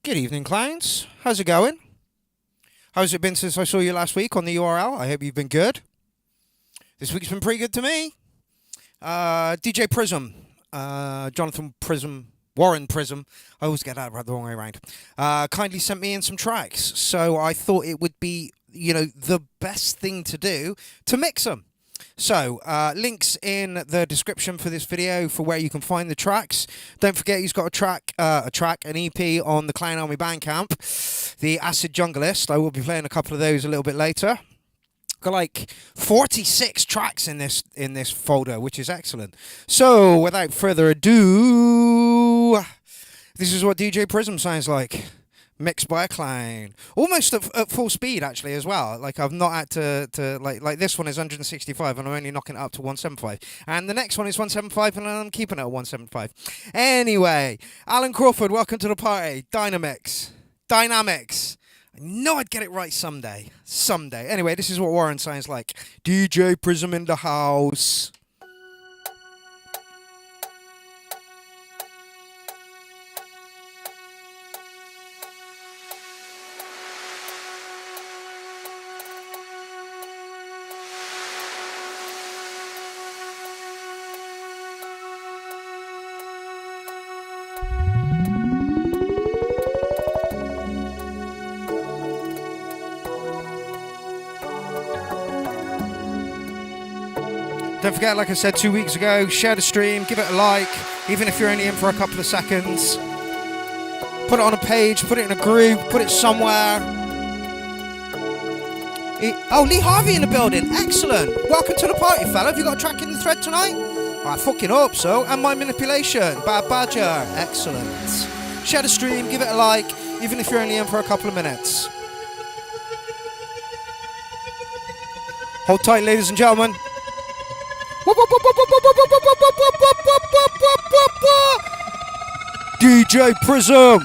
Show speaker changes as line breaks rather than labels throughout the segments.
Good evening, clients. How's it going? How's it been since I saw you last week on the URL? I hope you've been good. This week's been pretty good to me. DJ Prism, Jonathan Prism, Warren Prism, I always get that the wrong way around, kindly sent me in some tracks. So I thought it would be, the best thing to do to mix them. So, links in the description for this video for where you can find the tracks. Don't forget he's got an EP on the Clown Army Bandcamp, the Acid Junglist. I will be playing a couple of those a little bit later. Got like 46 tracks in this folder, which is excellent. So, without further ado, this is what DJ Prism sounds like. Mixed by a clown, almost at full speed actually as well. Like I've not had to like this one is 165 and I'm only knocking it up to 175, and the next one is 175 and I'm keeping it at 175. Anyway, Alan Crawford, welcome to the party. Dynamics. I know I'd get it right someday. Anyway, this is what Warren sounds like. DJ Prism in the house. Don't forget, like I said 2 weeks ago, share the stream, give it a like, even if you're only in for a couple of seconds. Put it on a page, put it in a group, put it somewhere. Lee Harvey in the building, excellent. Welcome to the party, fella. Have you got a track in the thread tonight? I fucking hope so. And My Manipulation, Bad Badger, excellent. Share the stream, give it a like, even if you're only in for a couple of minutes. Hold tight, ladies and gentlemen. DJ Prism.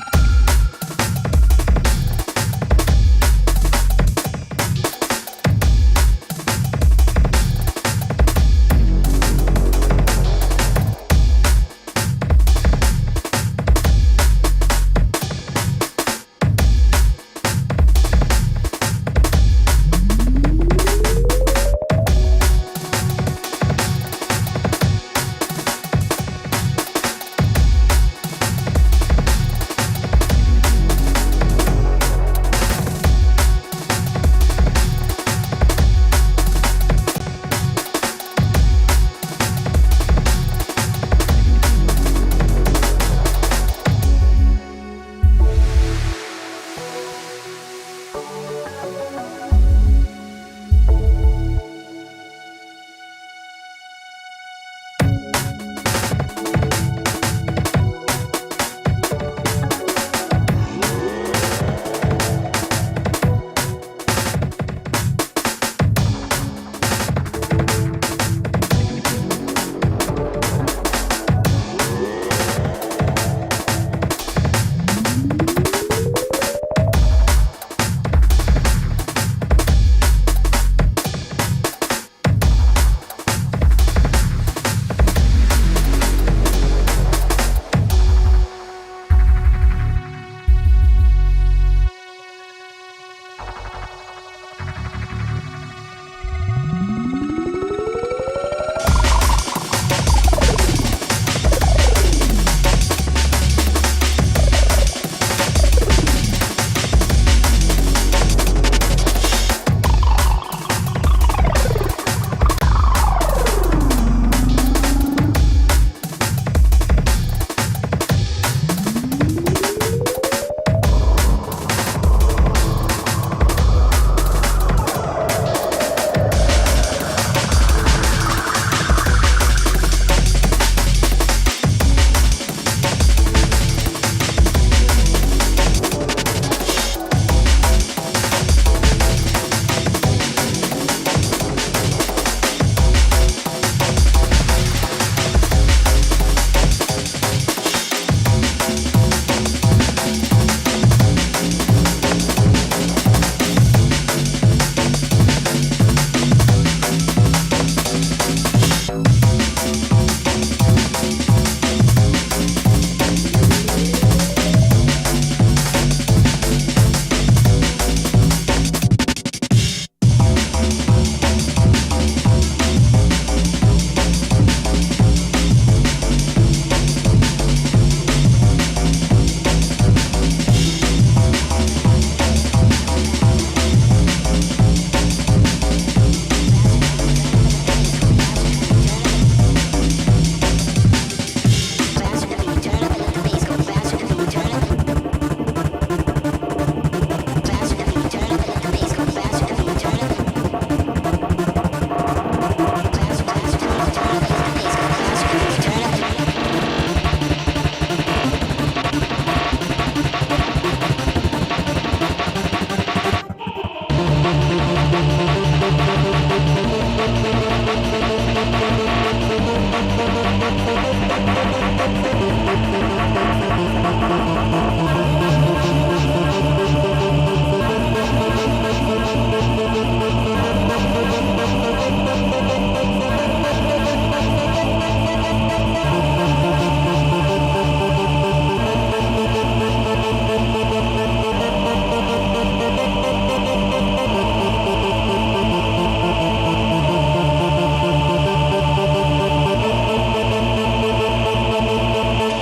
Dance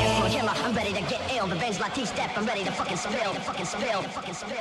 floor killer, I'm ready to get ill. The bass like T-step, I'm ready to fucking surveil, fucking surveil, fucking surveil,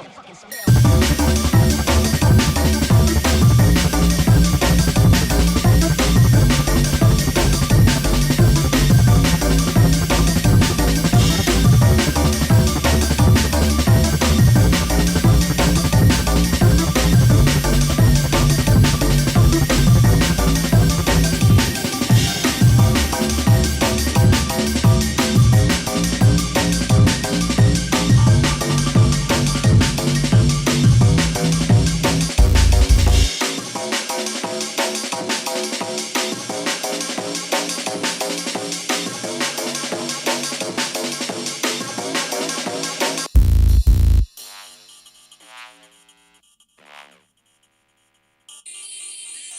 fucking surveil.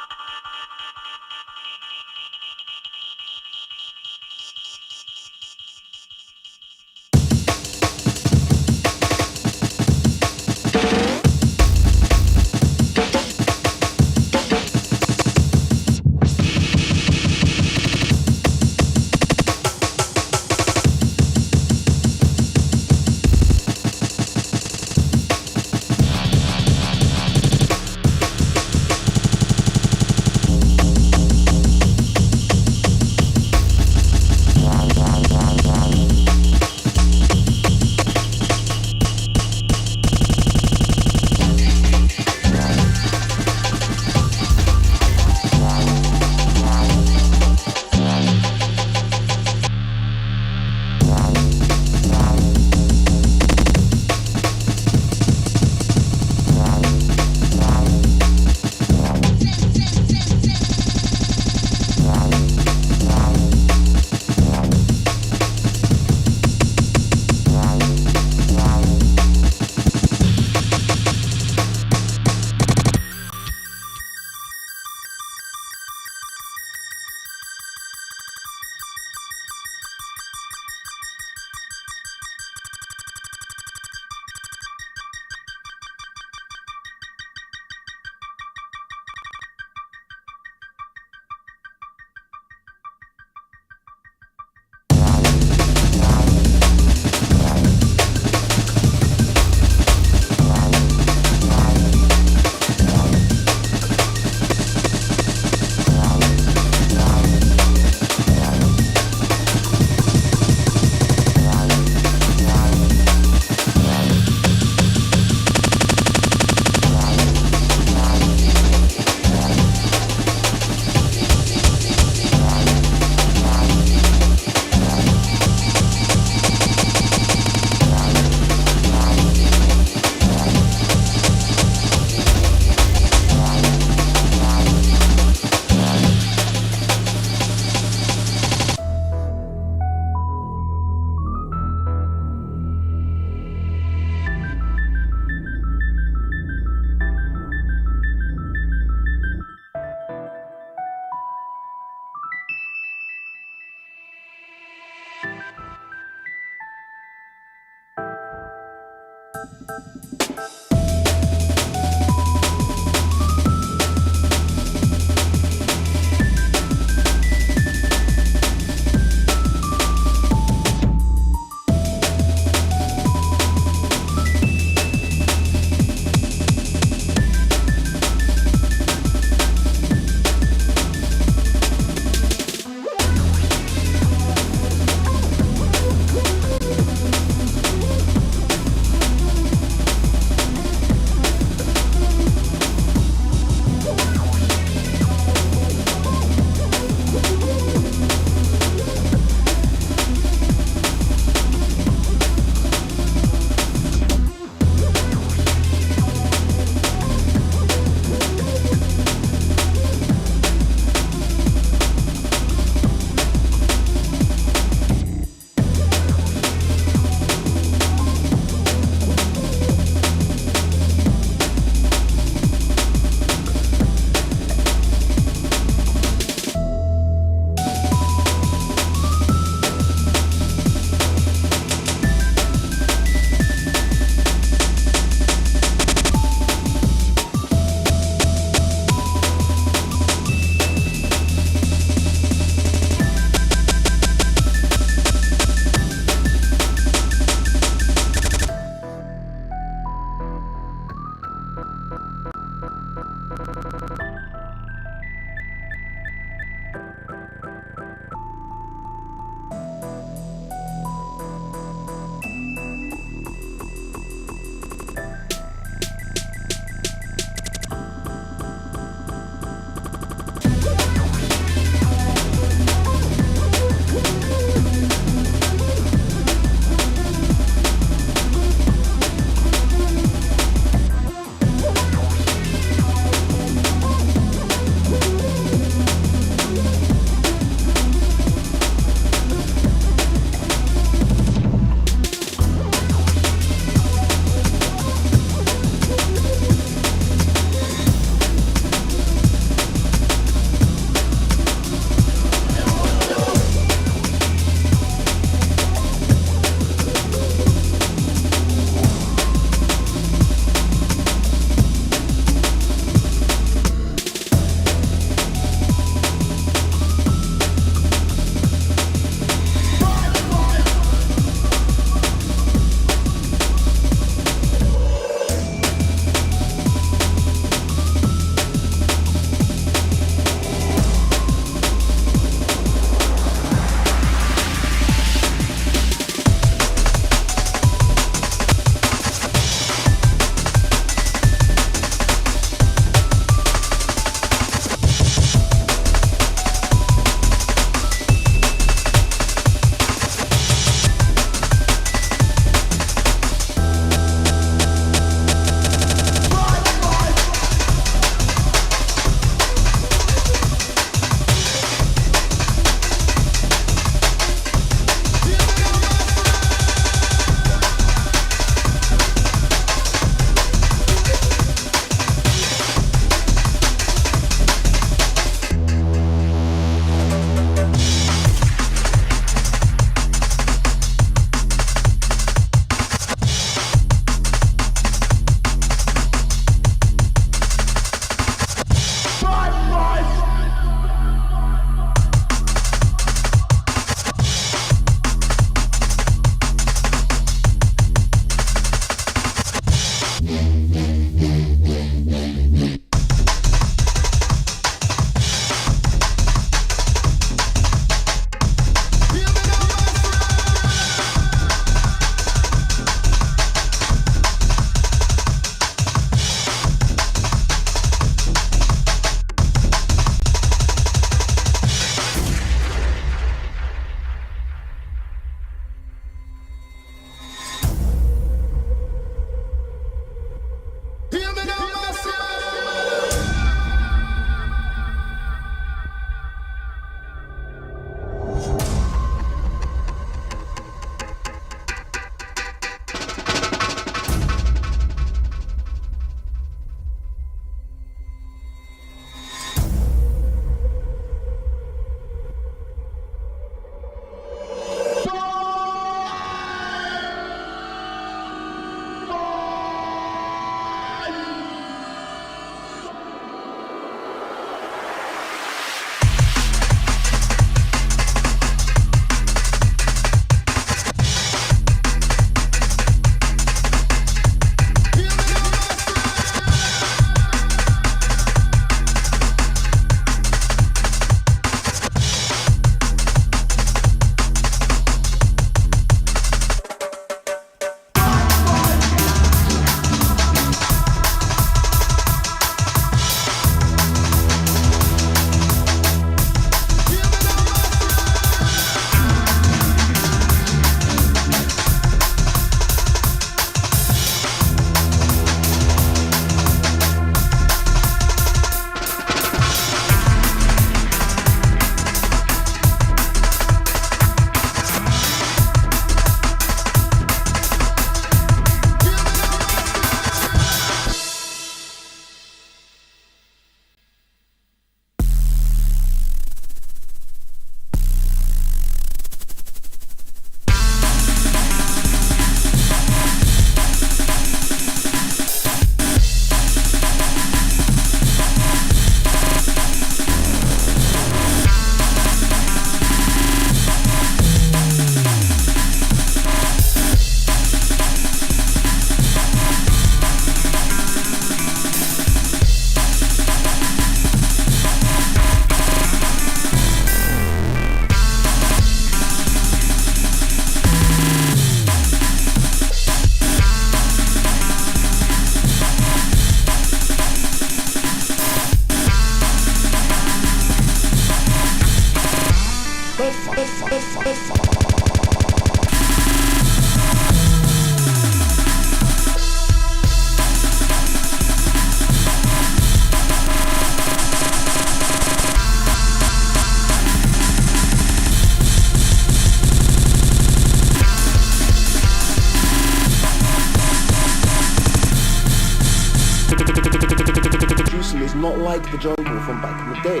like the jungle from back in the day.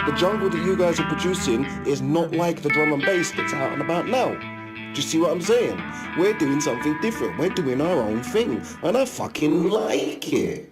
The jungle that you guys are producing is not like the drum and bass that's out and about now. Do you see what I'm saying? We're doing something different. We're doing our own thing. And I fucking like it.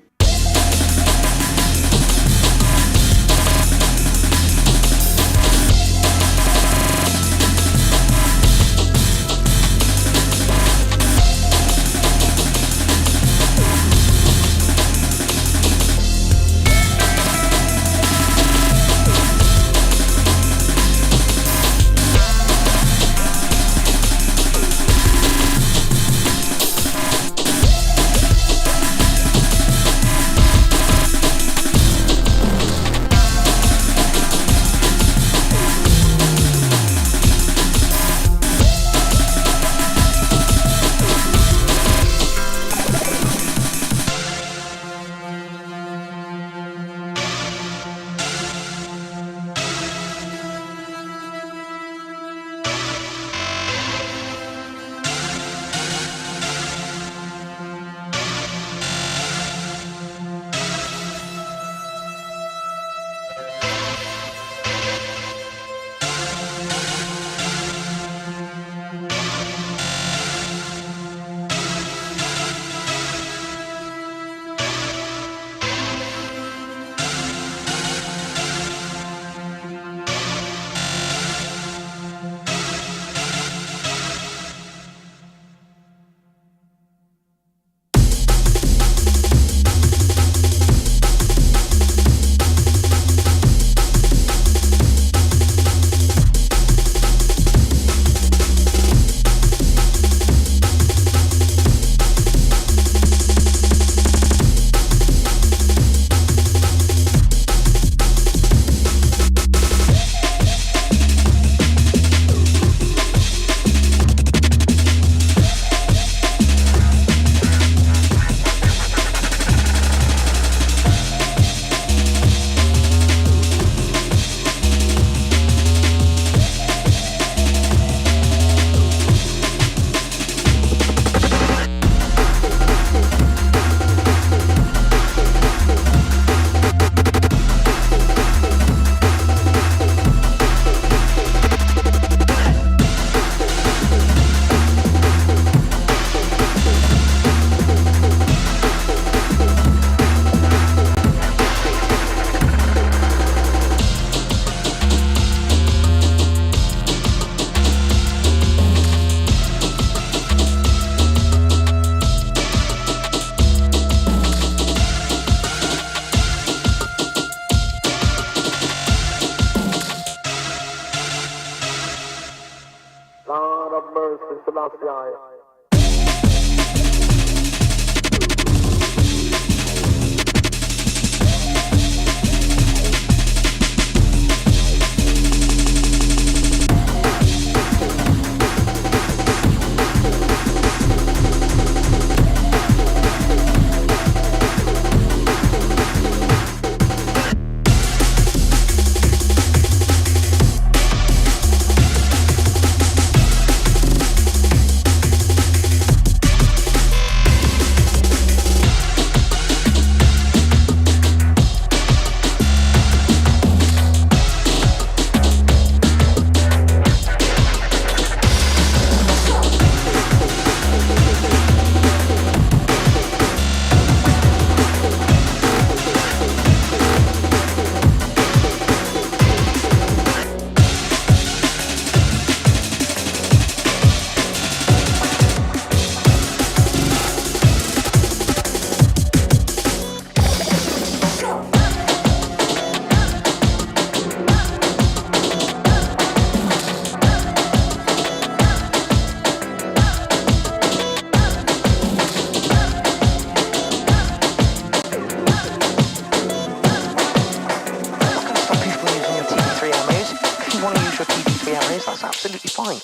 That's absolutely fine.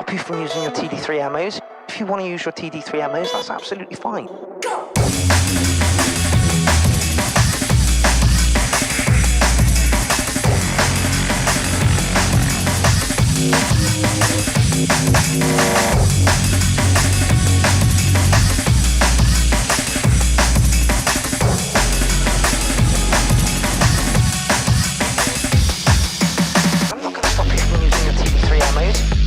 stop you from using your TD3 ammos. If you want to use your TD3 ammos, that's absolutely fine. I'm not going to stop you from using your TD3 ammos.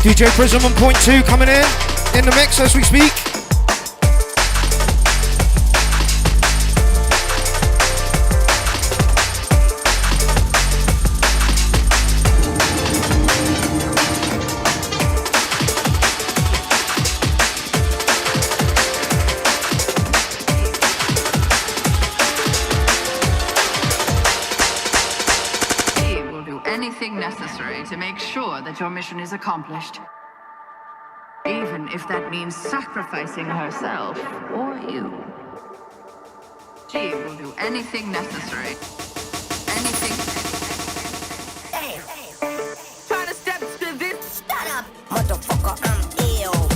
DJ Prism on point 2 coming in the mix as we speak.
Necessary to make sure that your mission is accomplished. Even if that means sacrificing herself or you. She will do anything necessary. Anything.
Damn.
Try to step to this.
Shut up, motherfucker, I'm ill.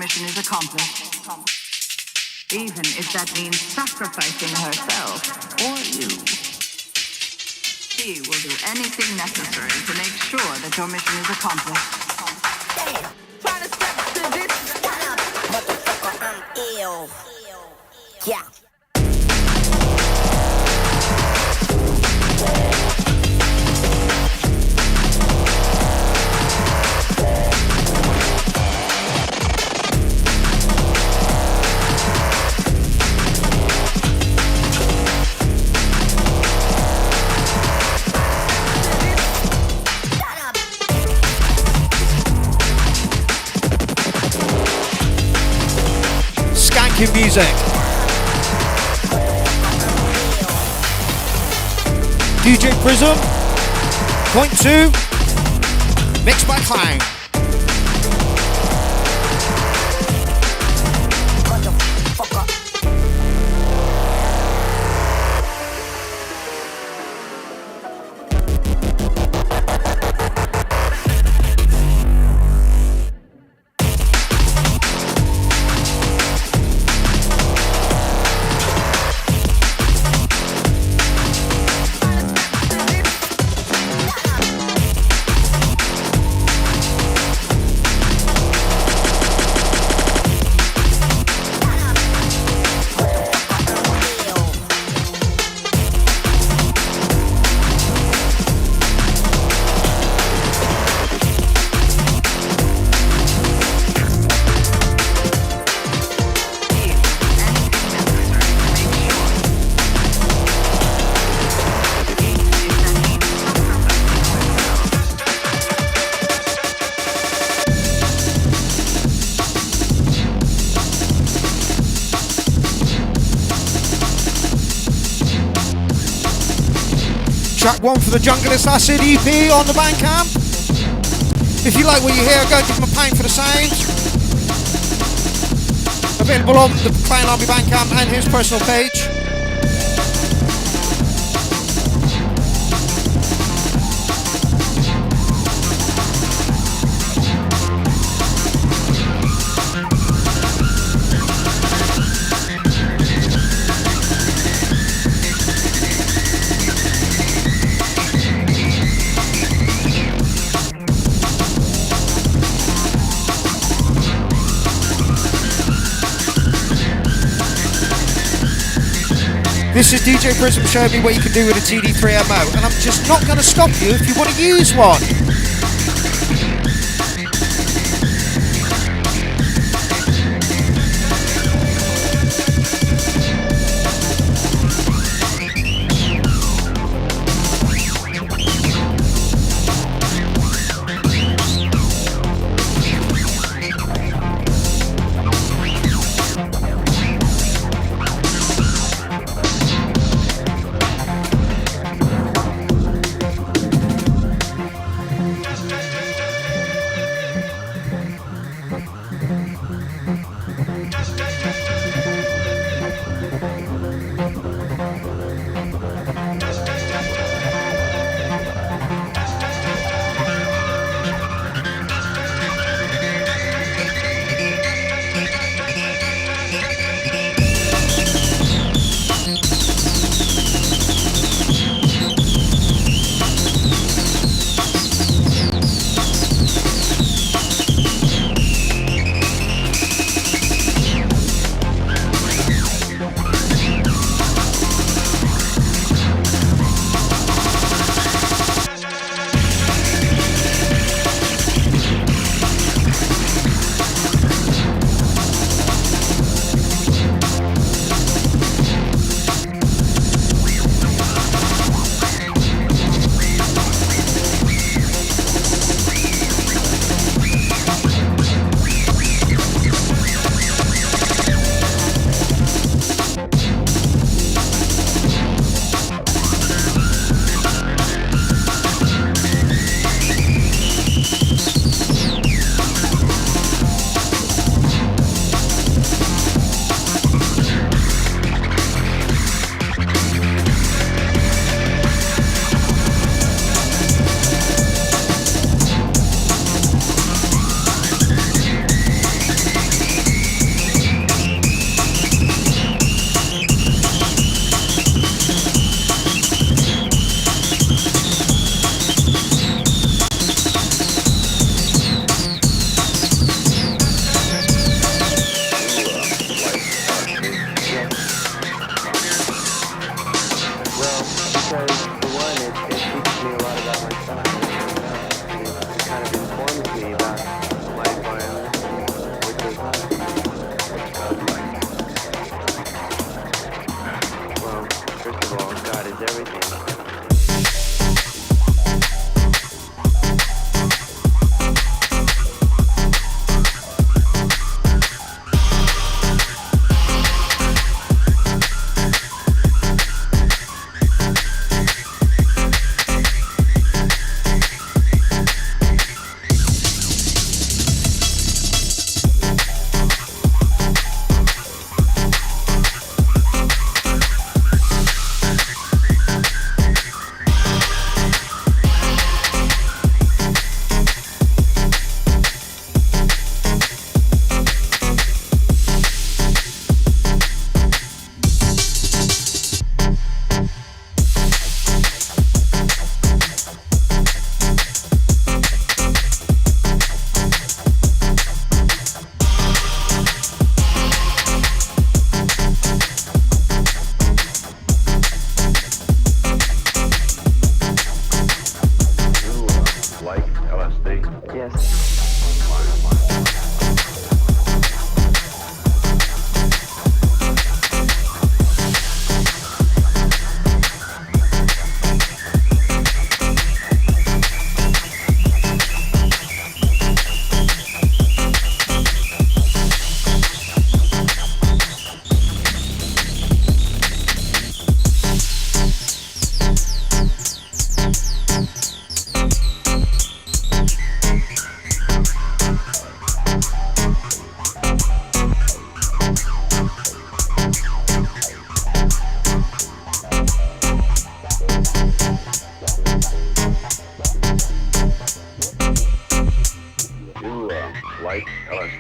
mission is accomplished. Even if that means sacrificing herself or you. She will do anything necessary to make sure that your mission is accomplished. Damn, trying to step to this.
Motherfucker, I'm ill. Yeah.
Skanking music. DJ Prism. Point 2. Mixed by Clang. Track 1 for the Junglist Acid EP on the Bandcamp. If you like what you hear, go give them a pound for the sound. Available on the Clown Army Bandcamp and his personal page. This is DJ Prism showing me what you can do with a TD3MO, and I'm just not going to stop you if you want to use one.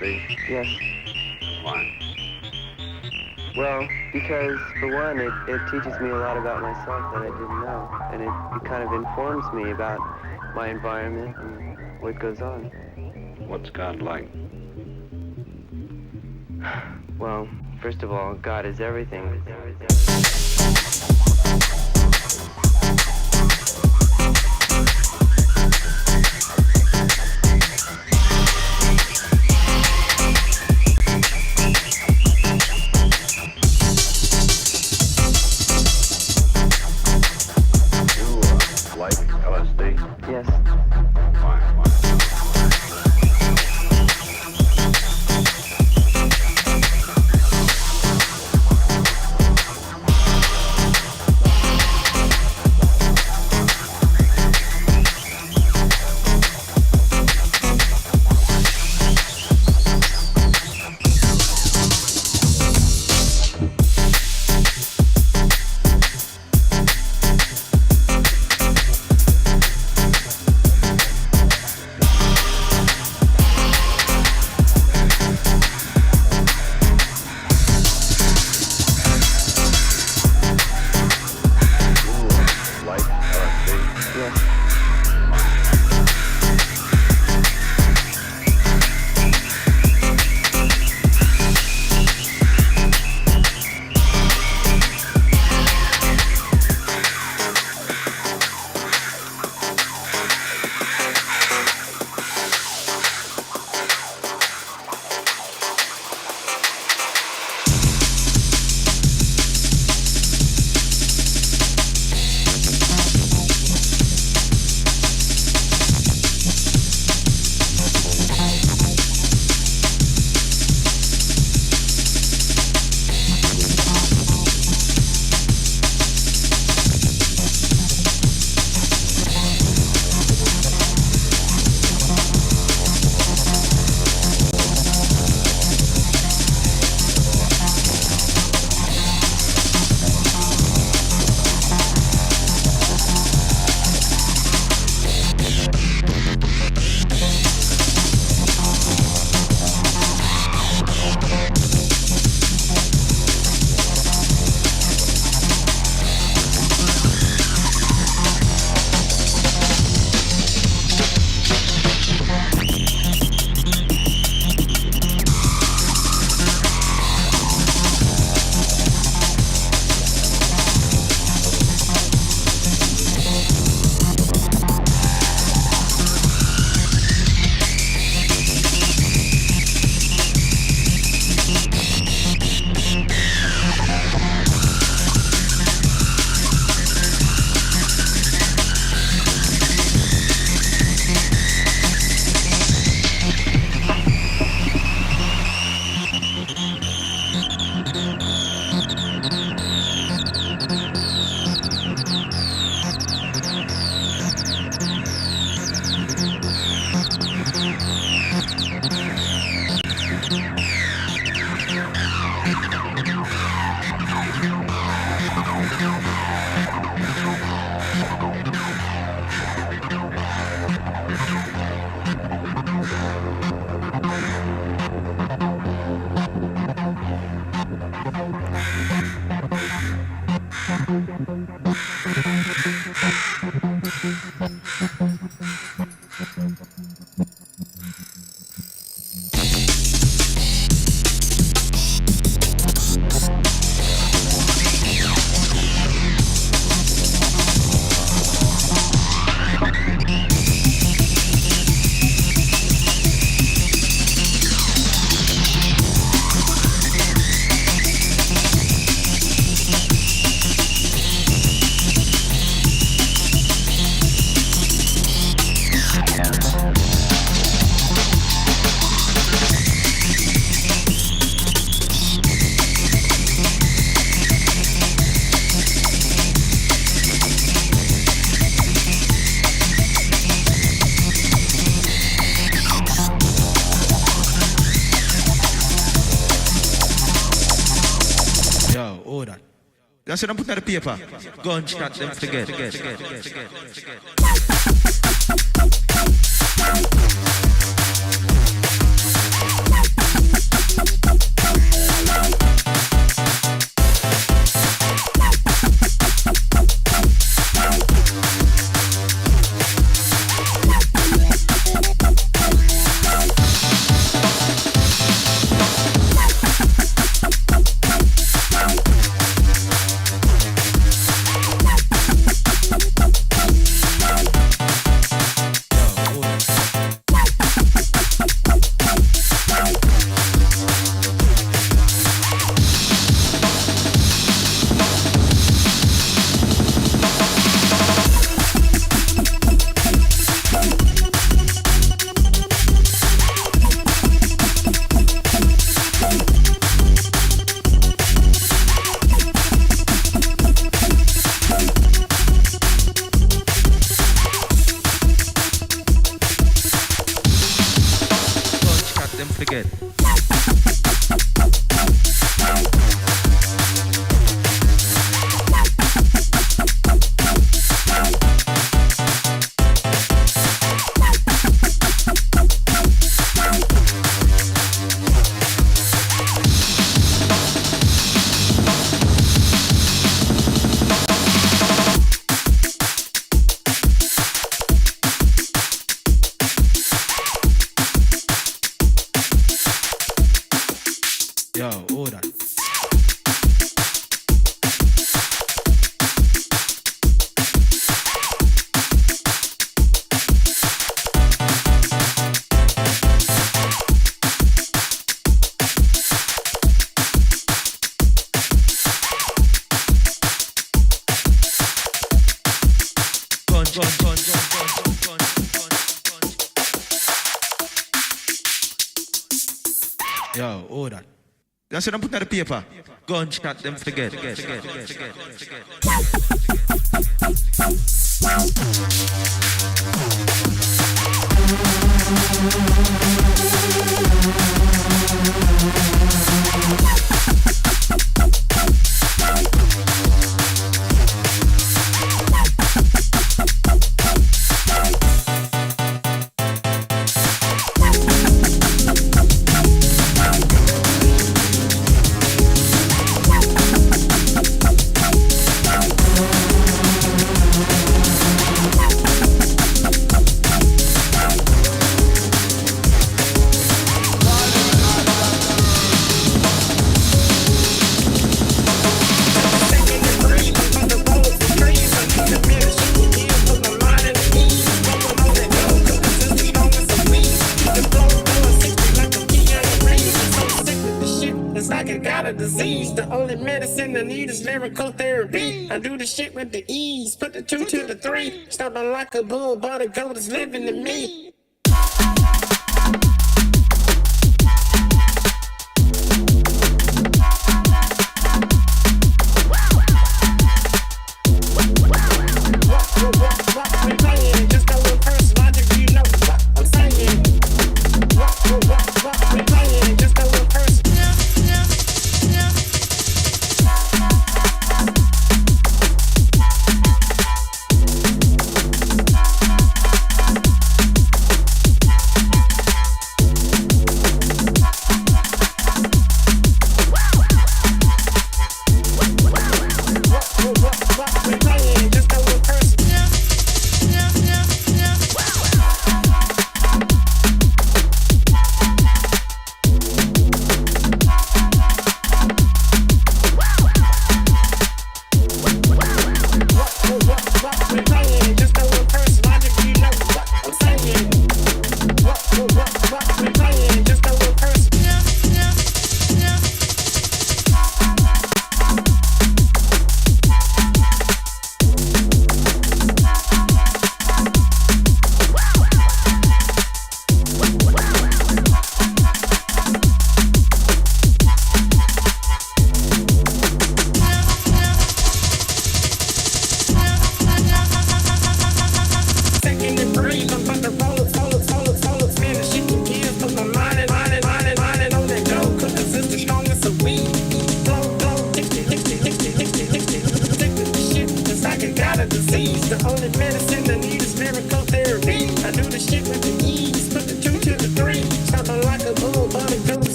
LSD?
Yes.
Why?
Well, because for one, it teaches me a lot about myself that I didn't know, and it kind of informs me about my environment and what goes on.
What's God like?
Well, first of all, God is everything.
Like LSD?
Yes.
Why? Like LSD?
Yes.
I said, I'm putting out the paper. Go and chat them forget. Yo, all that. Yo, all that. That's what I'm putting on the paper. Go and chat them forget.
Lyrical therapy. I do the shit with the ease. Put the 2 to the 3. Stopping like a bull, but the goat is living in me.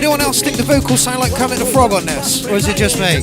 Anyone else think the vocals sound like Kermit the Frog on this? Or is it just me?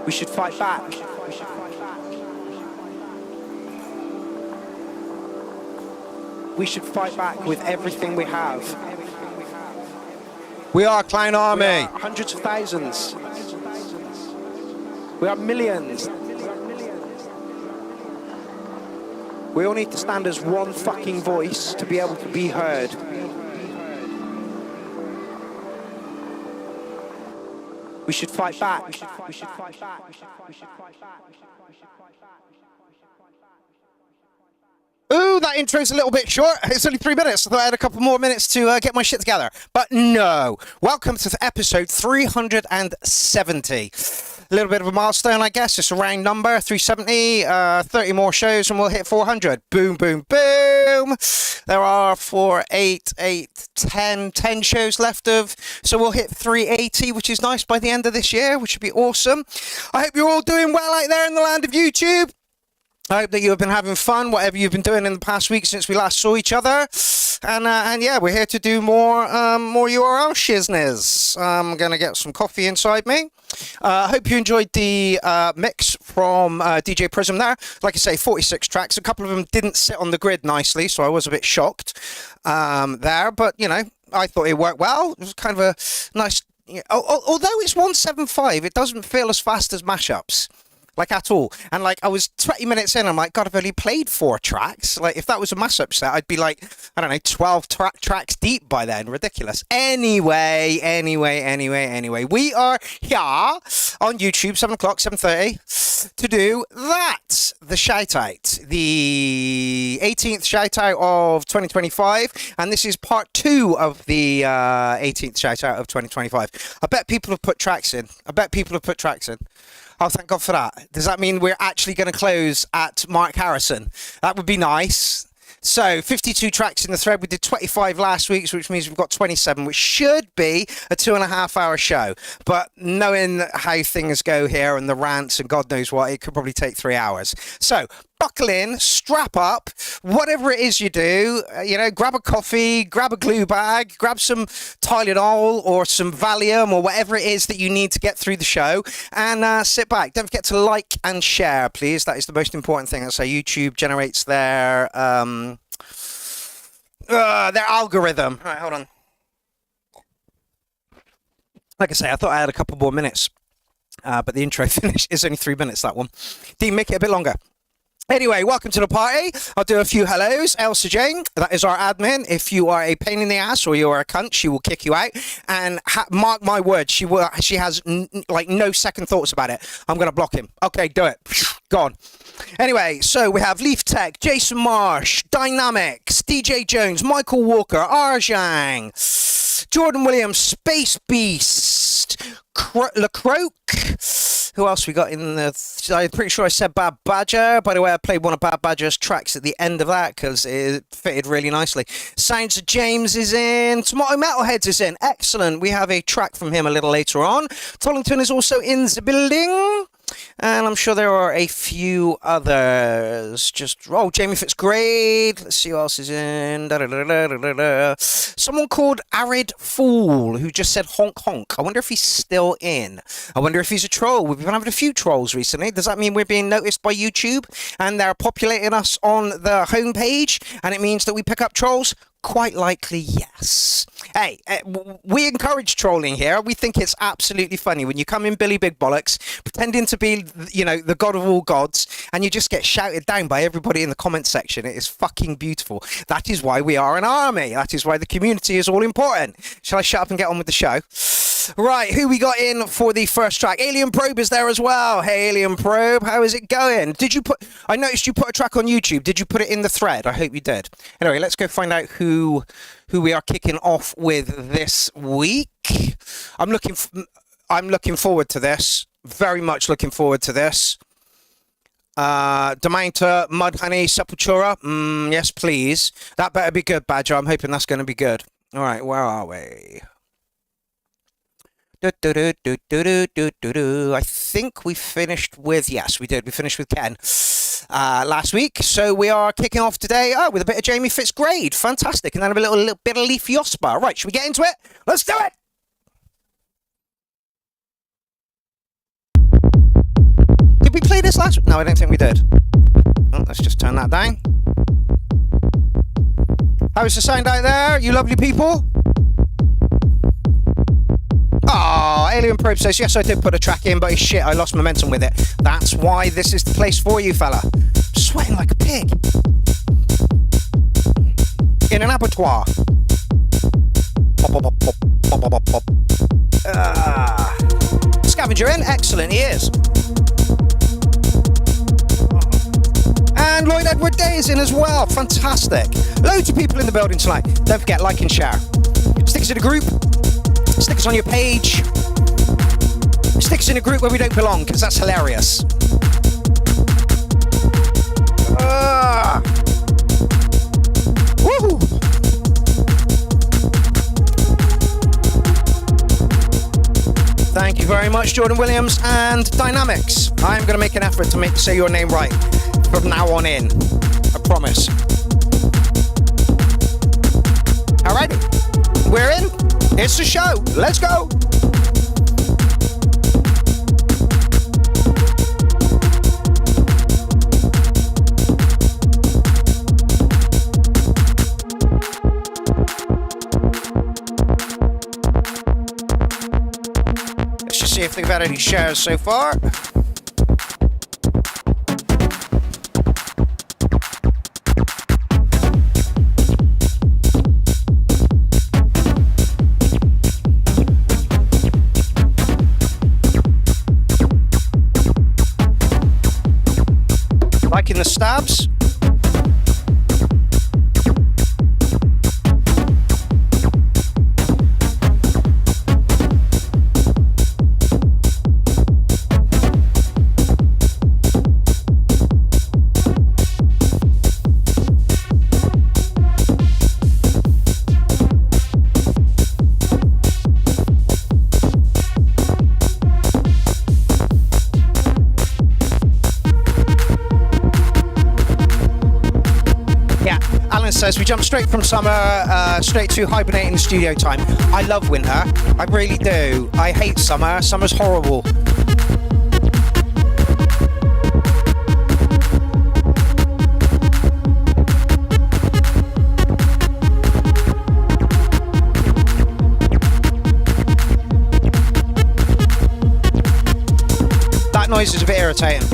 We should fight back. We should fight back with everything we have.
We are Clown Army.
We are hundreds of thousands. We are millions. We all need to stand as one fucking voice to be able to be heard. We should fight back. We should fight back.
Ooh, that intro's a little bit short. It's only 3 minutes. I thought I had a couple more minutes to get my shit together. But no. Welcome to episode 370. A little bit of a milestone, I guess. It's a round number, 370. 30 more shows and we'll hit 400. Boom, boom, boom. There are 10 shows left of. So we'll hit 380, which is nice by the end of this year, which would be awesome. I hope you're all doing well out there in the land of YouTube. I hope that you have been having fun, whatever you've been doing in the past week since we last saw each other. And yeah, we're here to do more URL shizness. I'm going to get some coffee inside me. I hope you enjoyed the mix from DJ Prism there. Like I say, 46 tracks. A couple of them didn't sit on the grid nicely, so I was a bit shocked there. But, you know, I thought it worked well. It was kind of a nice... although it's 175, it doesn't feel as fast as mashups. Like, at all. And, like, I was 20 minutes in, I'm like, God, I've only played 4 tracks. Like, if that was a mashup set, I'd be, like, I don't know, 12 tracks deep by then. Ridiculous. Anyway. We are here on YouTube, 7 o'clock, 7:30, to do that. The shout-out. The 18th shout-out of 2025. And this is part 2 of the 18th shout-out of 2025. I bet people have put tracks in. Oh, thank God for that. Does that mean we're actually going to close at Mark Harrison? That would be nice. So, 52 tracks in the thread. We did 25 last week, which means we've got 27, which should be a 2.5-hour show. But knowing how things go here and the rants and God knows what, it could probably take 3 hours. So, buckle in, strap up, whatever it is you do, grab a coffee, grab a glue bag, grab some Tylenol or some Valium or whatever it is that you need to get through the show and sit back. Don't forget to like and share, please. That is the most important thing. That's how YouTube generates their algorithm. All right, hold on. Like I say, I thought I had a couple more minutes, but the intro finish is only 3 minutes, that one. Dean, make it a bit longer. Anyway, welcome to the party. I'll do a few hellos. Elsa Jane, that is our admin. If you are a pain in the ass or you are a cunt, she will kick you out. And mark my words, she has no second thoughts about it. I'm going to block him. Okay, do it. Gone. Anyway, so we have Leaf Tech, Jason Marsh, Dynamics, DJ Jones, Michael Walker, Arjang, Jordan Williams, Space Beast, LaCroak. Who else we got in the... I'm pretty sure I said Bad Badger. By the way, I played one of Bad Badger's tracks at the end of that because it fitted really nicely. Sounds of James is in. Tomato Metalheads is in. Excellent. We have a track from him a little later on. Tollington is also in the building. And I'm sure there are a few others. Jamie Fitzgrade. Let's see who else is in. Someone called Arid Fool who just said honk honk. I wonder if he's still in. I wonder if he's a troll. We've been having a few trolls recently. Does that mean we're being noticed by YouTube and they're populating us on the homepage and it means that we pick up trolls? Quite likely, yes. Hey, we encourage trolling here. We think it's absolutely funny when you come in Billy Big Bollocks, pretending to be, the god of all gods, and you just get shouted down by everybody in the comment section. It is fucking beautiful. That is why we are an army. That is why the community is all important. Shall I shut up and get on with the show? Right, who we got in for the first track? Alien Probe is there as well. Hey, Alien Probe, how is it going? I noticed you put a track on YouTube. Did you put it in the thread? I hope you did. Anyway, let's go find out who we are kicking off with this week. I'm looking forward to this. Very much looking forward to this. Demantor, Mudhoney, Sepultura. Yes, please. That better be good, Badger. I'm hoping that's going to be good. All right, where are we? I think we finished with... Yes, we did. We finished with Ken last week. So we are kicking off today with a bit of Jamie Fitzgrade. Fantastic. And then a little bit of Leaf Yospa. Right, should we get into it? Let's do it! Did we play this last week? No, I don't think we did. Oh, let's just turn that down. How is the sound out there, you lovely people? Oh, Alien Probe says, yes, I did put a track in, but shit, I lost momentum with it. That's why this is the place for you, fella. Sweating like a pig. In an abattoir. Pop, pop, pop, pop, pop, pop, pop, pop. Scavenger in, excellent, he is. And Lloyd Edward Day is in as well, fantastic. Loads of people in the building tonight. Don't forget, like and share. Stick us in a group. Stick us on your page. Stick us in a group where we don't belong, because that's hilarious. Woohoo! Thank you very much, Jordan Williams and Dynamics. I'm going to make an effort to say your name right from now on in. I promise. Alrighty, we're in. It's the show. Let's go. Let's just see if they've had any shares so far. Liking the stabs. Says we jump straight from summer straight to hibernating studio time. I love winter, I really do. I hate summer. Summer's horrible. That noise is a bit irritating.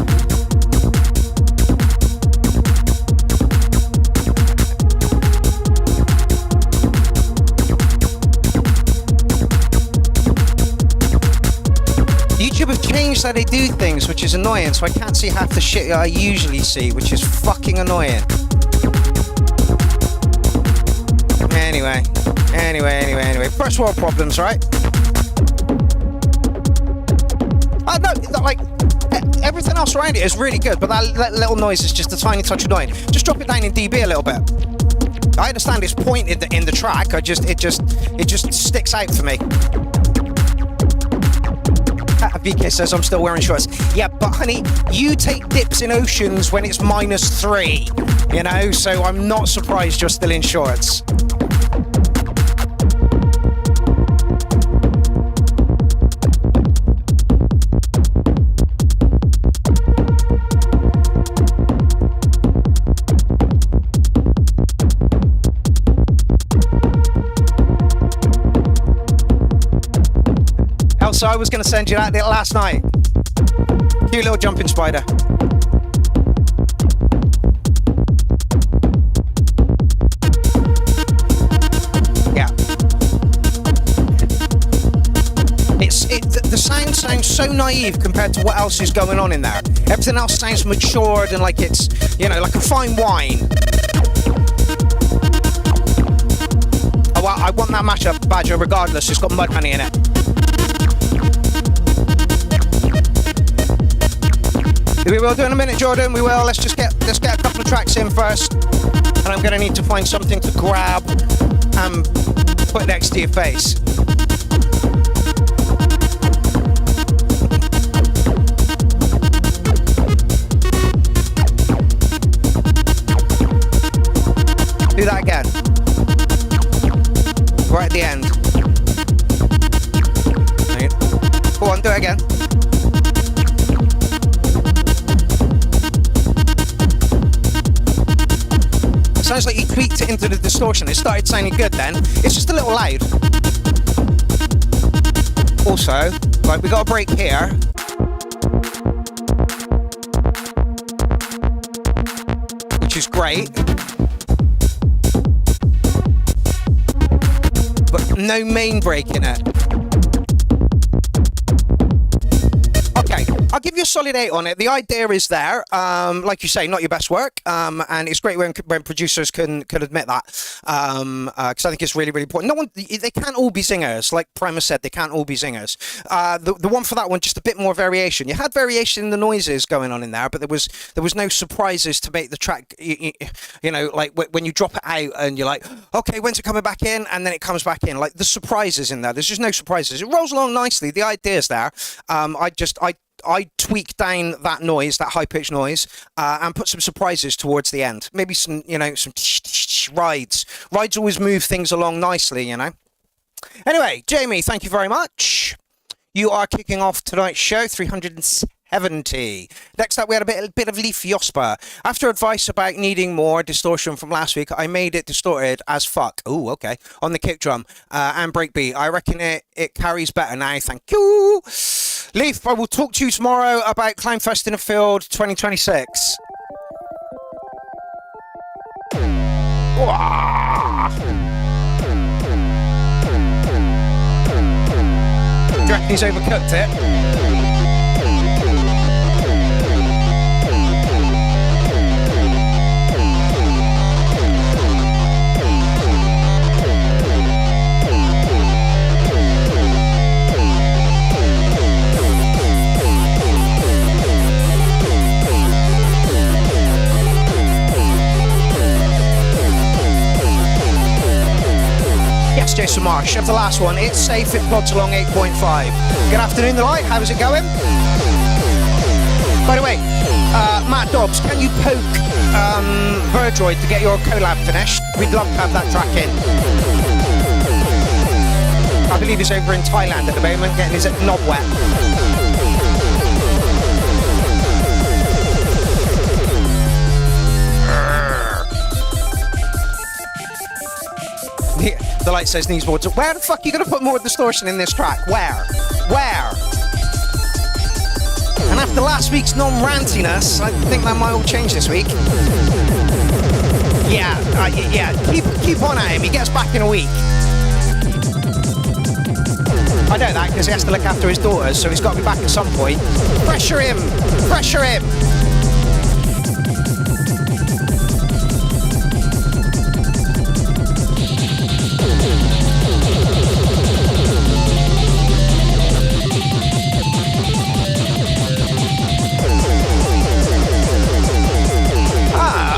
YouTube have changed how they do things, which is annoying, so I can't see half the shit I usually see, which is fucking annoying. Anyway. First world problems, right? No, like, everything else around it is really good, but that little noise is just a tiny touch annoying. Just drop it down in dB a little bit. I understand it's pointed in the track, it just sticks out for me. VK says I'm still wearing shorts. Yeah, but honey, you take dips in oceans when it's -3, you know, so I'm not surprised you're still in shorts. So I was going to send you that last night. Cute little jumping spider. Yeah. The sound sounds so naive compared to what else is going on in there. Everything else sounds matured and like it's, you know, like a fine wine. Oh, well, I want that mashup badger regardless. It's got mud honey in it. We will do in a minute, Jordan. We will. Let's get a couple of tracks in first, and I'm going to need to find something to grab and put next to your face. Do that again. Right at the end. Go on, do it again. tweaked it into the distortion, it started sounding good then. It's just a little loud. Also, right, we got a break here. Which is great. But no main break in it. Okay, I'll give you a solid 8 on it. The idea is there. Like you say, not your best work. And it's great when producers can admit that. Because I think it's really, really important. No one, they can't all be singers. Like Primus said, they can't all be singers. The one for that one, just a bit more variation. You had variation in the noises going on in there, but there was no surprises to make the track, you know, like when you drop it out and you're like, okay, when's it coming back in? And then it comes back in. Like the surprises in there. There's just no surprises. It rolls along nicely. The idea's there. I tweak down that noise, that high-pitched noise, and put some surprises towards the end. Maybe some, you know, some rides. Rides always move things along nicely, you know. Anyway, Jamie, thank you very much. You are kicking off tonight's show, 370. Next up, we had a bit of Leaf Yospa. After advice about needing more distortion from last week, I made it distorted as fuck. Oh, okay. On the kick drum and breakbeat. I reckon it carries better now. Thank you. Leaf, I will talk to you tomorrow about Clownfest in the Field 2026. Wah! Do you reckon he's overcooked it? Yes, Jason Marsh, of the last one. It's safe, it plods along 8.5. Good afternoon, The Light. How's it going? By the way, Matt Dobbs, can you poke Verdroid to get your collab finished? We'd love to have that track in. I believe he's over in Thailand at the moment, getting his knob wet. The Light says needs more. Where the fuck are you going to put more distortion in this track? Where? And after last week's non-rantiness, I think that might all change this week. Yeah. Keep on at him. He gets back in a week. I know that because he has to look after his daughters, so he's got to be back at some point. Pressure him.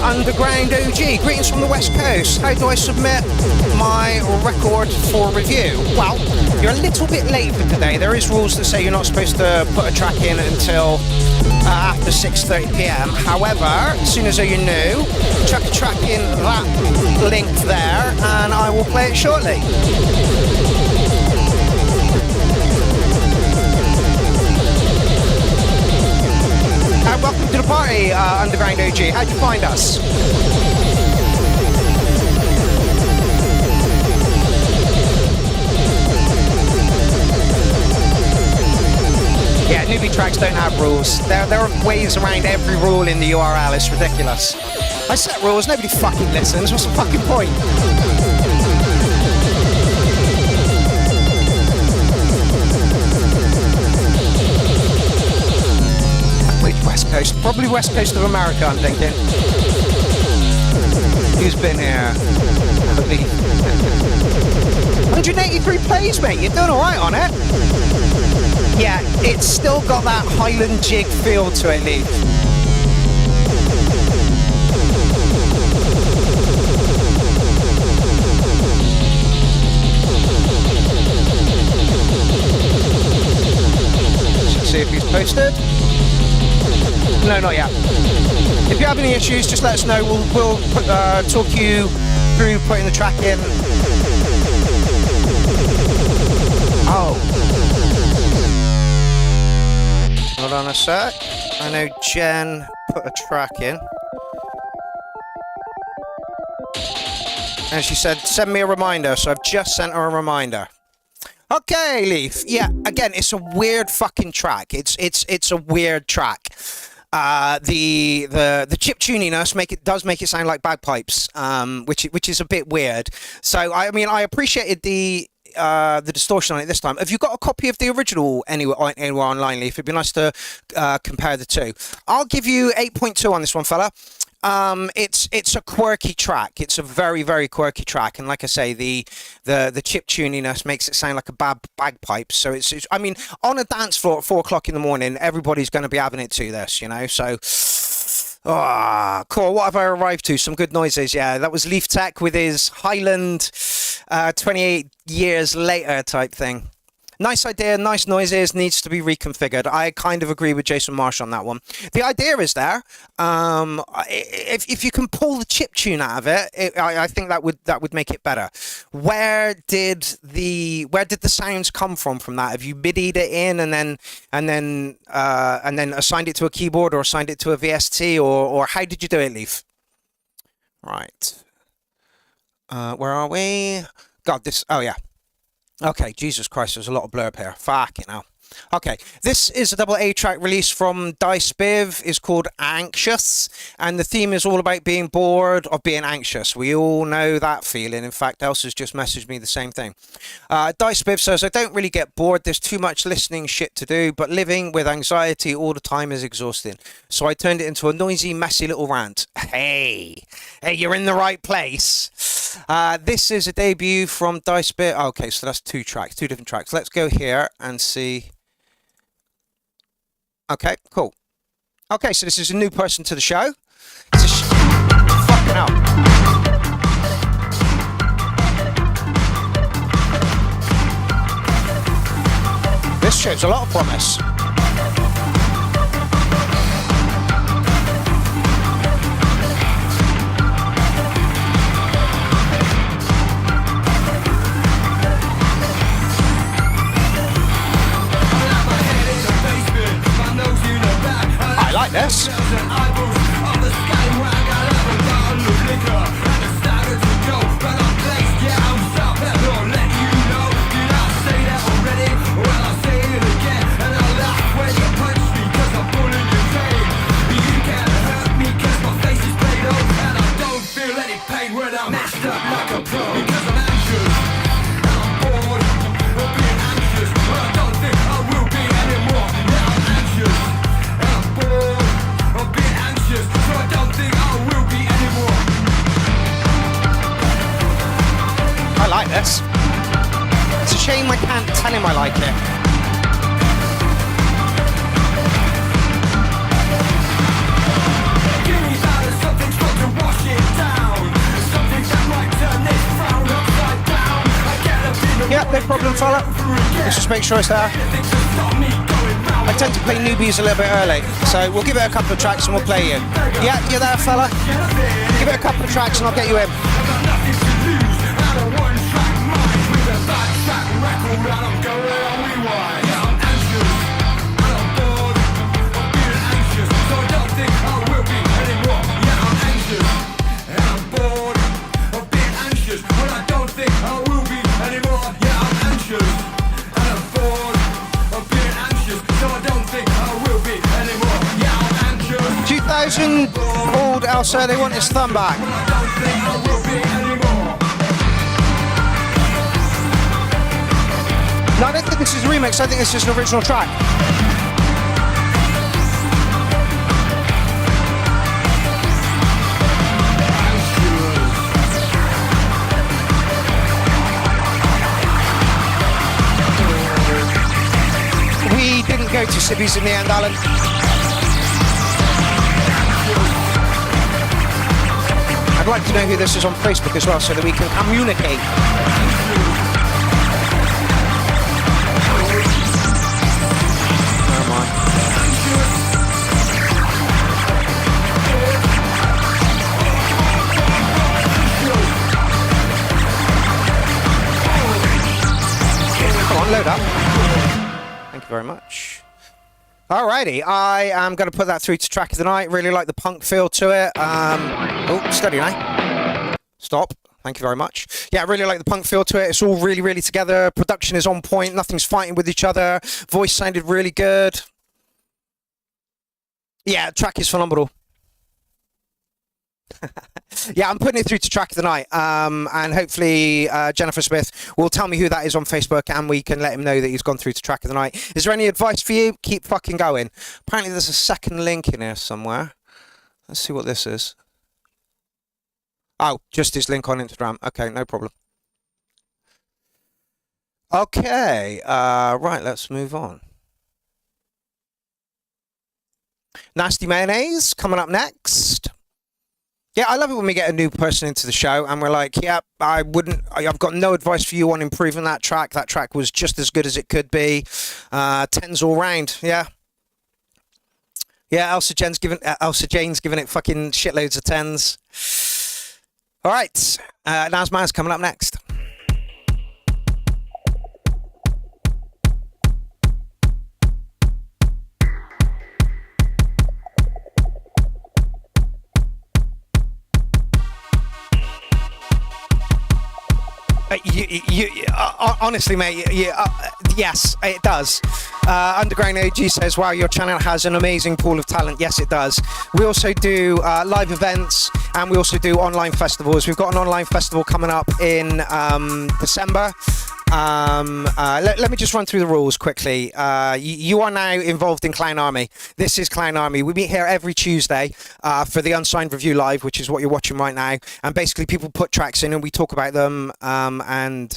Underground OG, greetings from the West Coast. How do I submit my record for review? Well, you're a little bit late for today. There is rules that say you're not supposed to put a track in until after 6:30 p.m. However, as soon as you're new, chuck a track in that link there and I will play it shortly. Welcome to the party, Underground OG. How'd you find us? Yeah, newbie tracks don't have rules. There are ways around every rule in the URL. It's ridiculous. I set rules, nobody fucking listens. What's the fucking point? West Coast, probably West Coast of America, I'm thinking. Who's been here? 183 plays, mate. You're doing all right on it. Yeah, it's still got that Highland jig feel to it, Lee. Let's see if he's posted. No, not yet. If you have any issues, just let us know. We'll talk you through putting the track in. Oh. Hold on a sec. I know Jen put a track in. And she said, send me a reminder. So I've just sent her a reminder. Okay, Leaf. Yeah, again, it's a weird fucking track. It's a weird track. The chip tuniness does make it sound like bagpipes, which is a bit weird. So I mean, I appreciated the distortion on it this time. Have you got a copy of the original anywhere online, Leaf? It'd be nice to compare the two. I'll give you 8.2 on this one, fella. It's a quirky track. It's a very, very quirky track, and like I say, the chip tuniness makes it sound like a bagpipe. So it's I mean, on a dance floor at 4 o'clock in the morning, everybody's going to be having it to this, you know. So, cool. What have I arrived to? Some good noises. Yeah, that was Leaf Tech with his Highland 28 years later type thing. Nice idea, nice noises, needs to be reconfigured. I kind of agree with Jason Marsh on that one. The idea is there. If you can pull the chip tune out of it, I think that would make it better. Where did the sounds come from that? Have you MIDI'd it in and then assigned it to a keyboard or assigned it to a VST or how did you do it, Leaf? Right. Where are we? God, this. Oh yeah. Okay, Jesus Christ, there's a lot of blurb here. Fucking hell. Okay, this is a double A track release from Dice Biv. It's called Anxious, and the theme is all about being bored of being anxious. We all know that feeling. In fact, Elsa's just messaged me the same thing. Dice Biv says, I don't really get bored. There's too much listening shit to do, but living with anxiety all the time is exhausting. So I turned it into a noisy, messy little rant. Hey, you're in the right place. This is a debut from Dice Biv. Okay, so that's two different tracks. Let's go here and see. Okay, cool. Okay, so this is a new person to the show. It's fucking hell. This shows a lot of promise. I like this. I like this. It's a shame I can't tell him I like it. Yeah, no problem, fella. Let's just make sure it's there. I tend to play newbies a little bit early, so we'll give it a couple of tracks and we'll play you. Yeah, you're there, fella. Give it a couple of tracks and I'll get you in. Called Elsa, they want his thumb back. No, I don't think this is a remix, I think it's just an original track. We didn't go to Sibby's in the end, Alan. I'd like to know who this is on Facebook as well so that we can communicate. Never mind. Come on, load up. Thank you very much. Alrighty, I am going to put that through to track of the night. Really like the punk feel to it. Oh, steady now. Stop. Thank you very much. Yeah, I really like the punk feel to it. It's all really, really together. Production is on point. Nothing's fighting with each other. Voice sounded really good. Yeah, track is phenomenal. Yeah, I'm putting it through to track of the night, and hopefully Jennifer Smith will tell me who that is on Facebook, and we can let him know that he's gone through to track of the night. Is there any advice for you? Keep fucking going. Apparently there's a second link in here somewhere. Let's see what this is. Oh, just his link on Instagram. Okay, no problem. Okay, right, let's move on. Nasty Mayonnaise coming up next. Yeah, I love it when we get a new person into the show and we're like, yeah, I've got no advice for you on improving that track. That track was just as good as it could be. 10s all round, yeah. Yeah, Elsa Jane's giving it fucking shitloads of 10s. All right, Nazman's coming up next. Honestly, mate, yes, it does. Underground OG says, wow, your channel has an amazing pool of talent. Yes, it does. We also do live events, and we also do online festivals. We've got an online festival coming up in December. Let me just run through the rules quickly. You are now involved in Clown Army. This is Clown Army. We meet here every Tuesday for the Unsigned Review Live, which is what you're watching right now. And basically, people put tracks in and we talk about them and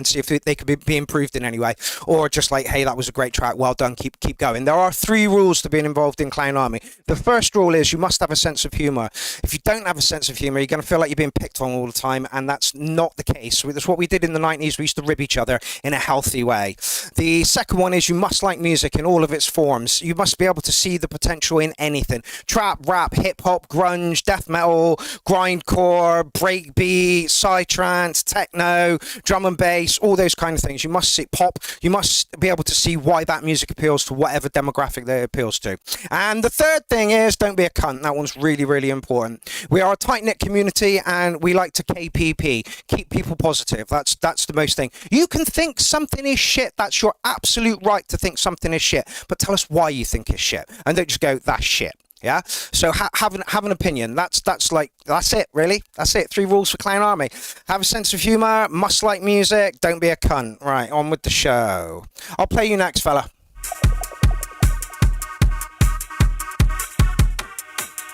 see if they could be improved in any way, or just like, hey, that was a great track, well done, keep going. There are 3 rules to being involved in Clown Army. The first rule is you must have a sense of humour. If you don't have a sense of humour, you're going to feel like you're being picked on all the time, and that's not the case. That's what we did in the 90s. We used to rib each other in a healthy way. The second one is you must like music in all of its forms. You must be able to see the potential in anything. Trap, rap, hip-hop, grunge, death metal, grindcore, breakbeat, psytrance, techno, drum and bass, all those kind of things. You must see pop. You must be able to see why that music appeals to whatever demographic that it appeals to. And the third thing is don't be a cunt. That one's really, really important. We are a tight-knit community and we like to KPP. Keep people positive. That's the most thing. You can think something is shit. That's your absolute right to think something is shit. But tell us why you think it's shit. And don't just go, that's shit. Yeah. So have an opinion. That's it, really. That's it. 3 rules for Clown Army. Have a sense of humour, must like music, don't be a cunt. Right, on with the show. I'll play you next, fella.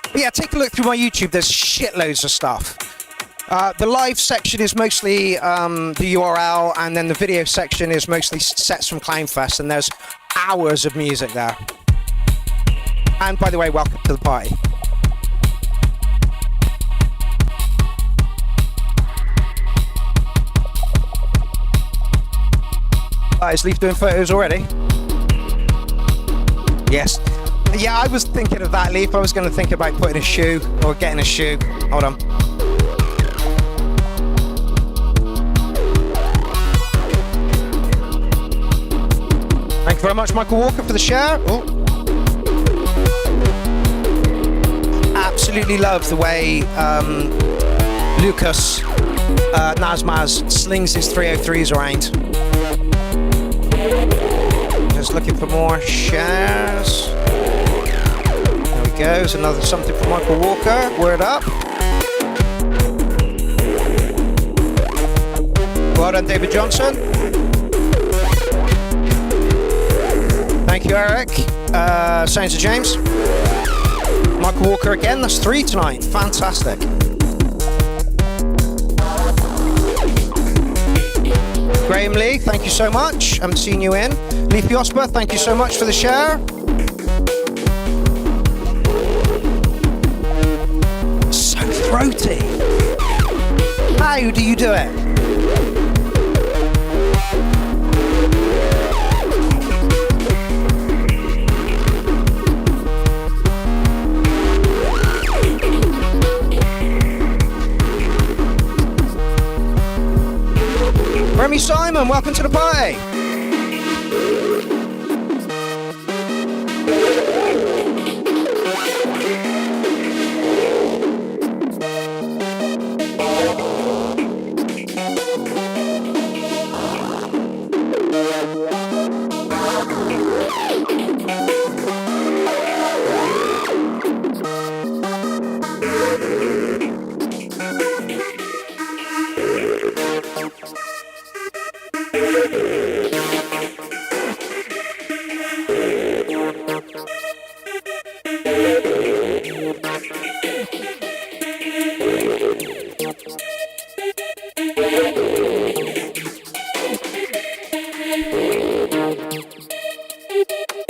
But yeah, take a look through my YouTube. There's shitloads of stuff. The live section is mostly the URL, and then the video section is mostly sets from Clownfest, and there's hours of music there. And by the way, welcome to the party. Is Leaf doing photos already? Yes. Yeah, I was thinking of that, Leaf. I was going to think about putting a shoe or getting a shoe. Hold on. Thank you very much, Michael Walker, for the share. Oh. Absolutely love the way Lucas Nazmaz slings his 303s around. Just looking for more shares. There we go. There's another something from Michael Walker. Word up. Well done, David Johnson. Thank you, Eric. Sounds of James. Michael Walker again. That's 3 tonight. Fantastic. Graham Lee, thank you so much. I haven't seen you in. Leafy Osper, thank you so much for the share. So throaty. How do you do it? Remy Simon, welcome to the party.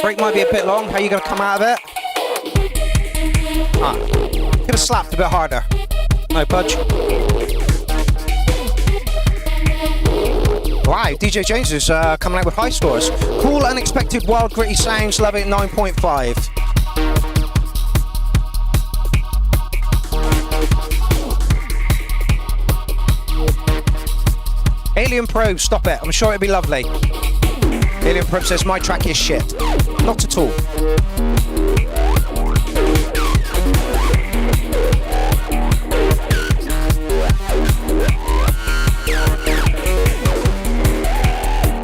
Break might be a bit long. How are you going to come out of it? Ah, could have slapped a bit harder. No budge. Wow, DJ James is coming out with high scores. Cool, unexpected, wild, gritty sounds. Love it, 9.5. Alien Probe, stop it. I'm sure it'll be lovely. Alien Probe says my track is shit. Not at all.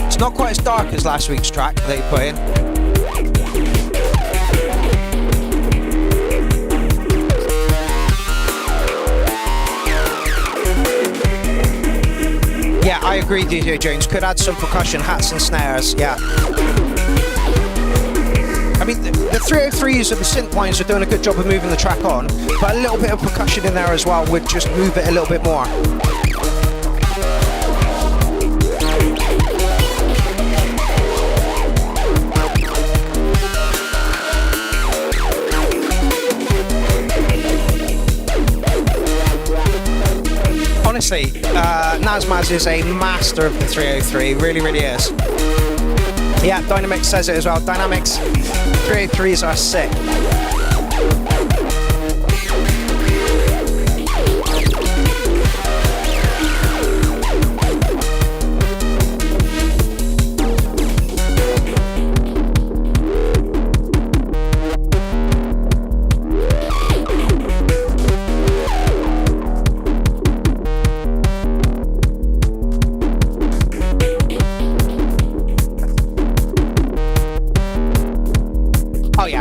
It's not quite as dark as last week's track that you put in. Yeah, I agree, DJ Jones. Could add some percussion, hats and snares, yeah. I mean, the 303s and the synth lines are doing a good job of moving the track on, but a little bit of percussion in there as well would just move it a little bit more. Honestly, Nazmaz is a master of the 303, really, really is. Yeah, Dynamics says it as well. Dynamics 303s are sick.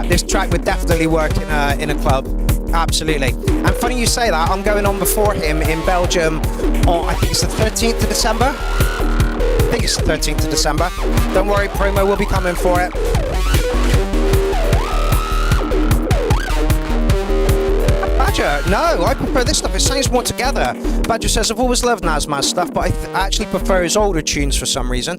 This track would definitely work in a club, absolutely. And funny you say that, I'm going on before him in Belgium on, I think it's the 13th of December. I think it's the 13th of December. Don't worry, promo will be coming for it. Badger, no, I prefer this stuff. It sounds more together. Badger says, I've always loved Nazmaz stuff, but I actually prefer his older tunes for some reason.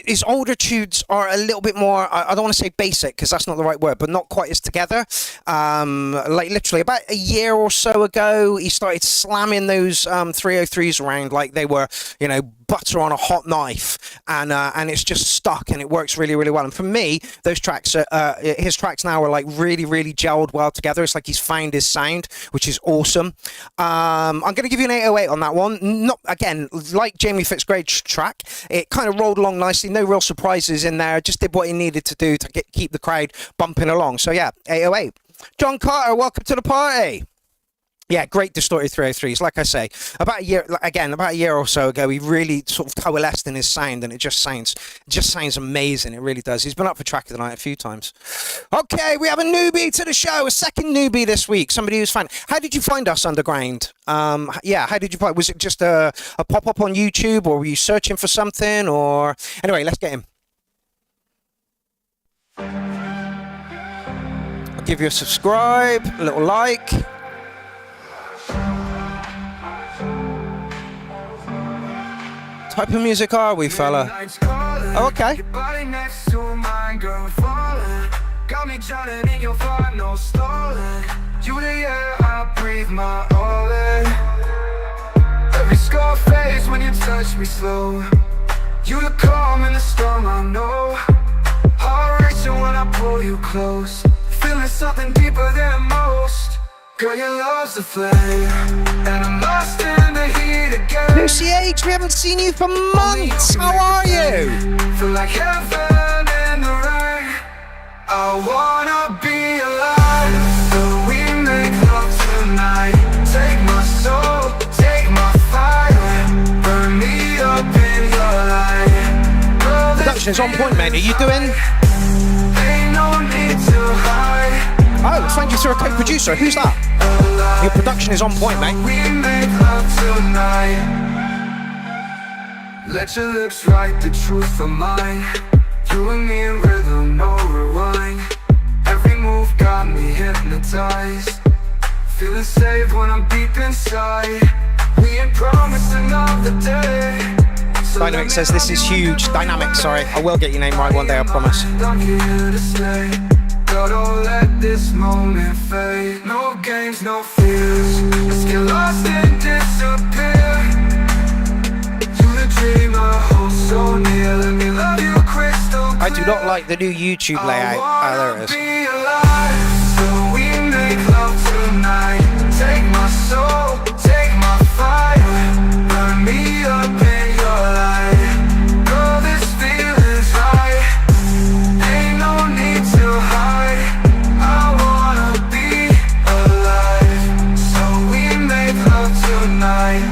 His older tunes are a little bit more, I don't want to say basic because that's not the right word, but not quite as together. Like literally about a year or so ago, he started slamming those 303s around like they were, you know, butter on a hot knife, and it's just stuck and it works really, really well. And for me, those tracks, his tracks now are like really, really gelled well together. It's like he's found his sound, which is awesome. I'm going to give you an 808 on that one. Not again, like Jamie Fitzgrade's track, it kind of rolled along nicely. No real surprises in there. Just did what he needed to do to keep the crowd bumping along. So yeah, 808. John Carter, welcome to the party. Yeah, great distorted 303s. Like I say, about a year or so ago, he really sort of coalesced in his sound, and it just sounds amazing. It really does. He's been up for track of the night a few times. Okay, we have a newbie to the show, a second newbie this week. Somebody who's fan. How did you find us underground? Yeah, how did you find? Was it just a pop up on YouTube, or were you searching for something? Or anyway, let's get him. I'll give you a subscribe, a little like. Type of music are we, fella? Oh, okay. Got me drowning in your fire, no stalling. You the air I breathe my all in. Every scar fades when you touch me slow. You the calm in the storm, I know. Heart racing when I pull you close. Feeling something deeper than most. Girl, your love's a flame, and I'm lost in the heat again. Lucy H, we haven't seen you for months. How are you? Feel like heaven in the rain. I wanna be alive, so we make love tonight. Take my soul, take my fire, burn me up in your light. Production is on point, man. Are you doing? Ain't no need to hide. Oh, thank you to a co-producer. Who's that? Your production is on point, mate. We make love tonight. Let your lips write the truth for mine. You and me in rhythm, no rewind. Every move got me hypnotized. Feeling safe when I'm deep inside. We ain't promised another day. Dynamic says this is huge. Dynamic, sorry. I will get your name right one day, I promise.
Don't let this moment fade. No games, no fears. Let's get lost and disappear. To the dream I hold so near. Let me love you crystal clear.
I do not like the new YouTube layout. Oh, there it is.
Be alive, so we make love tonight. Take my soul, take my fire. Burn me up in your light. Girl, this feeling's right. Ain't no need to hide. I wanna be alive, so we make love tonight.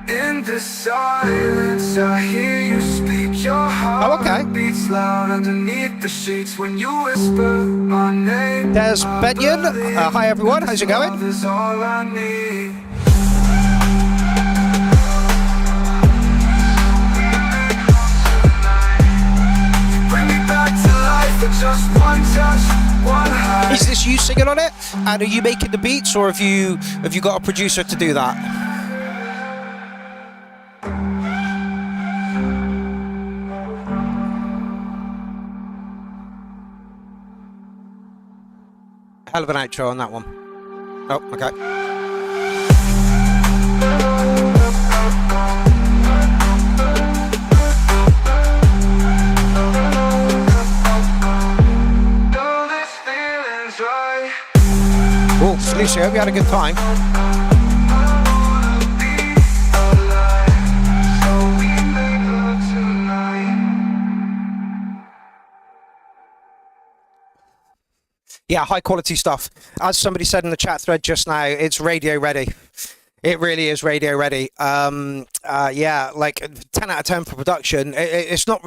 In the silence, I hear you speak. Your heart beats loud underneath the sheets when you whisper my name.
There's Benyon. Hi everyone, how's it going?
Is all I need. Bring me back to life with just one touch, one high.
Is this you singing on it? And are you making the beats, or have you got a producer to do that? Hell of an outro on that one. Oh, okay. Oh, Lucy, I hope you had a good time. Yeah, high quality stuff. As somebody said in the chat thread just now, it's radio ready. It really is radio ready. Yeah, like 10 out of 10 for production. It's not,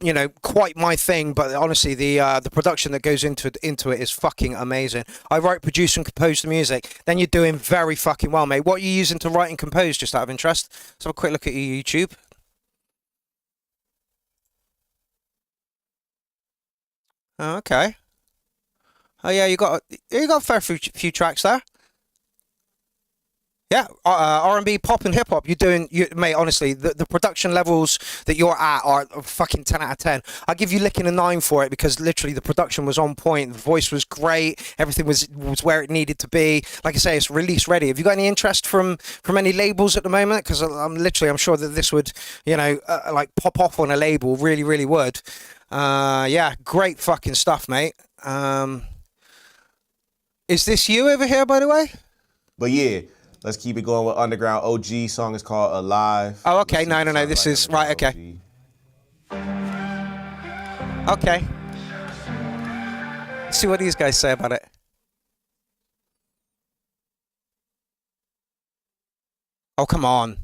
you know, quite my thing, but honestly, the production that goes into it is fucking amazing. I write, produce, and compose the music. Then you're doing very fucking well, mate. What are you using to write and compose, just out of interest? Let's have a quick look at your YouTube. Oh, okay. Oh yeah, you got a fair few tracks there. Yeah, R&B, pop, and hip hop. Mate. Honestly, the production levels that you're at are fucking 10 out of 10. I give you licking a 9 for it because literally the production was on point. The voice was great. Everything was where it needed to be. Like I say, it's release ready. Have you got any interest from any labels at the moment? Because I'm sure that this would, you know, like pop off on a label. Really, really would. Yeah, great fucking stuff, mate. Is this you over here, by the way?
But yeah, let's keep it going with Underground OG. Song is called Alive.
Oh, okay. No. This is right. Okay. Okay. Let's see what these guys say about it. Oh, come on.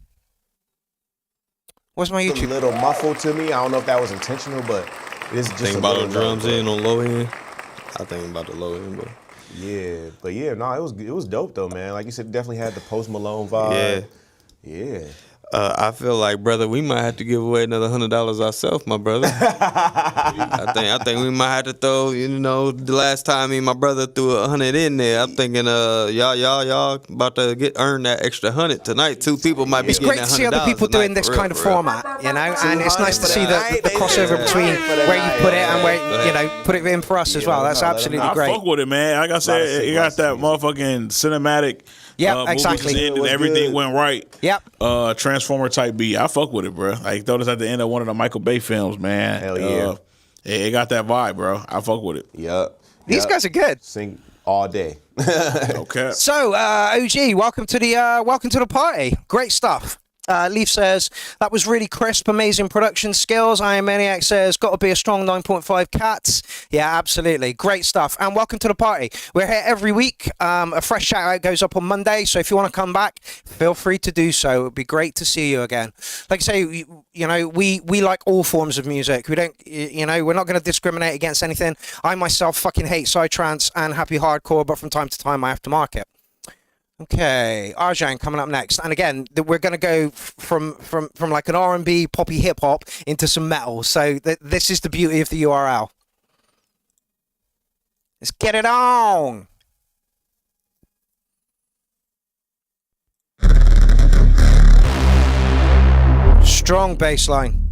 What's my YouTube?
A little muffled to me. I don't know if that was intentional, but it's just
think about the drums in on low end. I think about the low end, but.
Yeah, but yeah, no, it was dope though, man. Like you said, definitely had the Post Malone vibe. Yeah.
I feel like, brother, we might have to give away another $100 ourselves, my brother. I think we might have to throw, you know, the last time me and my brother threw 100 in there. I'm thinking, y'all about to earn that extra 100 tonight. 2 people might be getting that $100.
It's great to see other people doing this kind of format, you know, and it's nice to see the crossover between where you put it and where, you know, put it in for us as well. That's absolutely great.
I fuck with it, man. Like I said, it got that motherfucking cinematic.
Yeah, exactly.
And everything went right.
Yep.
Transformer type beat. I fuck with it, bro. Like throw this at the end of one of the Michael Bay films, man.
Hell yeah.
It got that vibe, bro. I fuck with it.
Yep.
These guys are good.
Sing all day.
Okay.
So, OG, welcome to the party. Great stuff. Leaf says, that was really crisp, amazing production skills. I Am Maniac says, got to be a strong 9.5 cats. Yeah, absolutely. Great stuff. And welcome to the party. We're here every week. A fresh shout out goes up on Monday. So if you want to come back, feel free to do so. It would be great to see you again. Like I say, you know, we like all forms of music. We don't, you know, we're not going to discriminate against anything. I myself fucking hate psytrance and happy hardcore, but from time to time I have to mark it. Okay, Arjan coming up next, and again we're going to go from like an R&B poppy hip hop into some metal. So this is the beauty of the URL. Let's get it on. Strong bass line.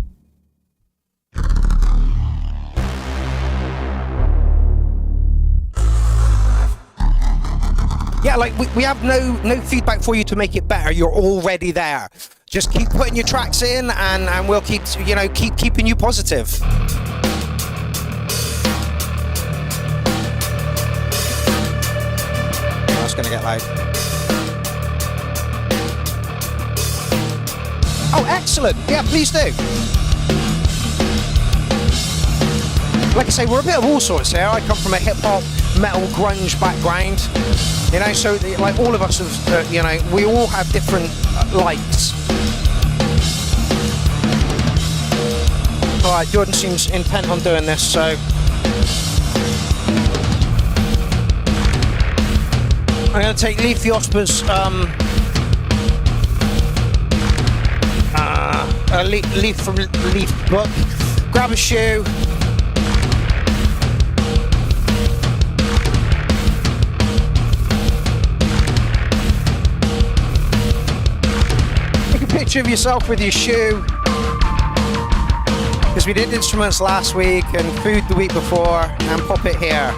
Yeah, like we have no feedback for you to make it better. You're already there. Just keep putting your tracks in, and we'll keep keeping you positive. That's gonna get loud. Oh, excellent! Yeah, please do. Like I say, we're a bit of all sorts here. I come from a hip hop, metal, grunge background. You know, so like all of us have, you know, we all have different likes. All right, Jordan seems intent on doing this, so I'm going to take Leafy Osper's Leaf from Leaf book. Grab a shoe. Picture of yourself with your shoe, because we did instruments last week and food the week before, and pop it here.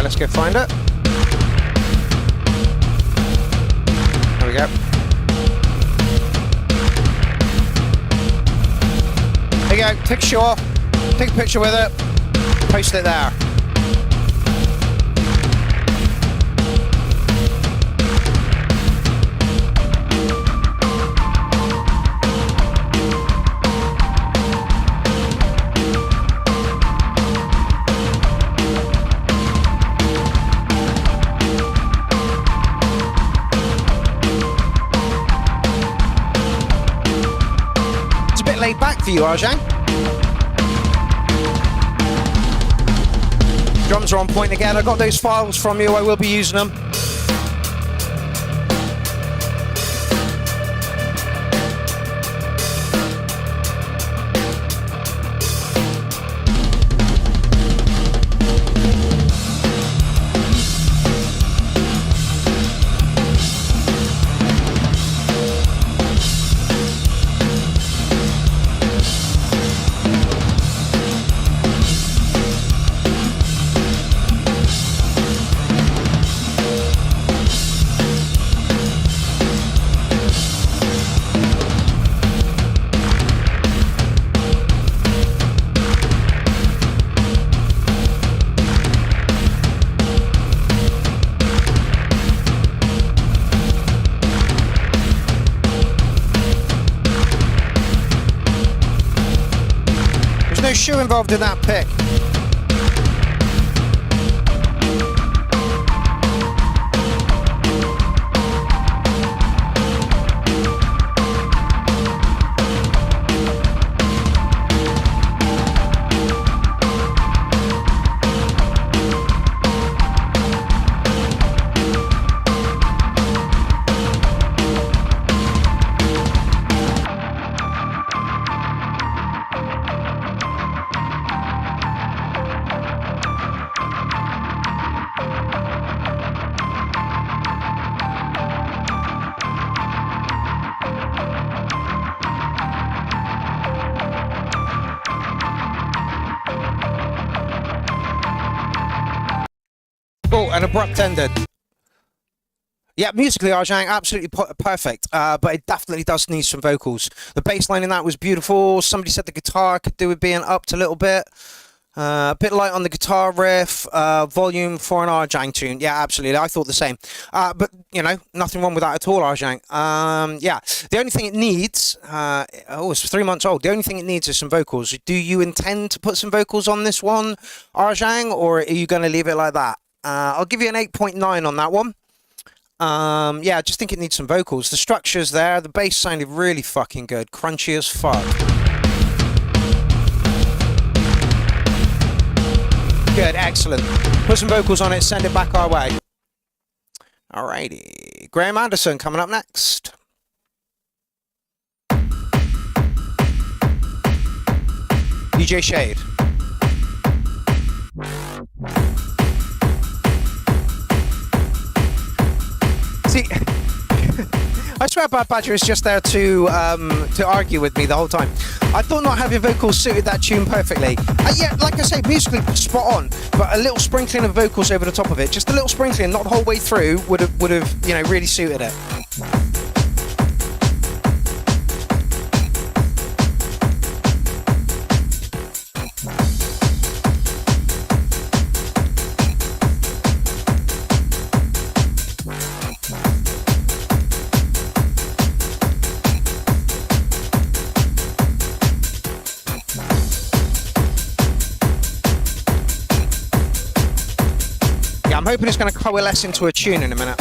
Let's go find it. There we go. There you go, take a shot, take a picture with it, post it there. Laid back for you, Arjang. Drums are on point again. I got those files from you. I will be using them. Shoe involved in that pick. An abrupt ending. Yeah, musically, Arjang, absolutely perfect, but it definitely does need some vocals. The bass line in that was beautiful. Somebody said the guitar could do with being upped a little bit. A bit light on the guitar riff, volume for an Arjang tune. Yeah, absolutely. I thought the same. But, you know, nothing wrong with that at all, Arjang. Yeah, the only thing it needs, it's 3 months old. The only thing it needs is some vocals. Do you intend to put some vocals on this one, Arjang, or are you going to leave it like that? I'll give you an 8.9 on that one. Yeah, I just think it needs some vocals. The structure's there. The bass sounded really fucking good. Crunchy as fuck. Good, excellent. Put some vocals on it, send it back our way. Alrighty. Graham Anderson coming up next. DJ Shade. See, I swear Bad Badger is just there to argue with me the whole time. I thought not having vocals suited that tune perfectly. Yeah, like I say, musically spot on, but a little sprinkling of vocals over the top of it, just a little sprinkling, not the whole way through, would have, you know, really suited it. I'm hoping it's going to coalesce into a tune in a minute.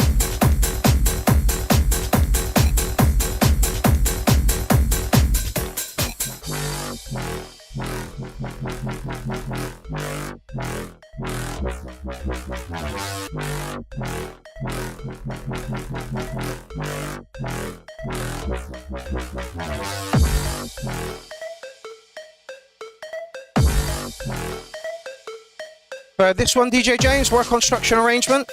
This one, DJ James, work on structure and arrangement.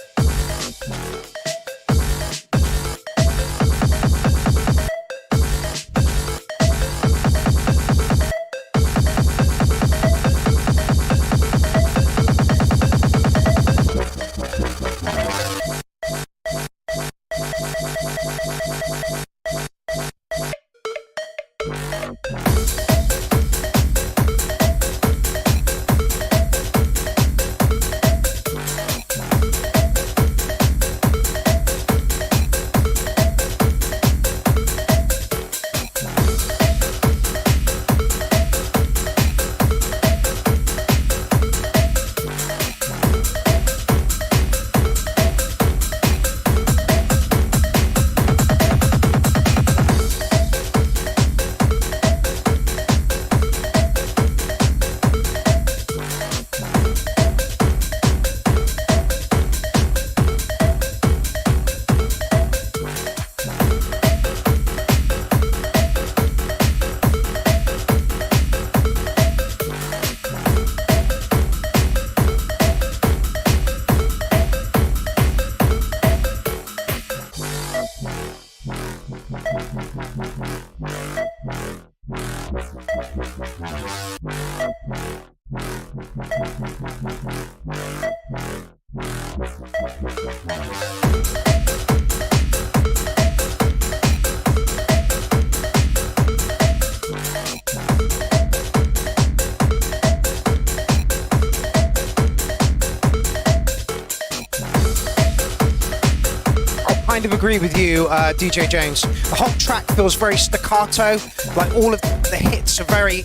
Kind of agree with you, DJ James. The whole track feels very staccato, like all of the hits are very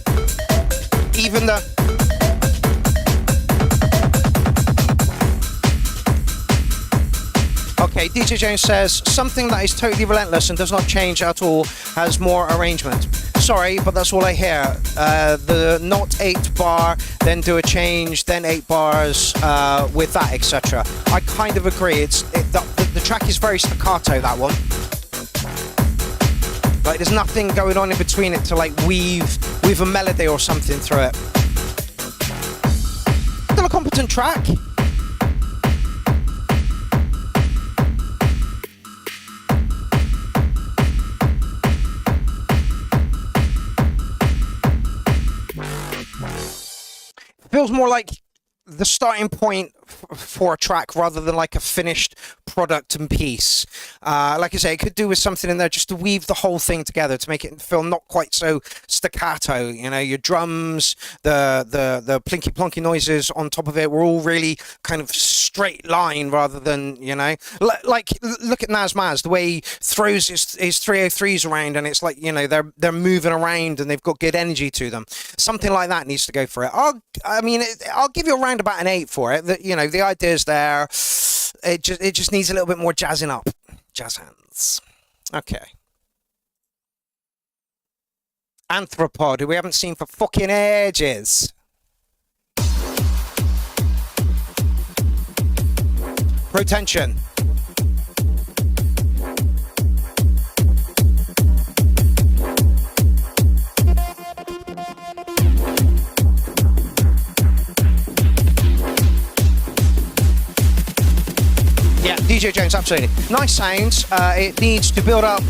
even. Okay, DJ James says something that is totally relentless and does not change at all has more arrangement. Sorry, but that's all I hear. The not 8 bar, then do a change, then 8 bars with that, etc. I kind of agree. The track is very staccato, that one. Like there's nothing going on in between it to like weave a melody or something through it. Still a competent track. Feels more like the starting point for a track rather than like a finished product and piece. Like I say, it could do with something in there just to weave the whole thing together to make it feel not quite so staccato. You know, your drums, the plinky plonky noises on top of it were all really kind of straight line rather than, you know, like look at Nas Maz, the way he throws his 303s around, and it's like, you know, they're moving around and they've got good energy to them. Something like that needs to go for it. I'll give you around about an 8 for it. You know, the idea's there. It just needs a little bit more jazzing up. Jazz hands. Okay. Anthropod, who we haven't seen for fucking ages. Protension. Yeah, DJ Jones, absolutely. Nice sounds. It needs to build up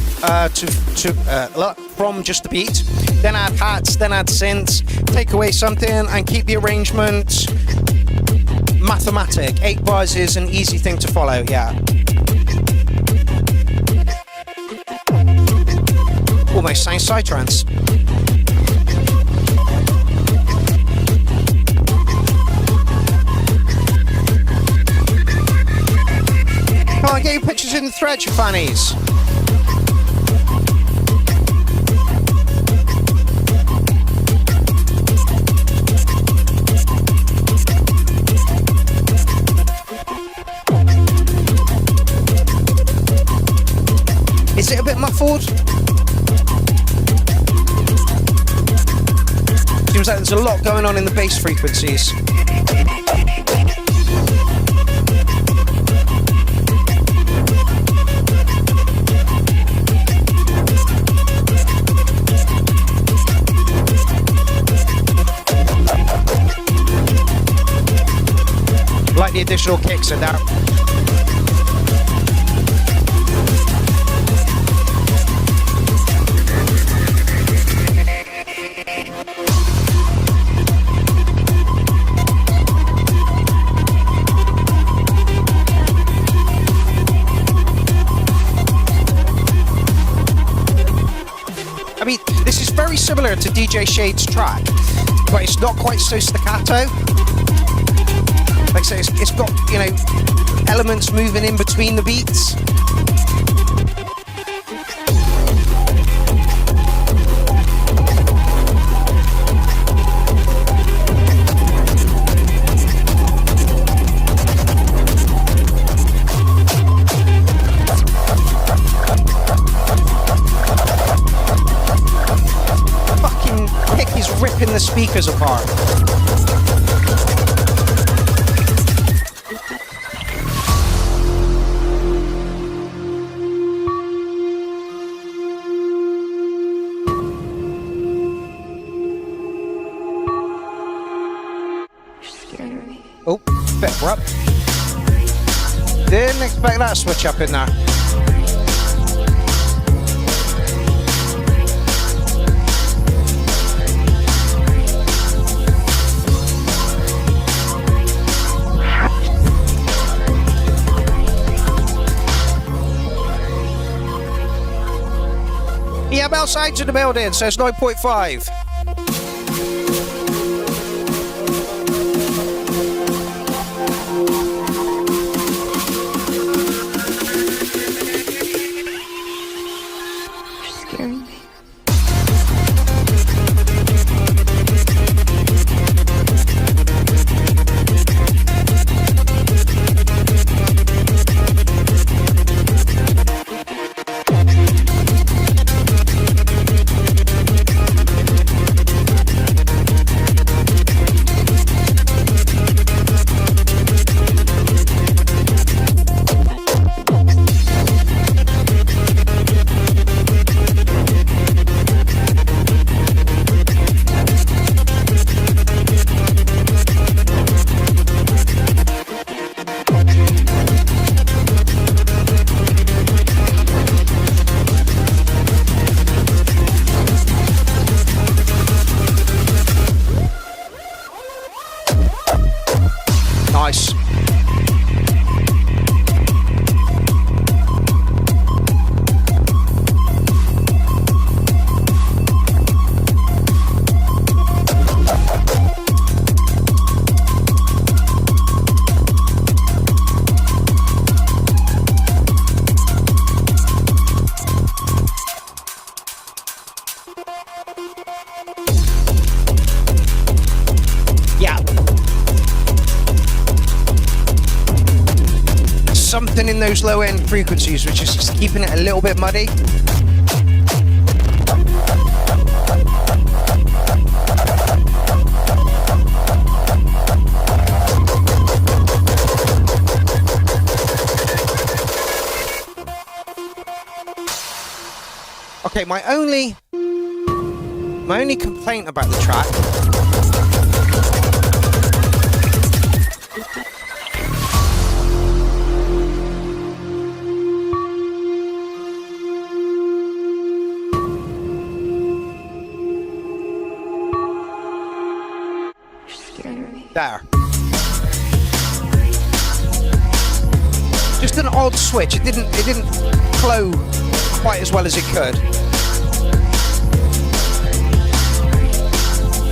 from just the beat. Then add hats, then add synths. Take away something and keep the arrangement mathematic. 8 bars is an easy thing to follow, yeah. Almost sounds psytrance. Come on, get your pictures in the thread, you fannies. Is it a bit muffled? Seems like there's a lot going on in the bass frequencies. Like the additional kicks in that. I mean, this is very similar to DJ Shade's track, but it's not quite so staccato. Like I say, it's got, you know, elements moving in between the beats. Fucking pick is ripping the speakers apart. Oh, bit abrupt. Didn't expect that switch up in there. Yeah, I'm outside to the building, so it's 9.5. something in those low end frequencies which is just keeping it a little bit muddy. Okay, my only complaint about the track there. Just an odd switch. It didn't flow quite as well as it could.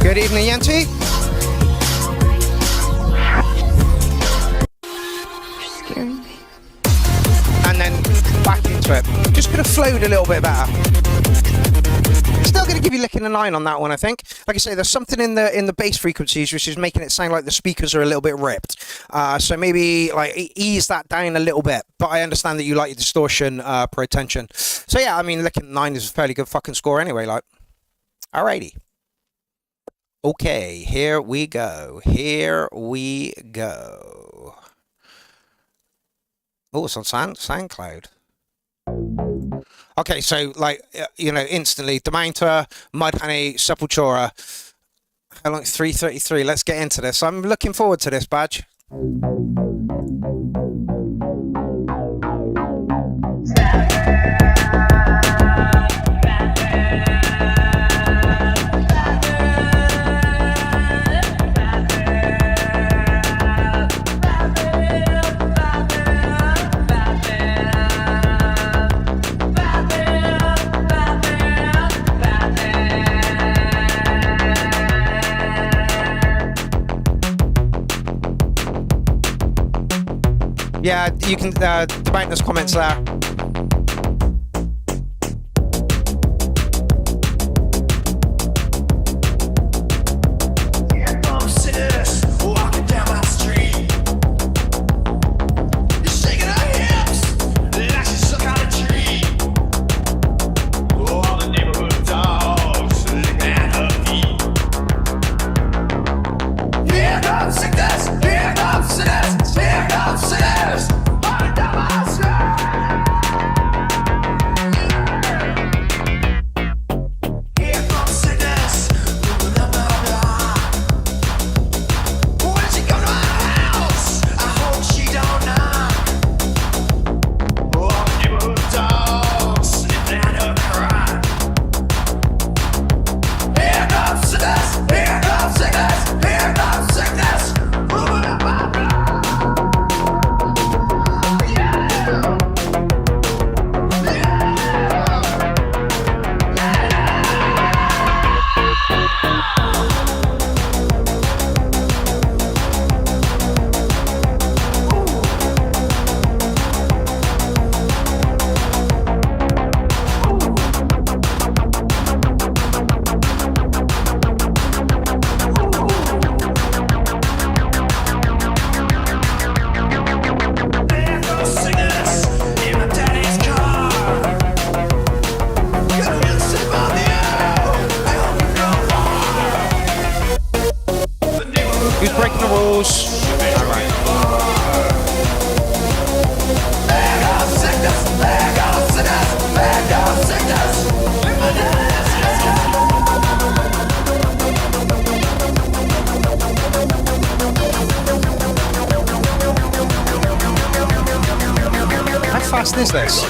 Good evening, Yanti. And then back into it. Just could have flowed a little bit better. Still going to give you licking a 9 on that one, I think. Like I say, there's something in the bass frequencies which is making it sound like the speakers are a little bit ripped. So maybe like ease that down a little bit. But I understand that you like your distortion per attention. So yeah, I mean, licking 9 is a fairly good fucking score anyway. Like, alrighty. Okay, here we go. Here we go. Oh, it's on SoundCloud. Okay, so like, you know, instantly, Demantor, Mudhoney, Sepultura. How long? 3:33. Let's get into this. I'm looking forward to this, Badge. Yeah, you can debate those comments there. fast is this?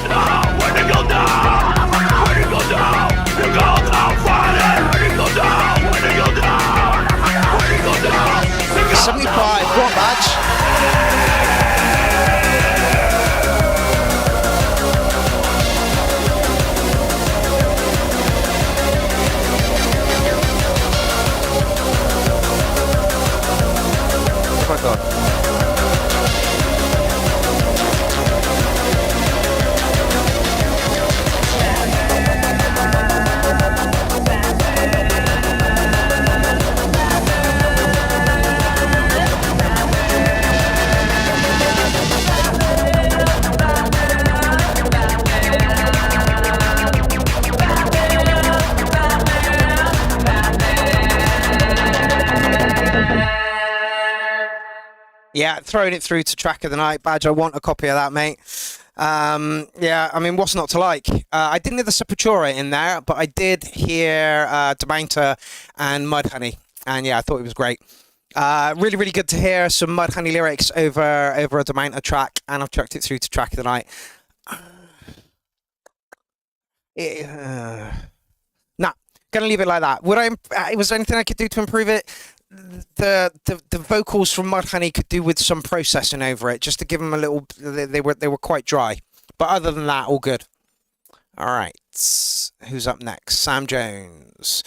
It's 75, what badge? Oh my god. Yeah, throwing it through to track of the night. Badge, I want a copy of that, mate. Yeah, I mean, what's not to like? I didn't hear the Sepultura in there, but I did hear Debainter and Mudhoney. And yeah, I thought it was great. Really, really good to hear some Mudhoney lyrics over a Debainter track, and I've chucked it through to track of the night. Nah, gonna leave it like that. Was there anything I could do to improve it? The vocals from Mudhoney could do with some processing over it, just to give them a little. They were quite dry, but other than that, all good. All right, who's up next? Sam Jones.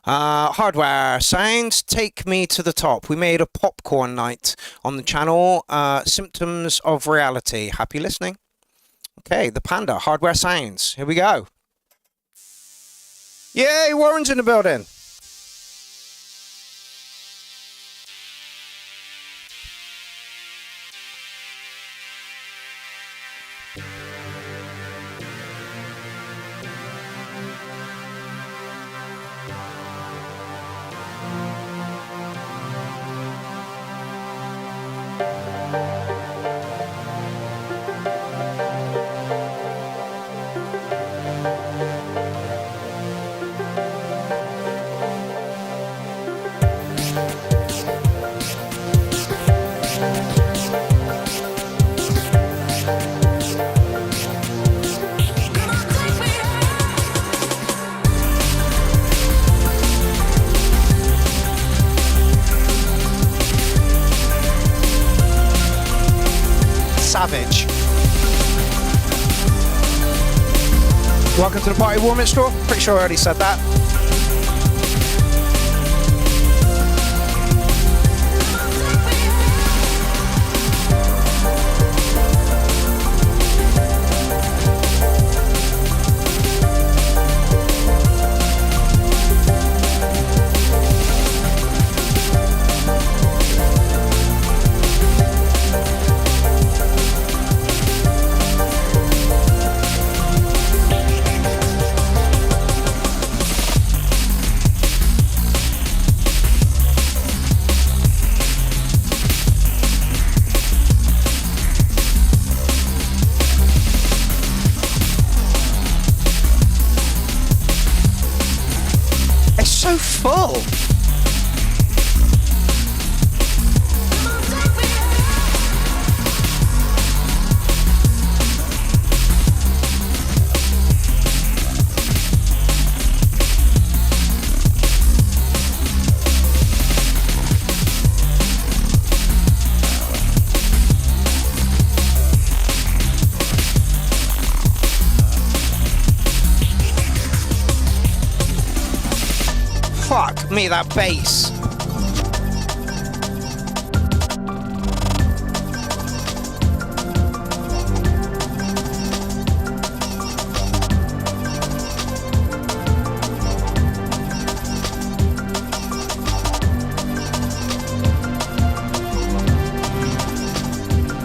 Hardware Sounds, Take Me to the Top. We made a popcorn night on the channel. Symptoms of Reality. Happy listening. Okay, the Panda. Hardware Sounds. Here we go. Yay, Warren's in the building. Savage. Welcome to the party, Warm Straw. Pretty sure I already said that. So full. Fuck me, that bass.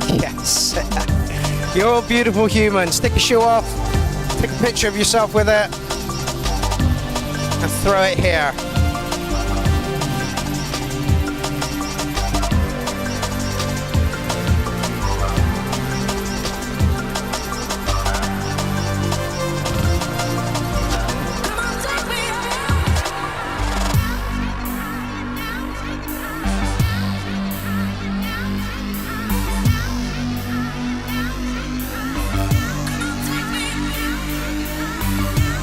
Yes. You're a beautiful human. Stick a shoe off, take a picture of yourself with it, and throw it here.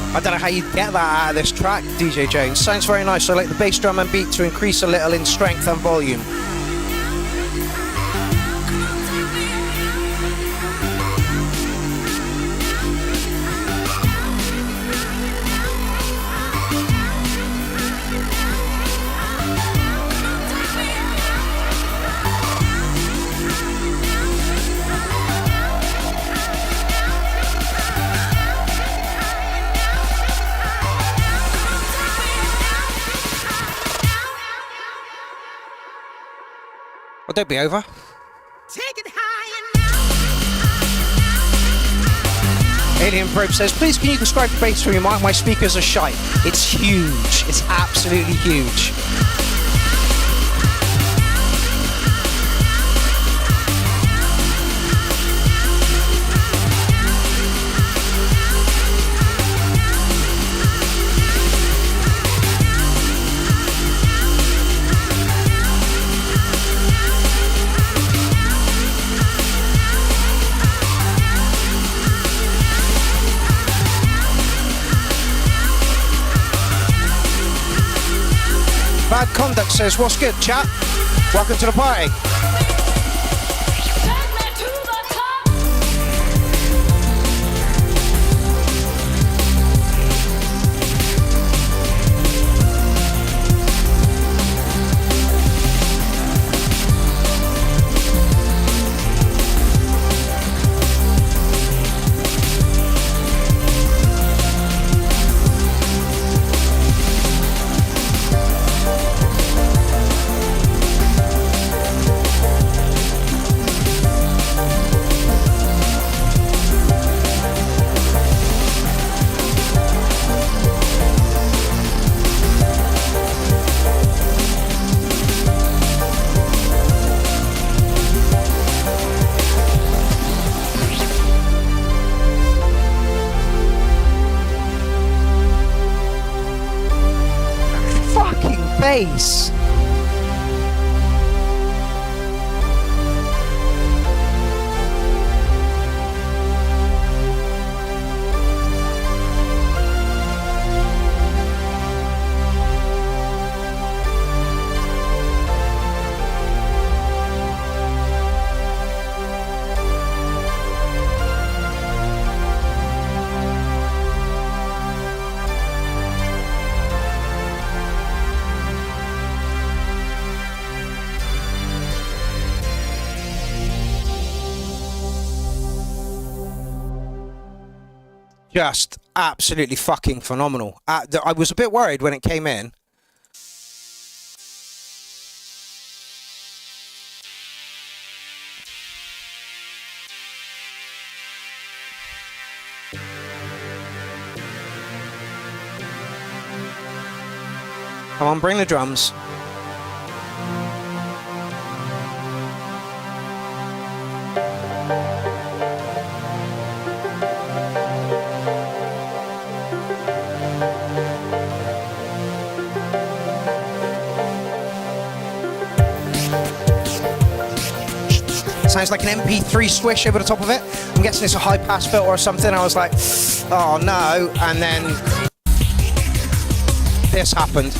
I don't know how you get that out of this track, DJ Jones. Sounds very nice. I like the bass drum and beat to increase a little in strength and volume. Well, don't be over. Take it high. Alien Probe says, please can you describe the bass for me, Mike? My speakers are shite. It's huge. It's absolutely huge. Conduct says, what's good, chat? Welcome to the party. Bass. Just absolutely fucking phenomenal. I was a bit worried when it came in. Come on, bring the drums. Sounds like an MP3 swish over the top of it. I'm guessing it's a high pass filter or something. I was like, oh no. And then this happened.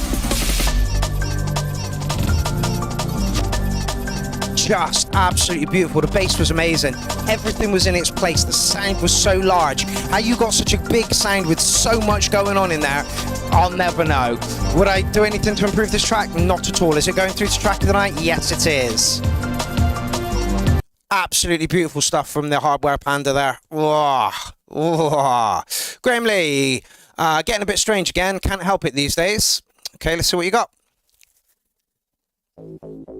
Just absolutely beautiful. The bass was amazing. Everything was in its place. The sound was so large. How you got such a big sound with so much going on in there, I'll never know. Would I do anything to improve this track? Not at all. Is it going through to track of the night? Yes, it is. Absolutely beautiful stuff from the Hardware Panda there. Whoa. Whoa. Graham Lee, getting a bit strange again. Can't help it these days. Okay, let's see what you got.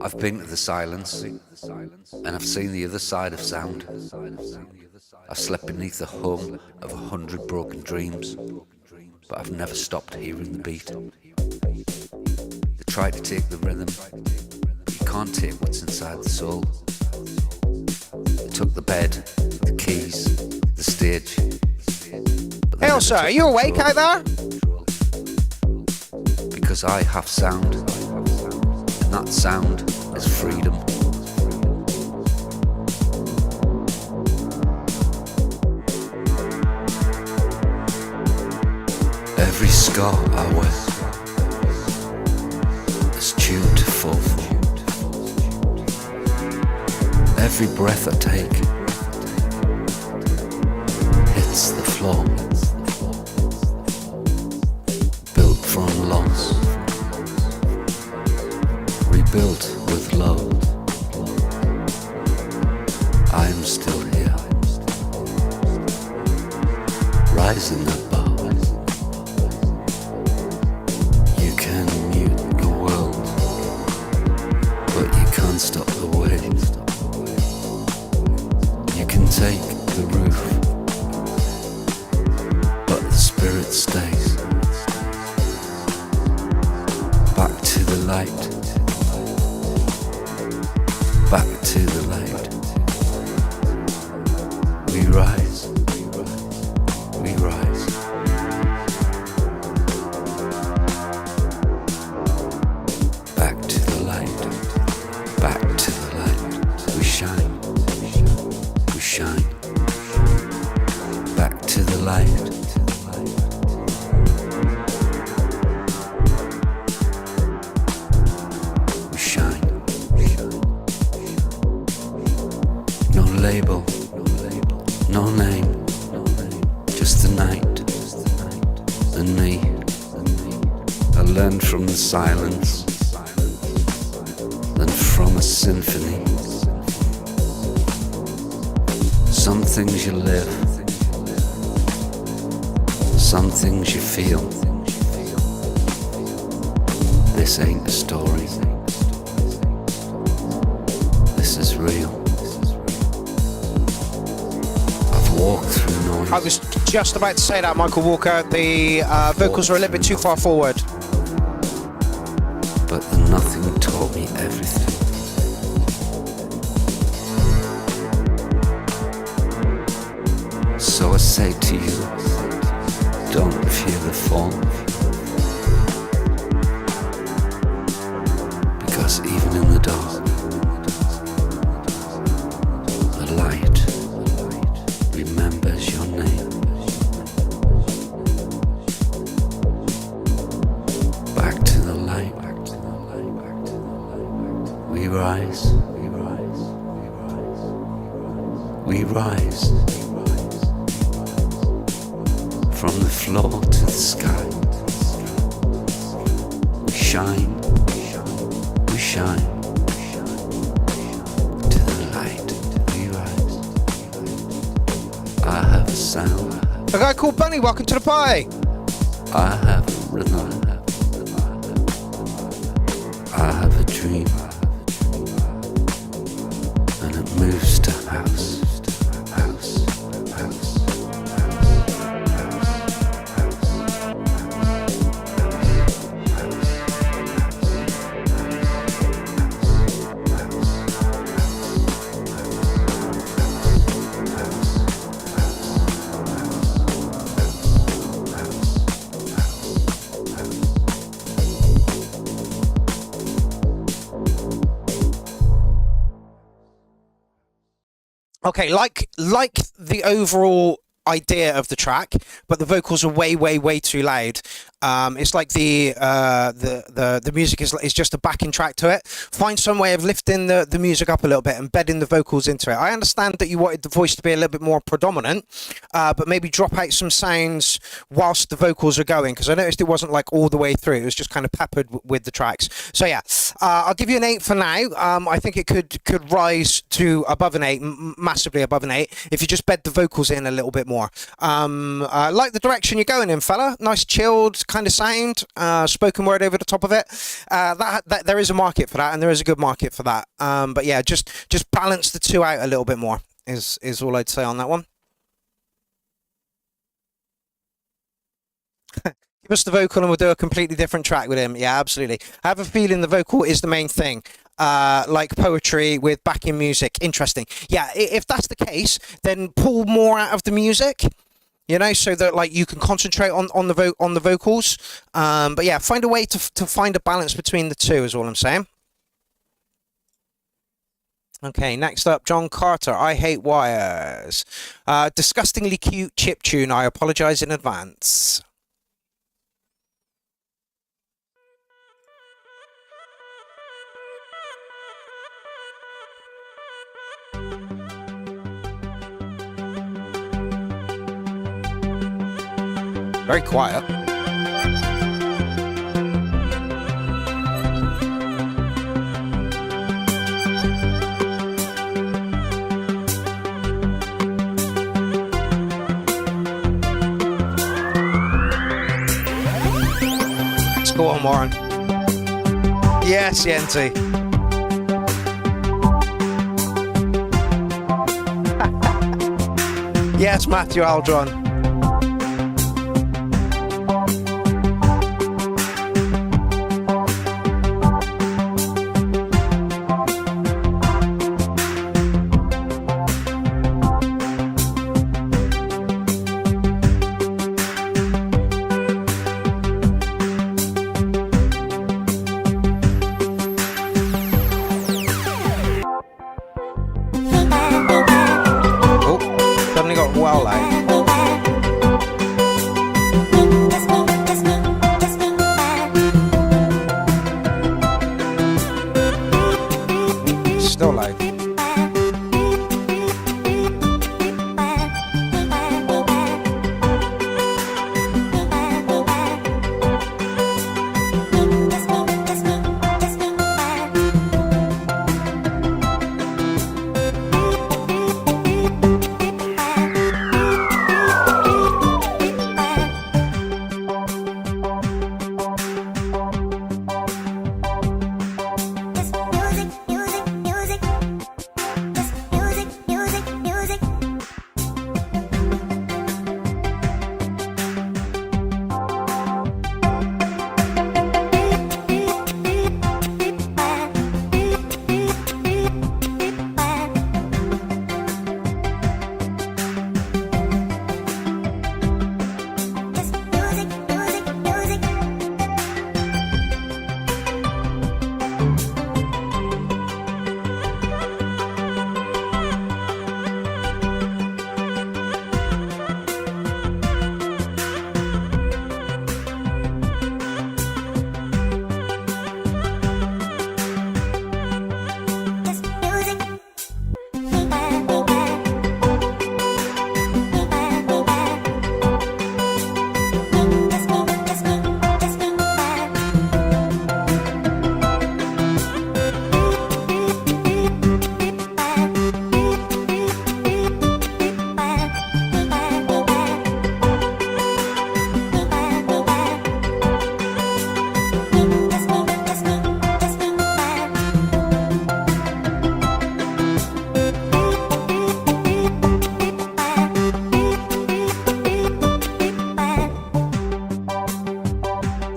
I've been to the silence, and I've seen the other side of sound. I've slept beneath the hum of 100 broken dreams, but I've never stopped hearing the beat. They try to take the rhythm, but you can't take what's inside the soul. They took the bed, the keys, the stage.
Hey, Elsa, are you awake out there?
Because I have sound, and that sound is freedom. Every scar I wear is tuned to fall for. Every breath I take hits the floor. Built from loss, rebuilt with love. I am still here, rising above. You can mute the world, but you can't stop the waves. You can take the roof, but the spirit stays. Back to the light, back to the light. We rise, we rise. Back to the light, back to the light. We shine. We shine. Back to the light. label, no name, just the night and me. I learned from the silence and from a symphony. Some things you live, some things you feel. This ain't a story, this is real. I've walked through noise.
I was just about to say that, Michael Walker. The vocals are a little bit too far forward.
But the nothing taught me everything. So I say to you, don't fear the fall. Because even in the dark, the light remembers your name. Back to the light. We rise. We rise. From the floor to the sky. We shine. We shine. To the light. We rise. I have a sound.
A guy called Bunny, welcome to the party.
I have a rhythm. I have a dream. And it moves to house.
Okay, like the overall idea of the track, but the vocals are way too loud. It's like the music is just a backing track to it. Find some way of lifting the music up a little bit and bedding the vocals into it. I understand that you wanted the voice to be a little bit more predominant, but maybe drop out some sounds whilst the vocals are going, because I noticed it wasn't like all the way through. It was just kind of peppered with the tracks. So yeah, I'll give you an 8 for now. I think it could rise to above an 8, massively above an 8, if you just bed the vocals in a little bit more. I like the direction you're going in, fella. Nice chilled kind of sound, spoken word over the top of it. That there is a market for that, and there is a good market for that. But yeah, just balance the two out a little bit more is all I'd say on that one. Give us the vocal and we'll do a completely different track with him. Yeah, absolutely. I have a feeling the vocal is the main thing. Like poetry with backing music. Interesting. Yeah, if that's the case, then pull more out of the music, you know, so that like you can concentrate on the vocals. But yeah, find a way to find a balance between the two is all I'm saying. Okay, next up, John Carter. I Hate Wires. Disgustingly cute chiptune. I apologize in advance. Very quiet. Let's go on, Warren. Yes, Yenty. Yes, Matthew Aldron. Oh, suddenly got well loud.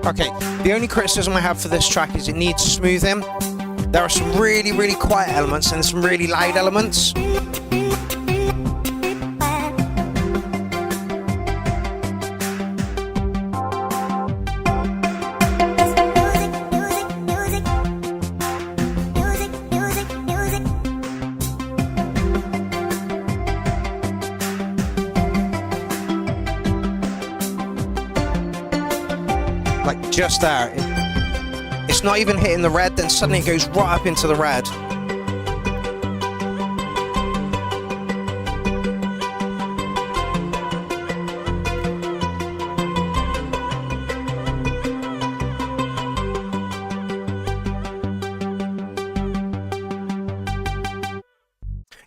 Okay, the only criticism I have for this track is it needs smoothing. There are some really, really quiet elements and some really loud elements. Like just there. It's not even hitting the red, then suddenly it goes right up into the red.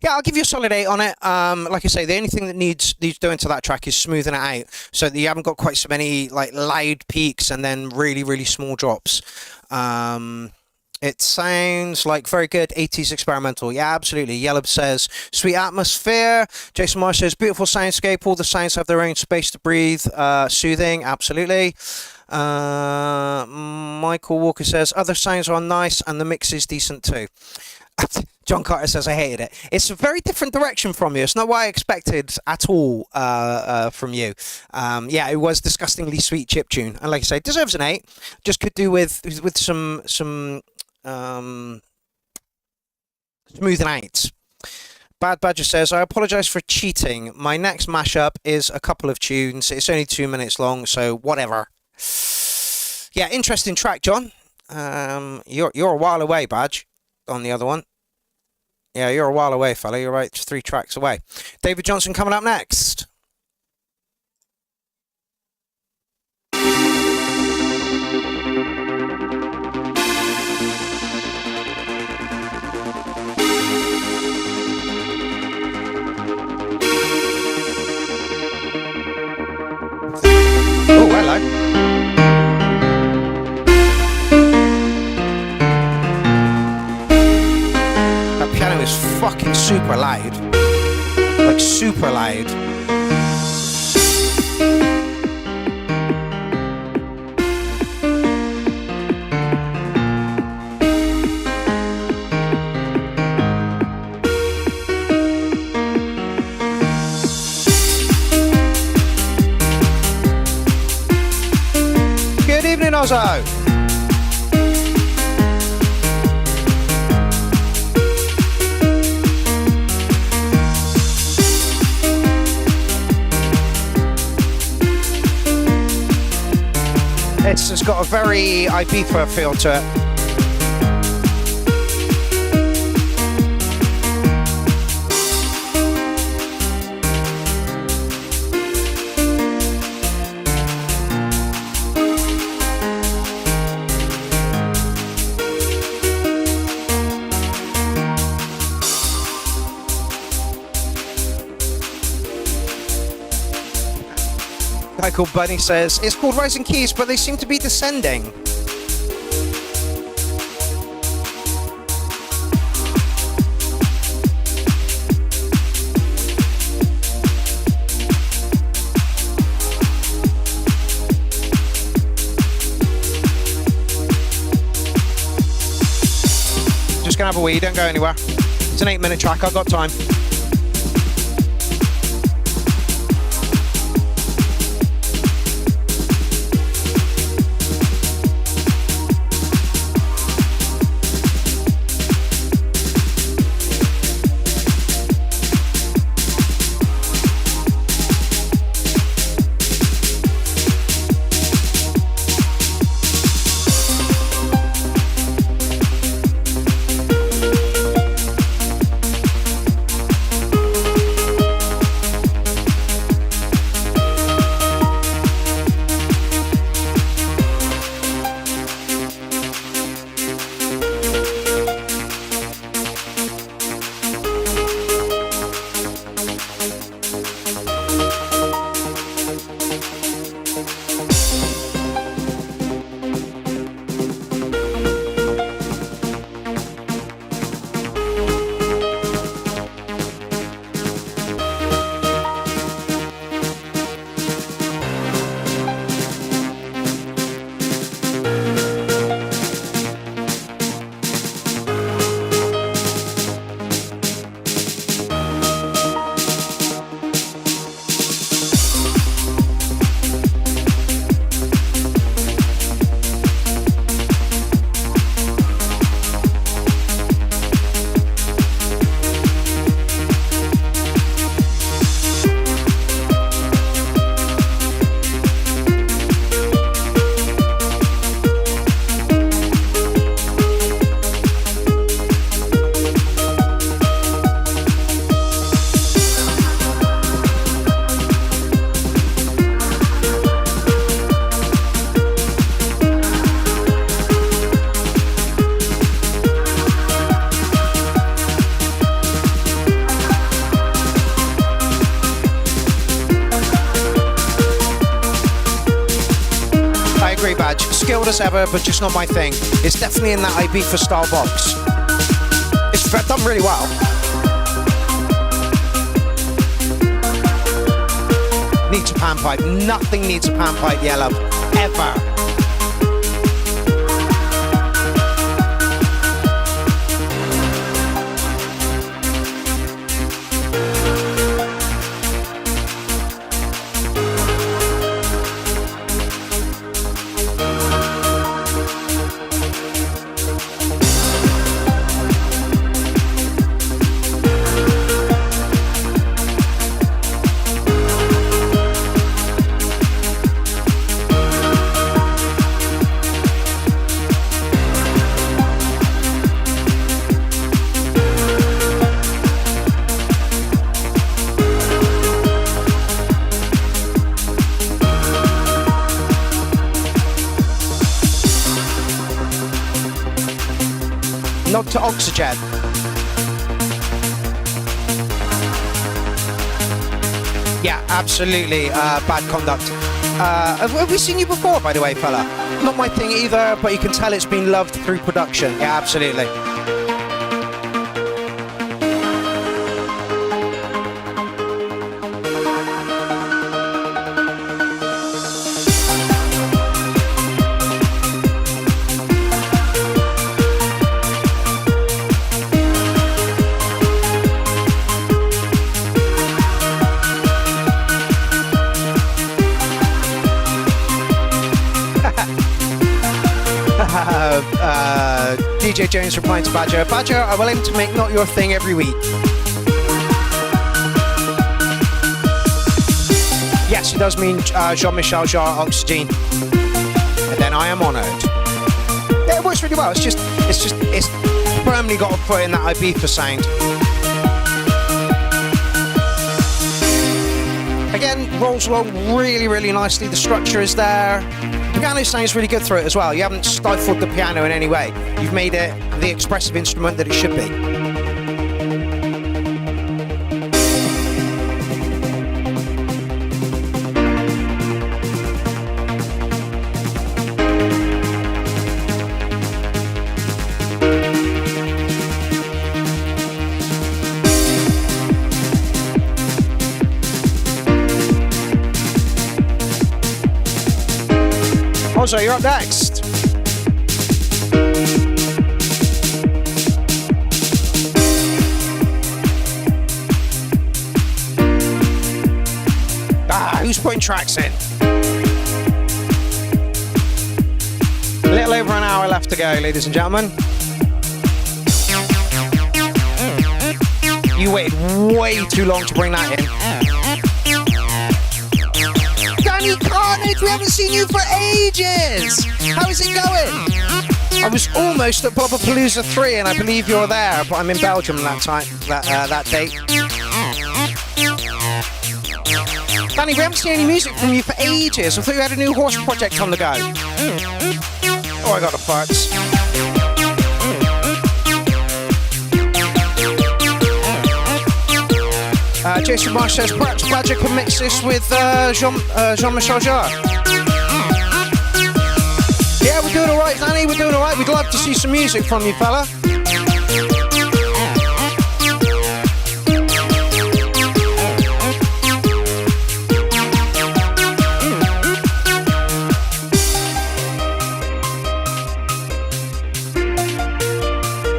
Yeah, I'll give you a solid 8 on it. Like I say, the only thing that needs doing to that track is smoothing it out so that you haven't got quite so many like loud peaks and then really, really small drops. It sounds like very good 80s experimental. Yeah, absolutely. Yellow says, sweet atmosphere. Jason Marsh says, beautiful soundscape. All the sounds have their own space to breathe. Soothing, absolutely. Michael Walker says, other sounds are nice and the mix is decent too. John Carter says, I hated it. It's a very different direction from you. It's not what I expected at all from you. Yeah, it was disgustingly sweet chiptune. And like I say, deserves an 8. Just could do with some smoothing out. Bad Badger says, I apologise for cheating. My next mashup is a couple of tunes. It's only 2 minutes long, so whatever. Yeah, interesting track, John. You're a while away, Badge, on the other one. Yeah, you're a while away, fella. You're right, 3 tracks away. David Johnson coming up next. Oh, hello. Piano is fucking super loud. Like super loud. Good evening, Ozzo. It's got a very Ibiza feel to it. Guy called Bunny says, it's called Rising Keys, but they seem to be descending. Just gonna have a wee, don't go anywhere. It's an 8-minute track, I've got time. agree, Badge. Skilled as ever, but just not my thing. It's definitely in that Ibiza style box. It's done really well. Needs a panpipe. Nothing needs a panpipe, yeah, love. Ever. Nod to Oxygen. Yeah, absolutely. Bad conduct. Have we seen you before, by the way, fella? Not my thing either, but you can tell it's been loved through production. Yeah, absolutely. DJ Jones replying to Badger. Badger, I will aim to make Not Your Thing every week. Yes, it does mean Jean-Michel Jarre Oxygen. And then I am honoured. Yeah, it works really well. It's firmly got to put in that Ibiza sound. Again, rolls along really, really nicely. The structure is there. The piano sounds really good through it as well. You haven't stifled the piano in any way. You've made it the expressive instrument that it should be. Also, you're up next. Who's putting tracks in? A little over an hour left to go, ladies and gentlemen. You waited way too long to bring that in. Danny Carnage, we haven't seen you for ages! How is it going? I was almost at Bobapalooza 3 and I believe you're there, but I'm in Belgium that date. Danny, we haven't seen any music from you for ages. I thought you had a new horse project on the go. Oh, I got the farts. Jason Marsh says, perhaps Badger can mix this with Jean-Michel Jarre. Yeah, we're doing alright, Danny, we're doing alright. We'd love to see some music from you, fella.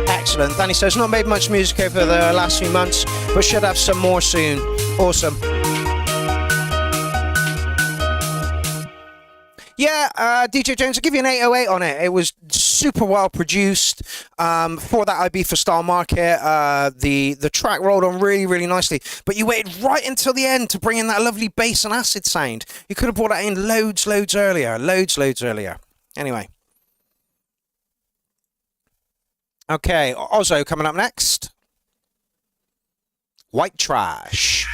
Excellent. Danny says, not made much music over the last few months, but should have some more soon. Awesome. Yeah, DJ Jones, I'll give you an 808 on it. It was super well produced for that Ibiza style market. The track rolled on really, really nicely, but you waited right until the end to bring in that lovely bass and acid sound. You could have brought that in loads earlier. Anyway. Okay, Ozzo coming up next. White Trash.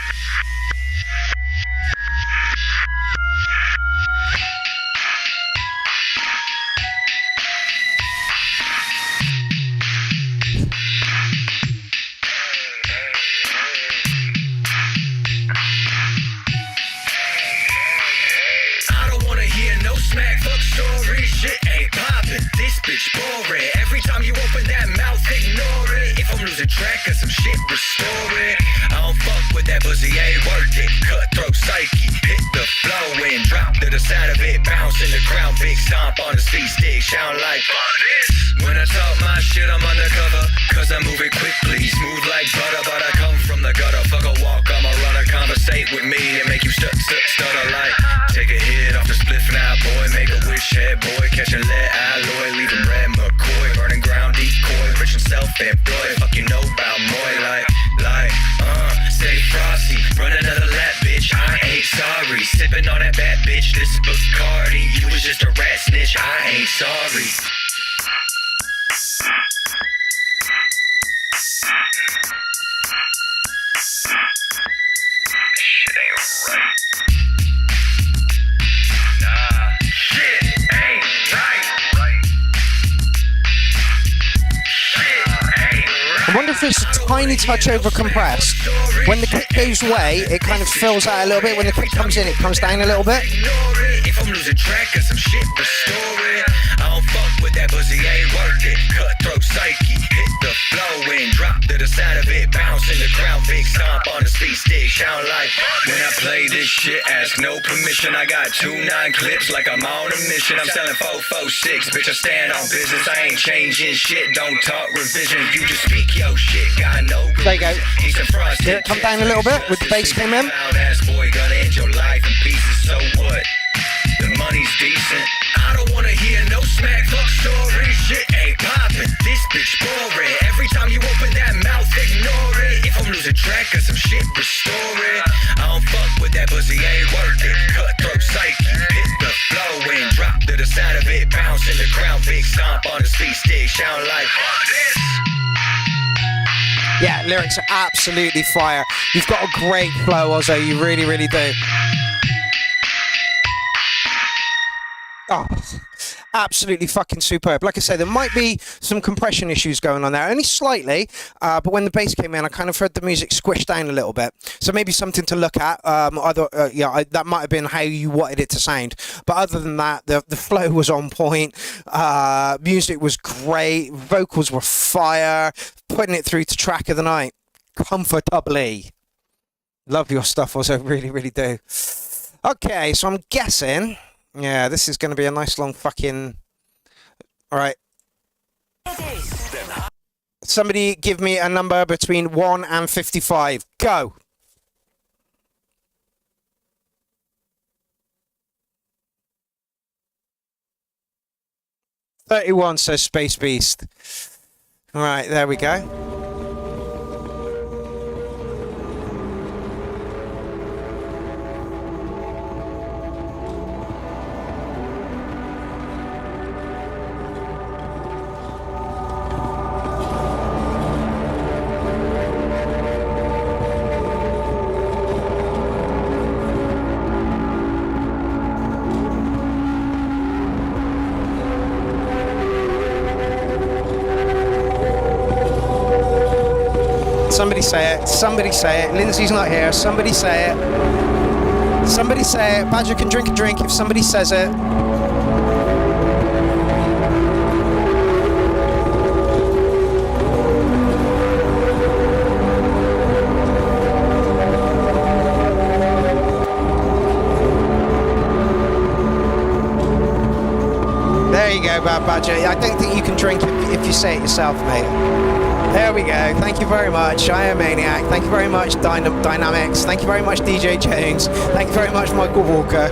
I don't wanna hear no smack, fuck story. track of some shit, restore it. I don't fuck with that pussy, ain't worth it. Cutthroat psyche, hit the flow and drop to the side of it. Bounce in the crowd, big stomp on the speed stick. Sound like fuck this. When I talk my shit, I'm undercover, cause I move it quickly. Smooth like butter, but I come from the gutter. Fuck a walk, I'm a runner. Conversate with me and make you stutter like. Take a hit off the spliff now, boy. Make a wish head, boy. Catching lead alloy, leaving red McCoy. Burning ground decoy, rich and self-employed. Fuck you know about Moy, stay frosty. Run another lap, bitch. I ain't sorry. Sipping on that bad bitch, this Bacardi. You was just a rat snitch. I ain't sorry. Shit ain't right. Nah, shit ain't right.
I wonder if it's a tiny touch over compressed. When the kick goes away, it kind of fills out a little bit. When the kick comes in, it comes down a little bit.
If I'm losing track of some shit, restore it. I don't fuck with that pussy, ain't worth it. Cutthroat psyche, hit the flow and drop to the side of it. Bounce in the crowd, big stomp on the speed stick. Sound like when I play this shit, ask no permission. I got 2-9 clips like I'm on a mission. I'm selling 4-4-6, bitch, I stand on business. I ain't changing shit, don't talk revision. You just speak your shit, got no revision.
There you go. Did it come down a little bit with the bass came in?
Ass boy gonna end your life in pieces, so what? The money's decent. I don't wanna hear no smack, fuck stories. Shit ain't poppin', this bitch boring. Every time you open that mouth, ignore it. If I'm losing track of some shit, restore it. I don't fuck with that pussy, ain't worth it. Cutthroat psyche, hit the flow and drop to the side of it. Bounce in the crowd, big stomp on the speed stick. Sound like fuck this.
Yeah, lyrics are absolutely fire. You've got a great flow, Ozzo. You really, really do. Oh, absolutely fucking superb. Like I say, there might be some compression issues going on there, only slightly, but when the bass came in, I kind of heard the music squish down a little bit. So maybe something to look at. That might have been how you wanted it to sound. But other than that, the flow was on point. Music was great. Vocals were fire. Putting it through to track of the night comfortably. Love your stuff, also. Really, really do. Okay, so I'm guessing... Yeah, this is going to be a nice long fucking... All right. Somebody give me a number between 1 and 55. Go. "31" says Space Beast. All right, there we go. Somebody say it. Somebody say it. Lindsay's not here. Somebody say it. Somebody say it. Badger can drink a drink if somebody says it. There you go, Badger. I don't think you can drink if you say it yourself, mate. There we go. Thank you very much. I am Maniac. Thank you very much, Dynamics. Thank you very much, DJ Jones. Thank you very much, Michael Walker.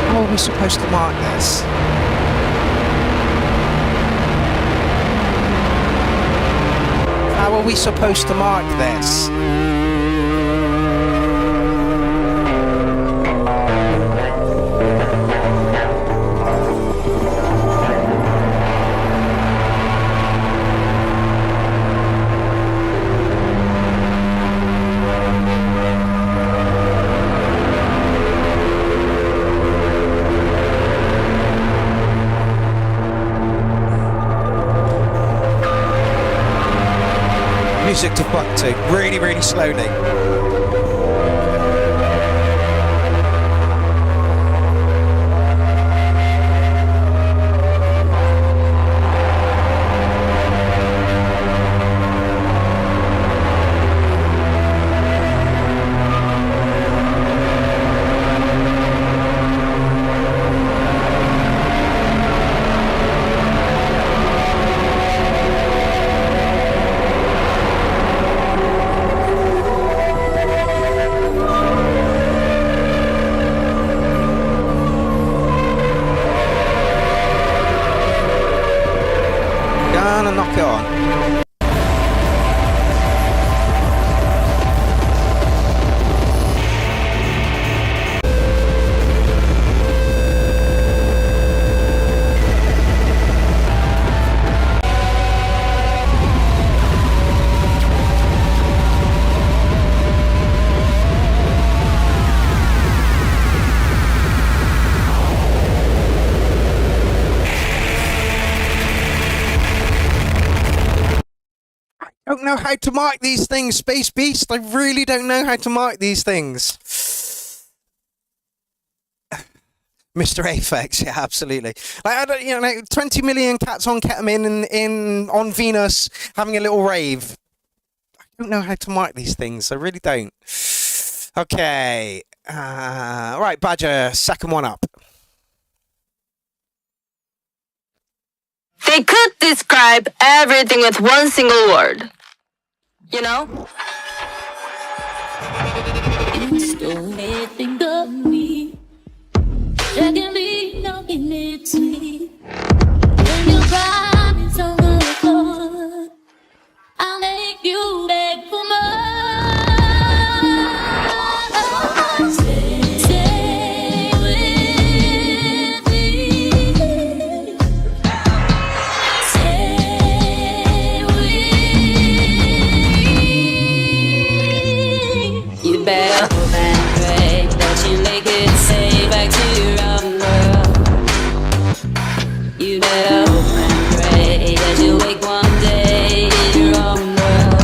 How are we supposed to mark this? How are we supposed to mark this? music to fuck to, really, really slowly. Gonna knock it on. I don't know how to mark these things, Space Beast. I really don't know how to mark these things. Mr. Aphex, yeah, absolutely. Like, I don't, you know, like 20 million cats on ketamine on Venus having a little rave. I don't know how to mark these things. I really don't. Okay. Right, Badger, second one up.
They could describe everything with one single word. You know?
You stole everything of me. Dragging me, knocking it sweet. When you promise on the floor, I'll make you beg for more. Stay with me. Stay with me. You better hope and pray that you make it safe back to your own world. You better hope and pray that you wake one day in your own world.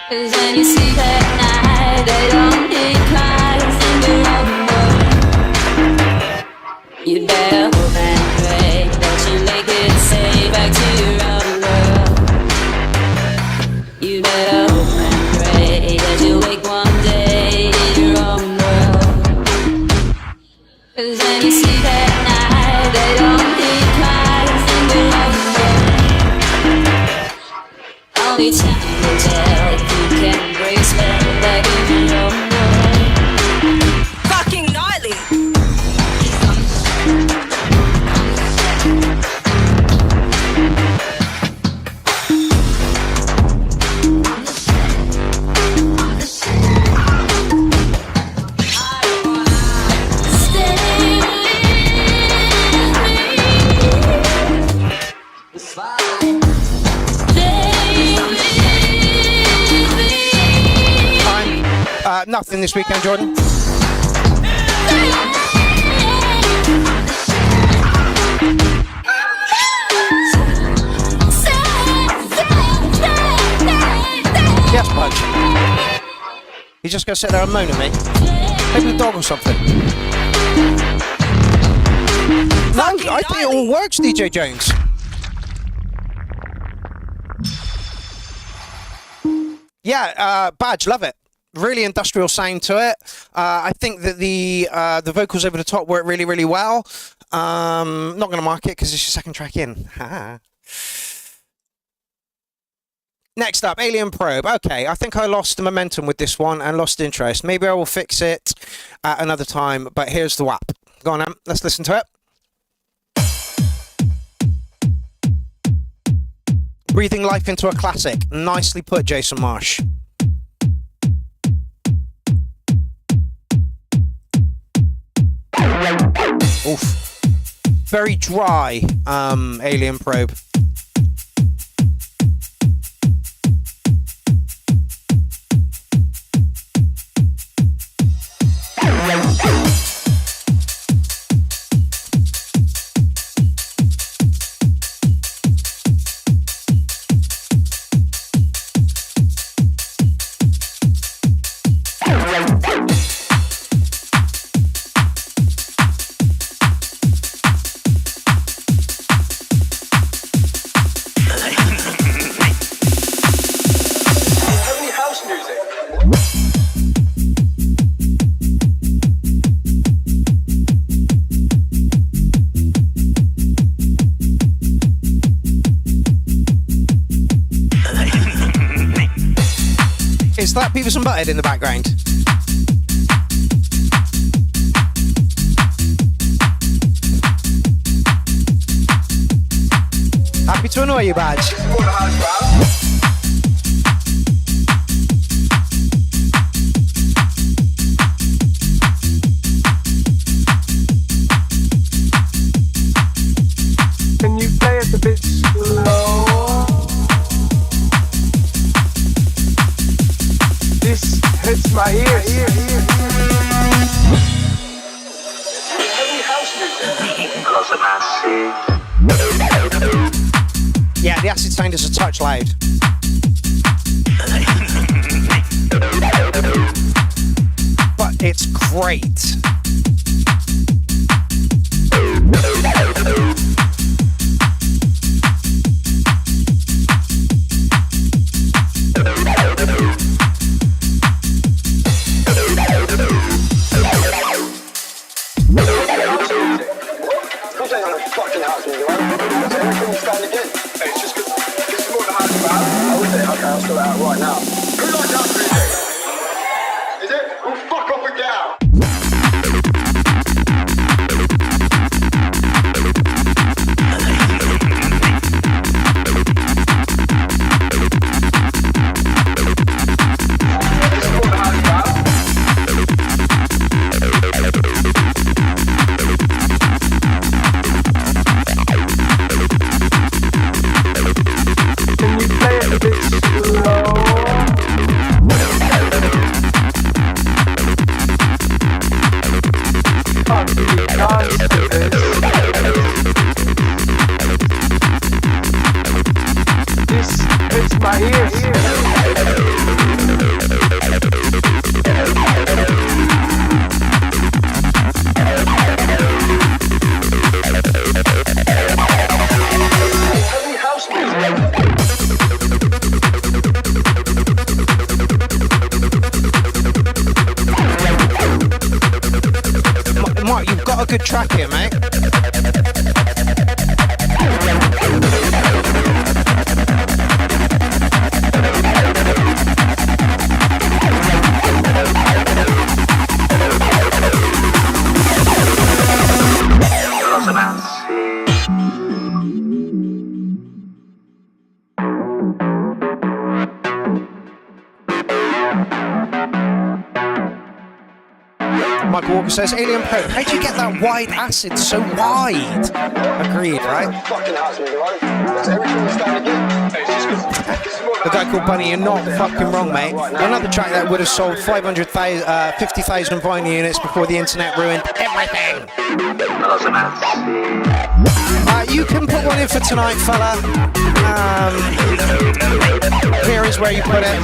'Cause when you sleep at night, they don't need cries in your own world. You better hope and pray that you make it safe back to your own world. You better hope and pray that you wake one day in your own world. 'Cause when you sleep at night, they don't need cries in your own world. Only time will tell if you can embrace me back in your own world.
Fucking gnarly.
Nothing this weekend, Jordan. Yes, Budge. He's just gonna sit there and moan at me. Maybe the dog or something. No, I think it all works, DJ Jones. Yeah, Badge, love it. Really industrial sound to it. I think that the vocals over the top work really, really well. Not going to mark it because it's your second track in. Next up, Alien Probe. Okay, I think I lost the momentum with this one and lost interest. Maybe I will fix it at another time, but here's the WAP. Go on, Am. Let's listen to it. Breathing life into a classic. Nicely put, Jason Marsh. Oof. Very dry, Alien Probe. that Beavis and Butthead in the background? Happy to annoy you, Badge.
Can you play it a bit slow? This hits my ears.
Yeah, the acid sound is a touch loud. But it's great.
I'll sort it out right now. Who likes house music? Is it? Well, fuck off and get out. Can you play it a bit slow? Can't really dance to this. This hits my ears. Heavy house music.
Mark, you've got a good track here, mate. Michael Walker says, Alien Pope, how do you get that wide acid so wide? Agreed, right?
Fucking house music, right? That's everything that's done again. Hey, it's just good.
A guy called Bunny, you're not fucking wrong, mate. Another track that would have sold 50,000 vinyl units before the internet ruined everything. You can put one in for tonight, fella. Here is where you put it.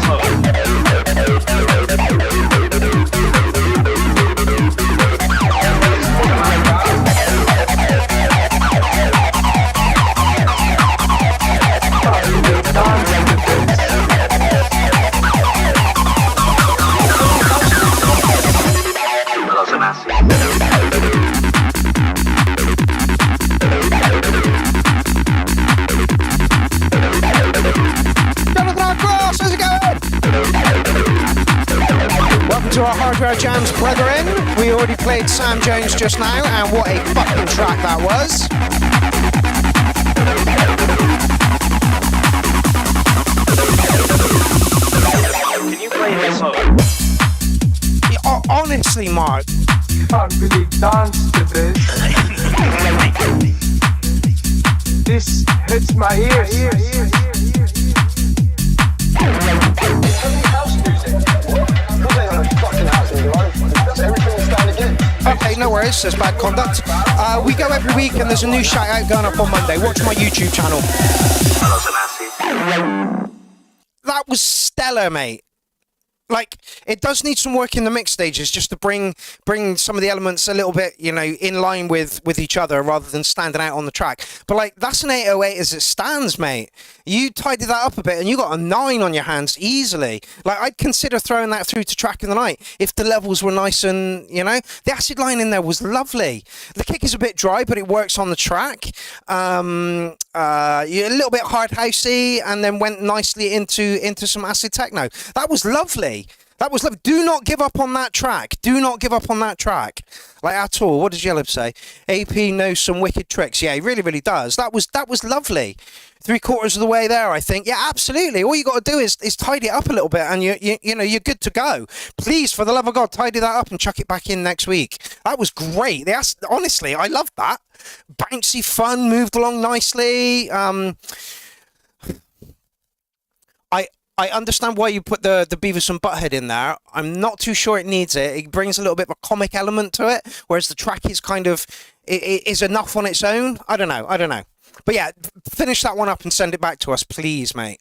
Welcome to our Hardware Jams, brethren. We already played Sam Jones just now, and what a fucking track that was.
Can you play this song?
Honestly, Mark.
Can't really dance to this. This hits my ears.
Okay, no worries, there's bad conduct. We go every week and there's a new shout out going up on Monday. Watch my YouTube channel. That was stellar, mate. Like, it does need some work in the mix stages just to bring some of the elements a little bit, you know, in line with each other rather than standing out on the track. But, like, that's an 808 as it stands, mate. You tidied that up a bit and you got a 9 on your hands easily. Like, I'd consider throwing that through to track of the night if the levels were nice and, you know, the acid line in there was lovely. The kick is a bit dry, but it works on the track. You're a little bit hard housey and then went nicely into some acid techno. That was lovely. That was lovely. Do not give up on that track. Do not give up on that track. Like, at all. What does Yellow say? AP knows some wicked tricks. Yeah, he really, really does. That was lovely. 3/4 of the way there, I think. Yeah, absolutely. All you got to do is tidy it up a little bit, and you're good to go. Please, for the love of God, tidy that up and chuck it back in next week. That was great. Honestly, I loved that. Bouncy, fun, moved along nicely. I understand why you put the Beavis and Butthead in there. I'm not too sure it needs it. It brings a little bit of a comic element to it, whereas the track is kind of is enough on its own. I don't know. But yeah, finish that one up and send it back to us, please, mate.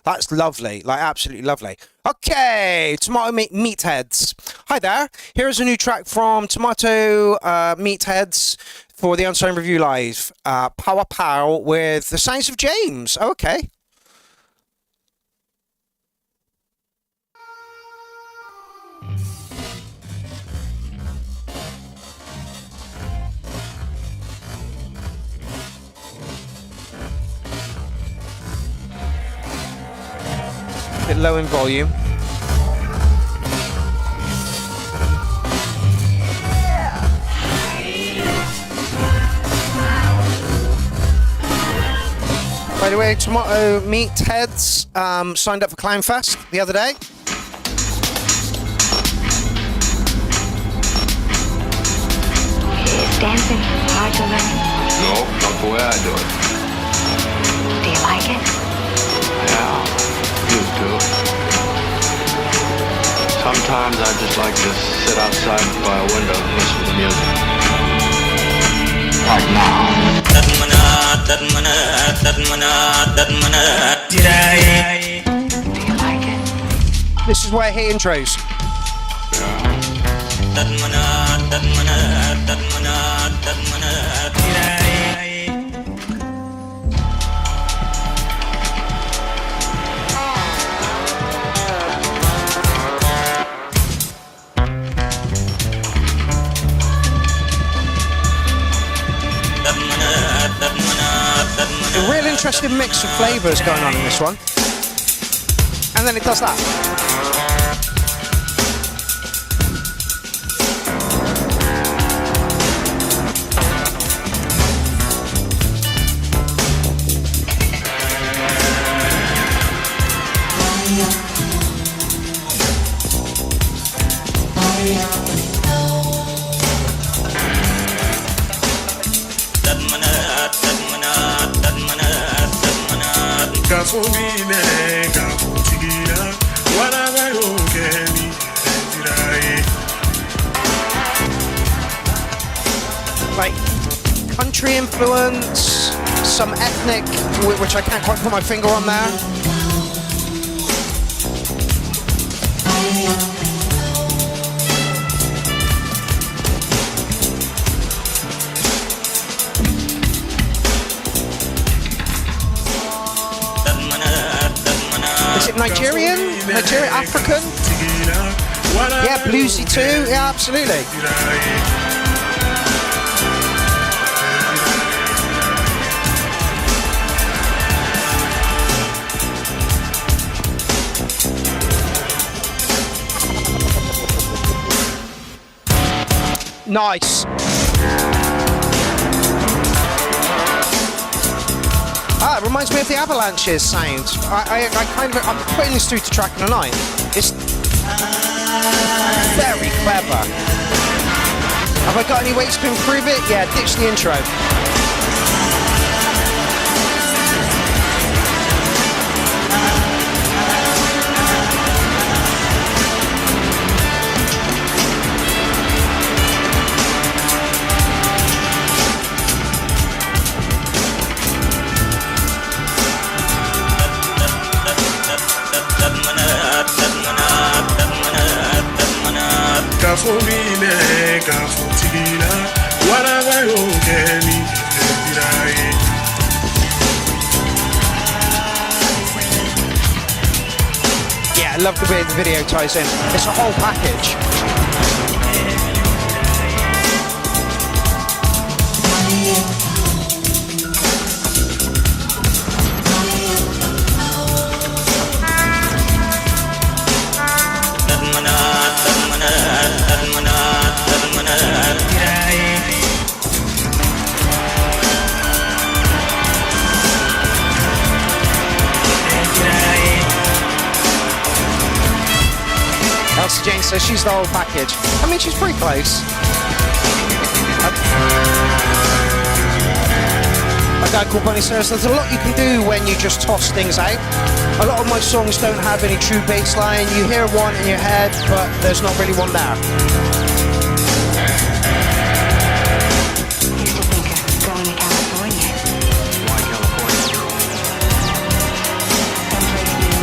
That's lovely, like absolutely lovely. Okay, Tomato Meatheads. Hi there. Here's a new track from Tomato Meatheads for the Unsigned Review Live. Power Pow with the Sounds of James. Okay. Bit low in volume. By the way, Tomato Meatheads signed up for Clownfest the other day.
Is dancing hard to learn?
No, not the way I do it.
Do you like it?
Yeah, used to. Sometimes I just like to sit outside by a window and listen to music. Like now.
Do you like it?
This is why I hate intros. A real interesting mix of flavours going on in this one. And then it does that. Like country influence, some ethnic, which I can't quite put my finger on there. Is it Nigerian? African? Yeah, bluesy too. Yeah, absolutely. Nice. It reminds me of the Avalanches sound. I'm putting this through to track in the night. It's very clever. Have I got any ways to improve it? Yeah, ditch the intro. Yeah, I love the way the video ties in. It's a whole package. so she's the whole package. I mean, she's pretty close. A guy called Bunny says there's a lot you can do when you just toss things out. A lot of my songs don't have any true bass line. You hear one in your head, but there's not really one there.
Going to California.
Why California?
Someplace new.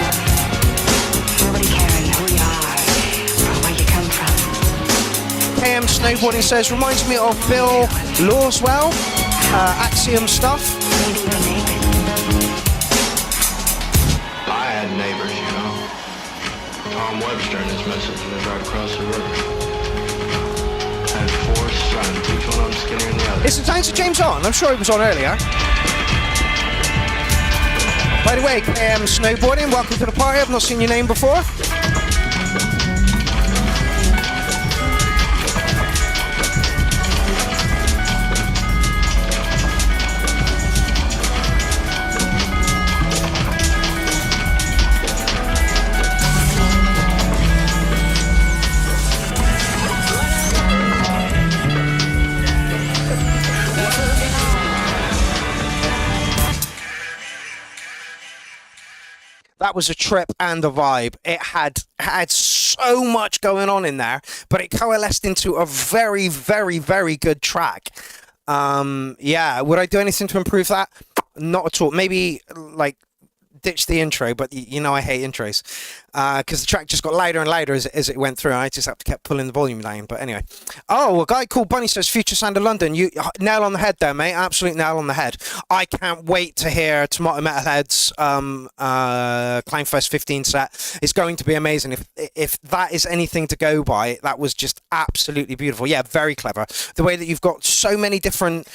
Nobody caring who you are or where you come from.
KM Snowboarding says, reminds me of Bill Lawswell, Axiom stuff.
I had neighbors, you know. Tom Webster and his missus lived right across the river. Had 4 sons, each one of them skinnier than the other.
Is the Thanks to James on? I'm sure he was on earlier. By the way, KM Snowboarding, welcome to the party. I've not seen your name before. That was a trip and a vibe. It had so much going on in there, but it coalesced into a very, very, very good track. Yeah, would I do anything to improve that? Not at all. Maybe like ditch the intro, but you know I hate intros because the track just got louder and louder as it went through. I just have to keep pulling the volume down. But anyway, a guy called Bunny says Future Sound of London. You nail on the head there, mate. Absolute nail on the head. I can't wait to hear Tomato Metalhead's Clownfest 15 set. It's going to be amazing. If that is anything to go by, that was just absolutely beautiful. Yeah, very clever. The way that you've got so many different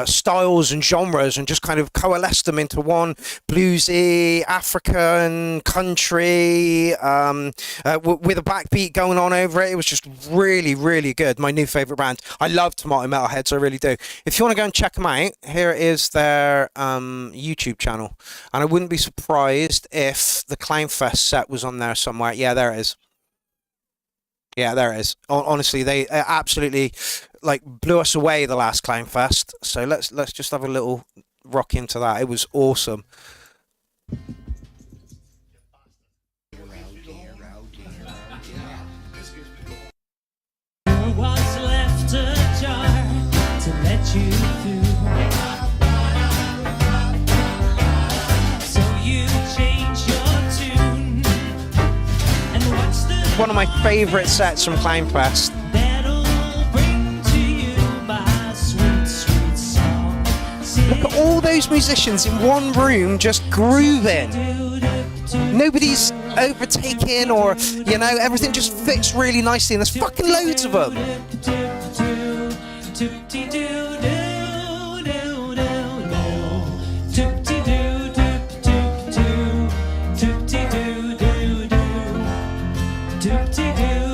styles and genres and just kind of coalesce them into one bluesy African country with a backbeat going on over it. It was just really, really good. My new favorite band. I love Tomato Metalheads, I really do. If you want to go and check them out, here is their YouTube channel, and I wouldn't be surprised if the Clownfest set was on there somewhere. Yeah, there it is. Yeah, there it is. Honestly, they absolutely blew us away the last Clownfest. So let's just have a little rock into that. It was awesome.
What's left ajar to let you through? So you change your tune and what's the
One of my favourite sets from Clownfest.
that'll bring to you my sweet, sweet song?
Look at all those musicians in one room just grooving. Nobody's overtaking or, everything just fits really nicely, and there's fucking loads of them.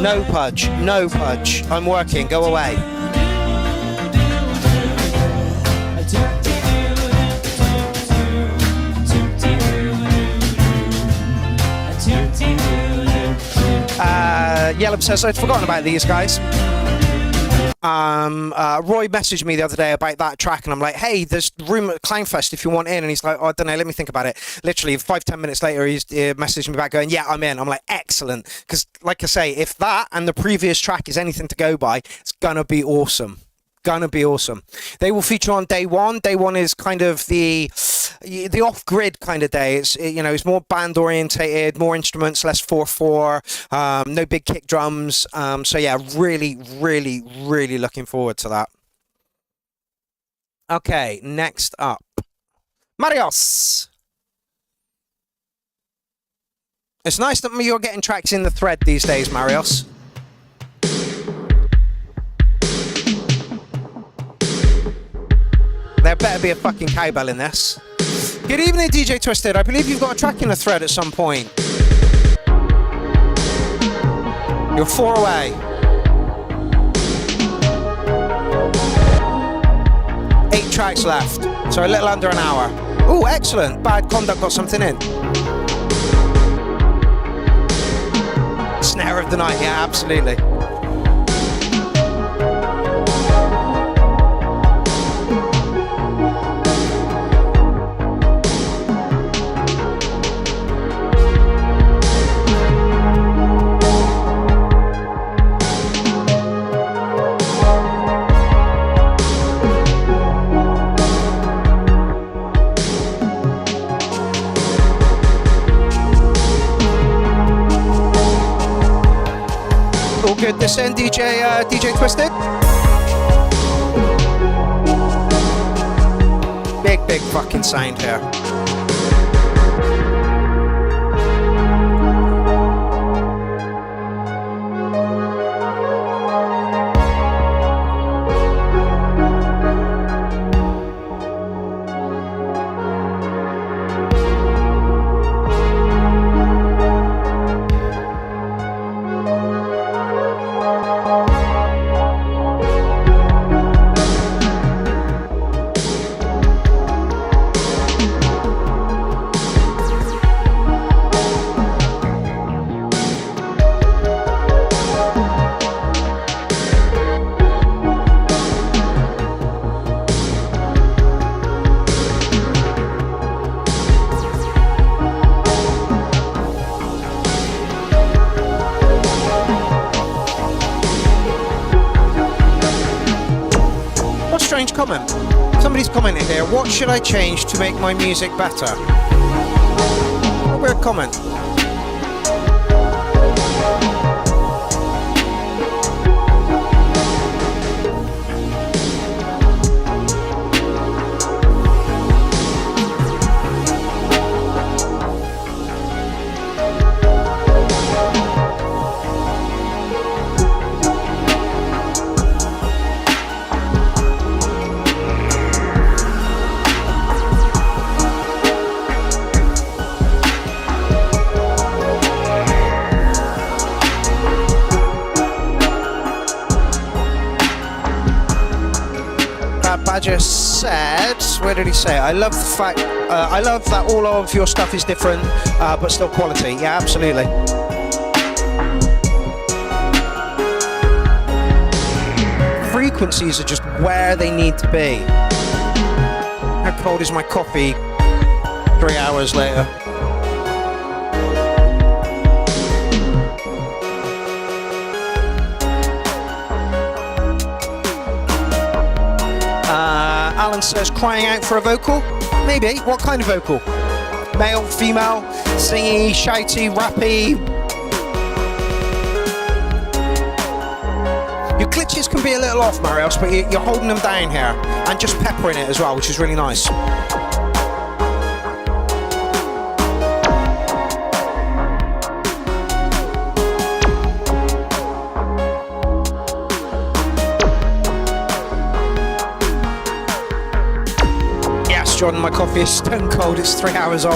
No Pudge, no Pudge. I'm working, go away. Yellop says, I'd forgotten about these guys. Roy messaged me the other day about that track, and I'm like, hey, there's room at Clownfest if you want in. And he's like, oh, I don't know, let me think about it. Literally 5-10 minutes later, he messaged me back going, yeah, I'm in. I'm like, excellent. Because like I say, if that and the previous track is anything to go by, it's gonna be awesome. Gonna be awesome. They will feature on day one. Day one is kind of the off-grid kind of day. It's more band orientated, more instruments, less 4/4, no big kick drums. So yeah, really, really, really looking forward to that. Okay, next up, Marios. It's nice that you're getting tracks in the thread these days, Marios. There better be a fucking cowbell in this. Good evening, DJ Twisted. I believe you've got a track in the thread at some point. You're 4 away. 8 tracks left, so a little under an hour. Oh, excellent. Bad Conduct got something in. snare of the night. Yeah, absolutely. All good this end, DJ Twisted? Big fucking sound here. Strange comment. Somebody's commented here, what should I change to make my music better? A weird comment. Badger said, where did he say? I love the fact, I love that all of your stuff is different, but still quality. Yeah, absolutely. Frequencies are just where they need to be. How cold is my coffee 3 hours later? Alan says, crying out for a vocal? Maybe. What kind of vocal? Male, female, singy, shouty, rappy? Your glitches can be a little off, Marios, but you're holding them down here and just peppering it as well, which is really nice. Jordan, my coffee is stone cold, it's 3 hours old.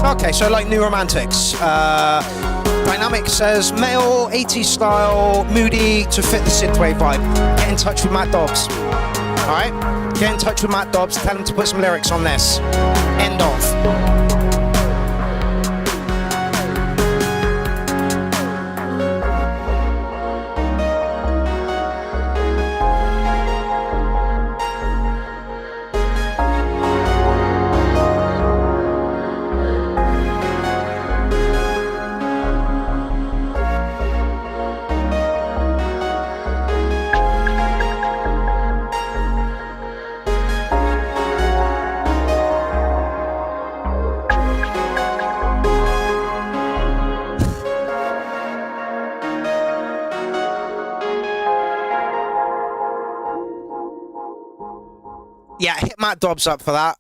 Okay, so like New Romantics. Dynamic says, male, 80s style, moody to fit the synthwave vibe. Get in touch with Matt Dobbs. Alright? Get in touch with Matt Dobbs, tell him to put some lyrics on this. End of. Yeah, hit Matt Dobbs up for that.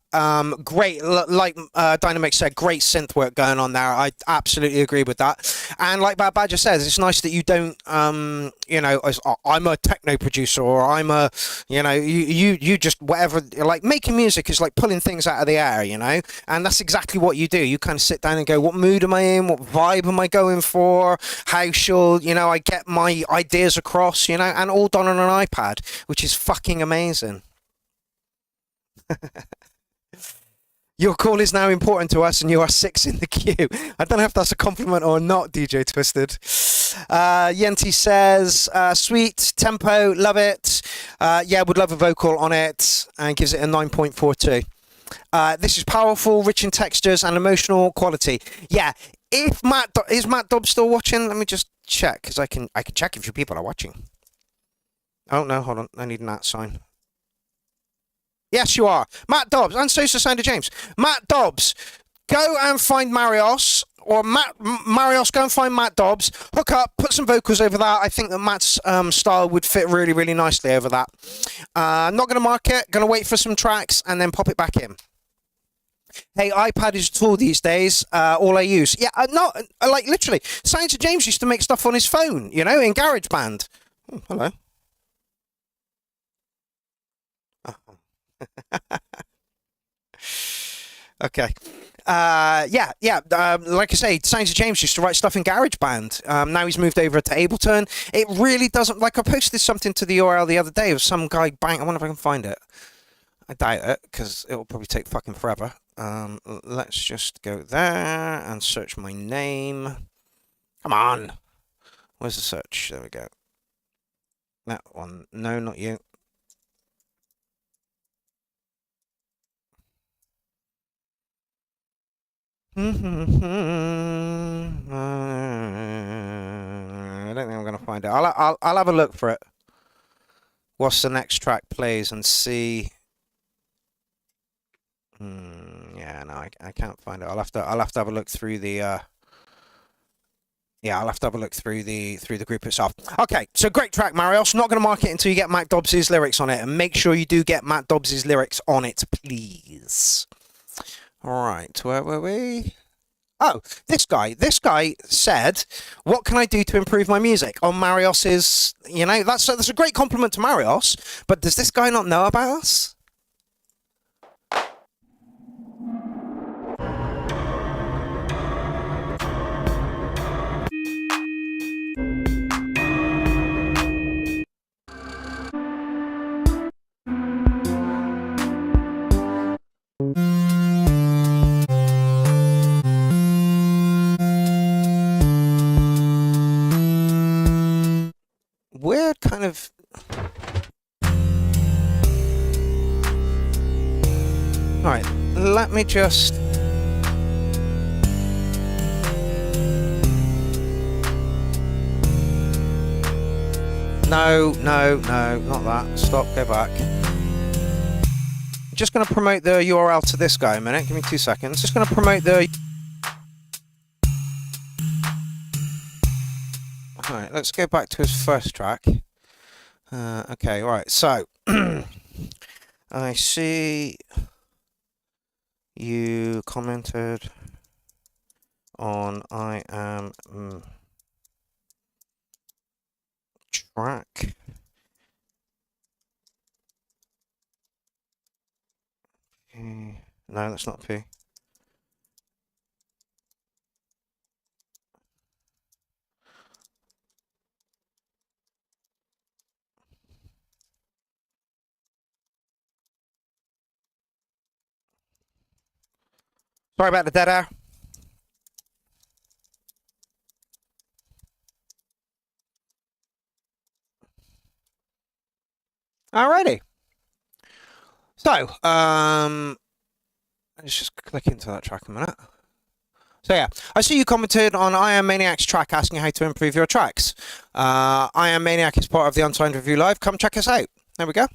Great, like Dynamic said, great synth work going on there. I absolutely agree with that. And like Bad Badger says, it's nice that you don't, I'm a techno producer, or I'm a, you just whatever. Like making music is like pulling things out of the air, and that's exactly what you do. You kind of sit down and go, what mood am I in? What vibe am I going for? How shall I get my ideas across? And all done on an iPad, which is fucking amazing. Your call is now important to us, and you are 6 in the queue. I don't know if that's a compliment or not, DJ Twisted. Yenti says, sweet, tempo, love it. Yeah, would love a vocal on it, and gives it a 9.42. This is powerful, rich in textures and emotional quality. Yeah, is Matt Dobbs still watching? Let me just check, because I can check if your people are watching. Oh, no, hold on. I need an @ sign. Yes, you are. Matt Dobbs, and so's the Sound of James. Matt Dobbs, go and find Marios, or Marios, go and find Matt Dobbs, hook up, put some vocals over that. I think that Matt's style would fit really, really nicely over that. Not going to mark it, going to wait for some tracks, and then pop it back in. Hey, iPad is a tool these days, all I use. Yeah, like literally, Sounds of James used to make stuff on his phone, in GarageBand. Oh, hello. Okay. Like I say, Sounds of James used to write stuff in GarageBand. Now he's moved over to Ableton. It really doesn't, like I posted something to the URL the other day of some guy bang. I wonder if I can find it. I doubt it, because it'll probably take fucking forever. Let's just go there and search my name. Come on. Where's the search? There we go. That one. No, not you. I don't think I'm going to find it. I'll have a look for it. What's the next track plays and see. Yeah, no, I can't find it. I'll have to have a look through the. I'll have to have a look through the group itself. Okay, so great track, Marios. Not going to mark it until you get Matt Dobbs' lyrics on it, and make sure you do get Matt Dobbs' lyrics on it, please. All right, where were we? Oh, this guy said, what can I do to improve my music? On Marios's, that's a great compliment to Marios, but does this guy not know about us? Weird kind of. All right, let me just. No, not that. Stop, go back. I'm just going to promote the URL to this guy a minute. Give me 2 seconds. Just going to promote the. All right, let's go back to his first track. Okay, all right. So, I see you commented on I am track. No, that's not P. Sorry about the dead air. Alrighty. So, let's just click into that track a minute. So yeah, I see you commented on I Am Maniac's track asking how to improve your tracks. I Am Maniac is part of the Unsigned Review Live. Come check us out. There we go.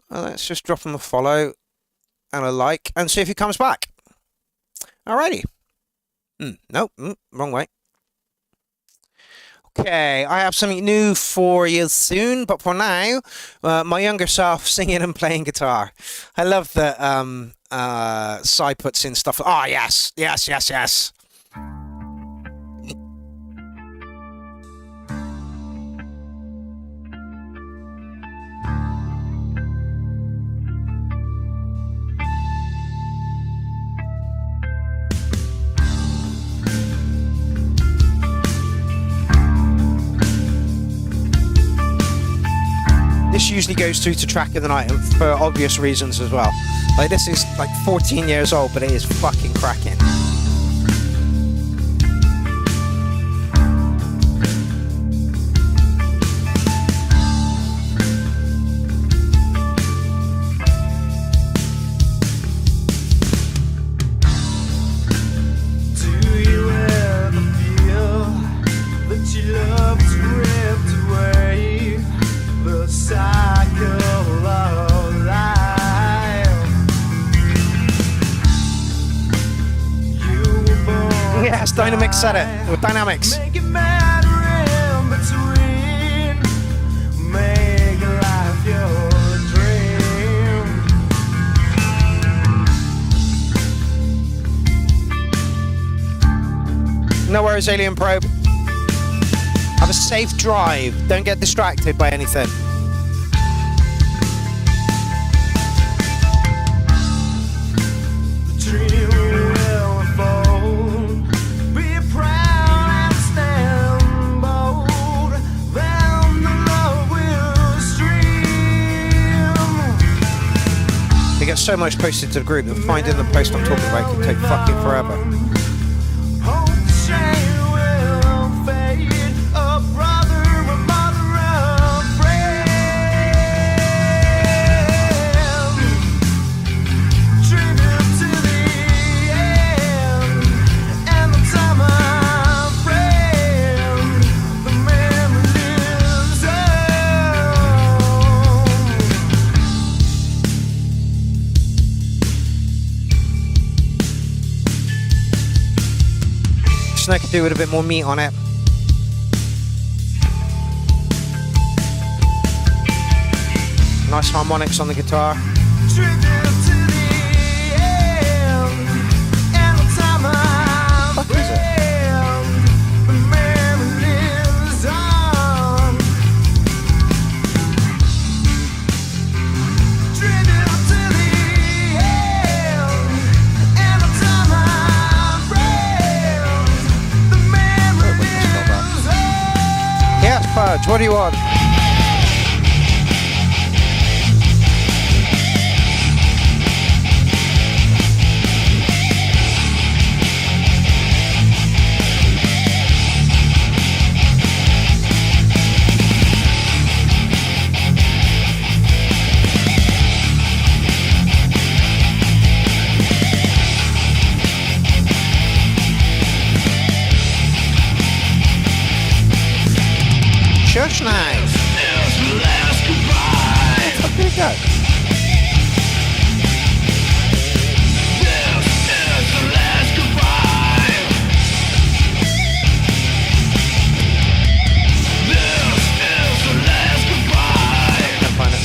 Let's just drop him a follow and a like and see if he comes back. Alrighty. Nope, wrong way. Okay, I have something new for you soon, but for now, my younger self singing and playing guitar. I love that Sai puts in stuff. Oh, yes, yes, yes, yes. This usually goes through to track of the night, and for obvious reasons as well. Like, this is like 14 years old, but it is fucking cracking.
Do you ever feel that your love's ripped away? The cycle of life. You were born.
Yes, Dynamics said it. With Dynamics.
Make it matter in between. Make life your dream.
No worries, Alien Probe. Have a safe drive. Don't get distracted by anything.
The dream will unfold. Be proud and stand bold. Then the love will stream.
They get so much posted to the group that finding the post I'm talking about can take fucking forever.
Hope the shame will fade. A brother, a mother, a friend. Tribute to the end. And the time I'm friend. The memory lives
Something I could do with a bit more meat on it. Nice harmonics on the guitar.
Tribute to the end. And the time I'm
What is it?
friend. The memory lives on. Tribute to the end. And the time I'm friend. The memory lives on.
Yes, Pudge, what do you want? Church night. What did it go? Can't find it.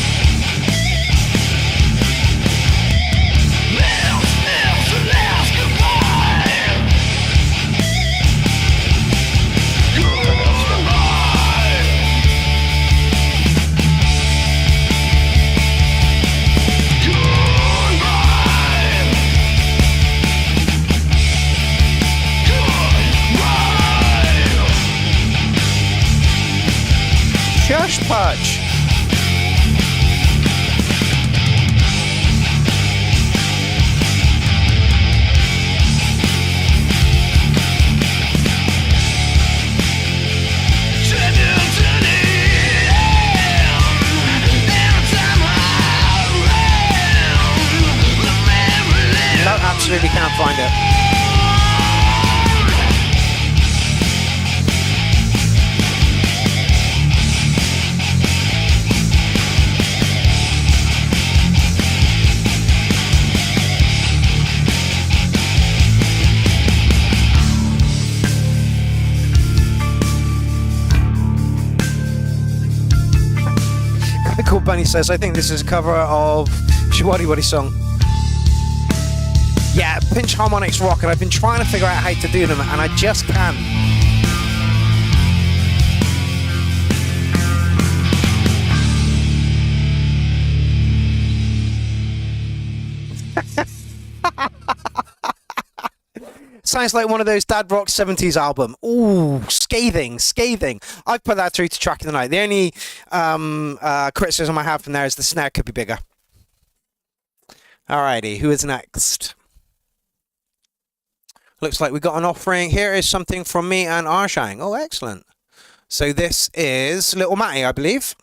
Michael Bunny says, I think this is a cover of Shawadi Waddy song. Yeah, pinch harmonics rock, and I've been trying to figure out how to do them, and I just can't. Sounds like one of those Dad Rock 70s album. Ooh, scathing. I've put that through to track of the night. The only criticism I have from there is the snare could be bigger. Alrighty, who is next? Looks like we got an offering. Here is something from me and Arshang. Oh, excellent. So this is Little Matty, I believe.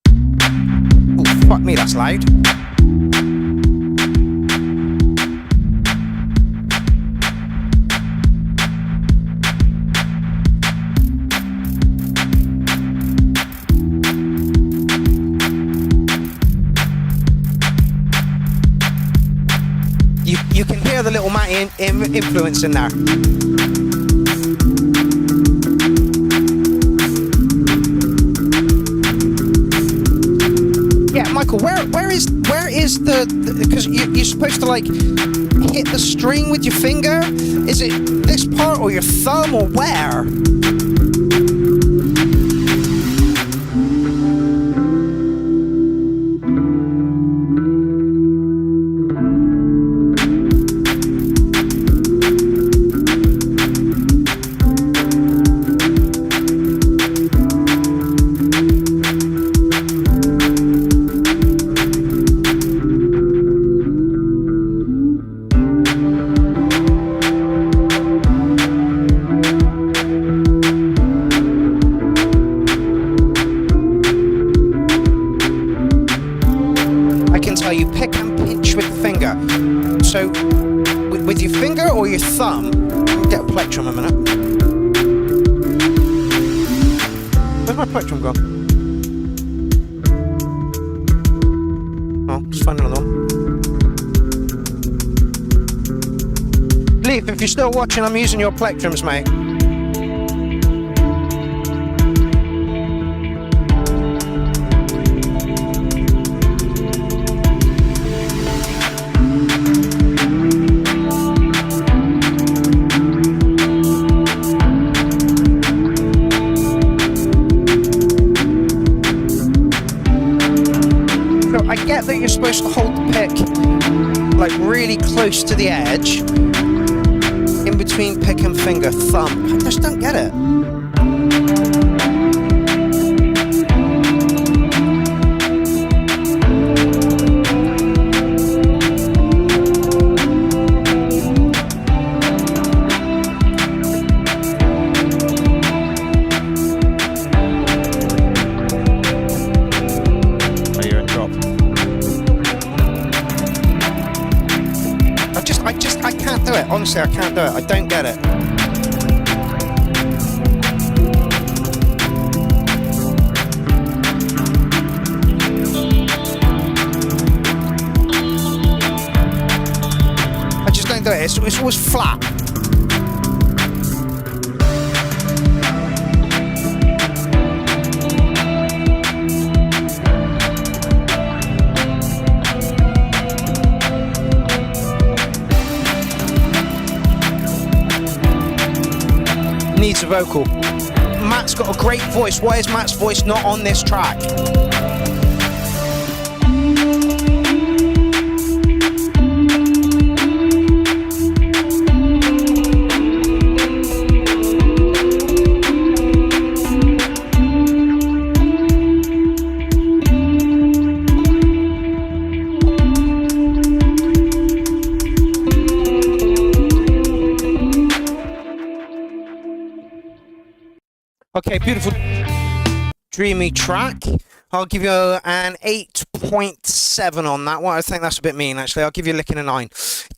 Oh, fuck me, that's loud. You can hear the Little Matty influence in there. Yeah, Michael, where is the because you're supposed to like hit the string with your finger? Is it this part or your thumb or where? Thumb. Get a plectrum a minute. Where's my plectrum gone? Oh, just find another one. Leaf, if you're still watching, I'm using your plectrums, mate. That you're supposed to hold the pick like really close to the edge in between pick and finger thumb. I just don't get it. Honestly, I can't do it. I don't get it. I just don't do it. It's always flat. Needs a vocal. Matt's got a great voice. Why is Matt's voice not on this track? Okay, beautiful, dreamy track. I'll give you an 8.7 on that one. I think that's a bit mean, actually. I'll give you a lick in a 9.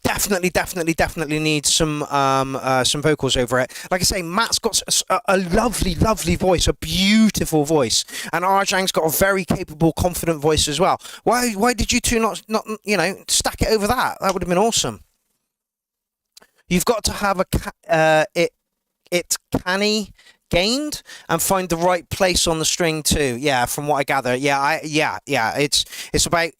Definitely needs some vocals over it. Like I say, Matt's got a lovely voice, a beautiful voice, and Arjang's got a very capable, confident voice as well. Why did you two not stack it over that? That would have been awesome. You've got to have a gained and find the right place on the string too. Yeah, from what I gather. Yeah, it's about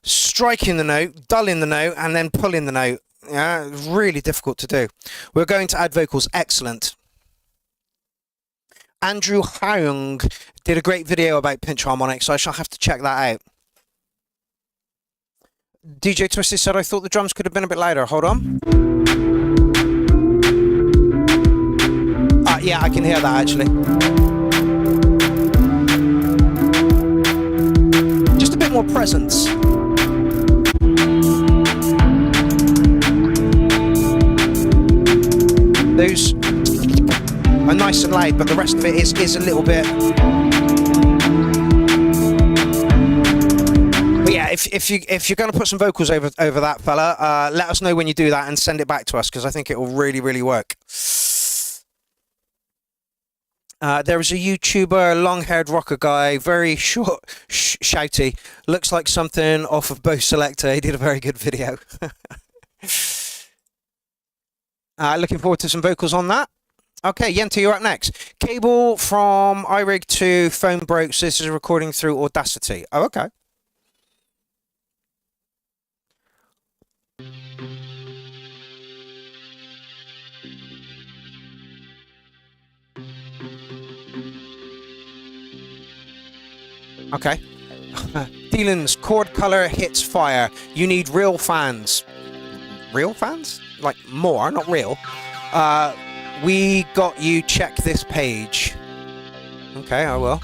striking the note, dulling the note, and then pulling the note. Yeah, really difficult to do. We're going to add vocals. Excellent. Andrew Hyung did a great video about pinch harmonics, so I shall have to check that out. DJ Twisted said, I thought the drums could have been a bit louder. Hold on. Yeah, I can hear that actually. Just a bit more presence. Those are nice and loud, but the rest of it is a little bit. But yeah, if you're going to put some vocals over that fella, let us know when you do that and send it back to us, because I think it will really work. There is a YouTuber, long-haired rocker guy, very short, shouty. Looks like something off of Bo Selector. He did a very good video. Looking forward to some vocals on that. Okay, Yenta, you're up next. Cable from iRig to phone broke, so this is a recording through Audacity. Oh, okay. Okay. Dylan's chord color hits fire. You need real fans. Real fans? Like more, not real. We got you. Check this page. Okay, I will.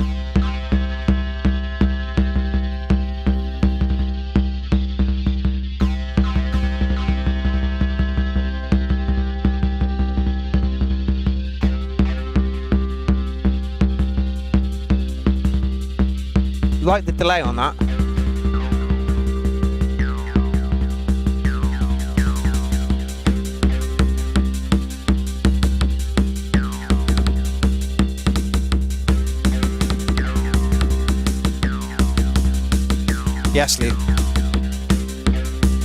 Like the delay on that. Yes, Lee.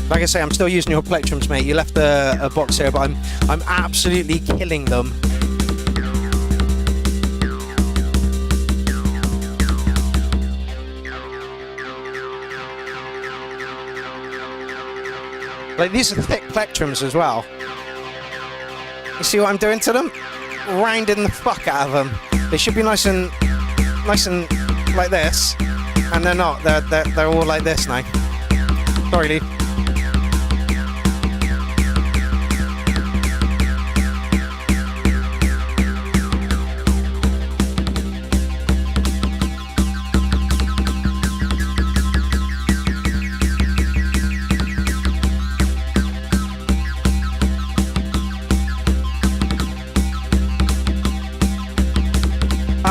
Like I say, I'm still using your plectrums, mate. You left a box here, but I'm absolutely killing them. Like, these are thick plectrums as well. You see what I'm doing to them? Rounding the fuck out of them. They should be nice and like this, and they're not. They're all like this now. Sorry, Lee.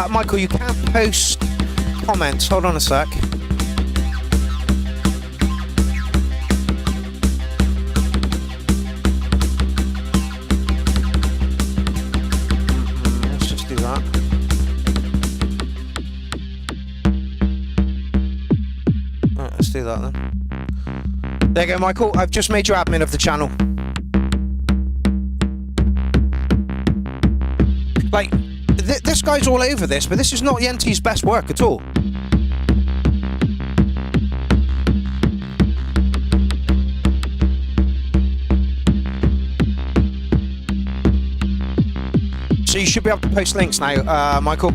Michael, you can't post comments. Hold on a sec. Let's just do that. Right, let's do that then. There you go, Michael. I've just made you admin of the channel. Like, this guy's all over this, but this is not Yenti's best work at all. So you should be able to post links now, Michael.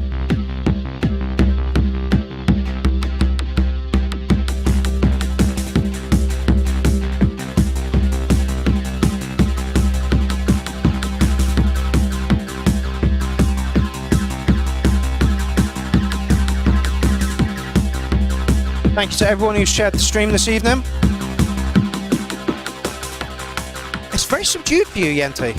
Thank you to everyone who shared the stream this evening. It's very subdued for you, Yenti.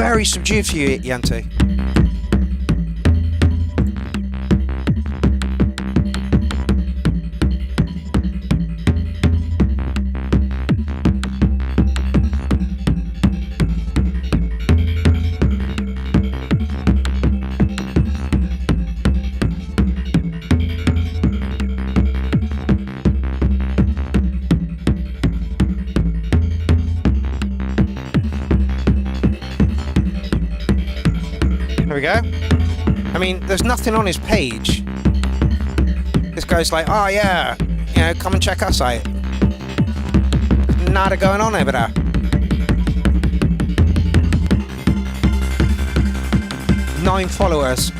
very subdued for you, Yanti. There we go. I mean, there's nothing on his page. This guy's like, oh yeah, you know, come and check us out. Nada going on over there. Nine followers.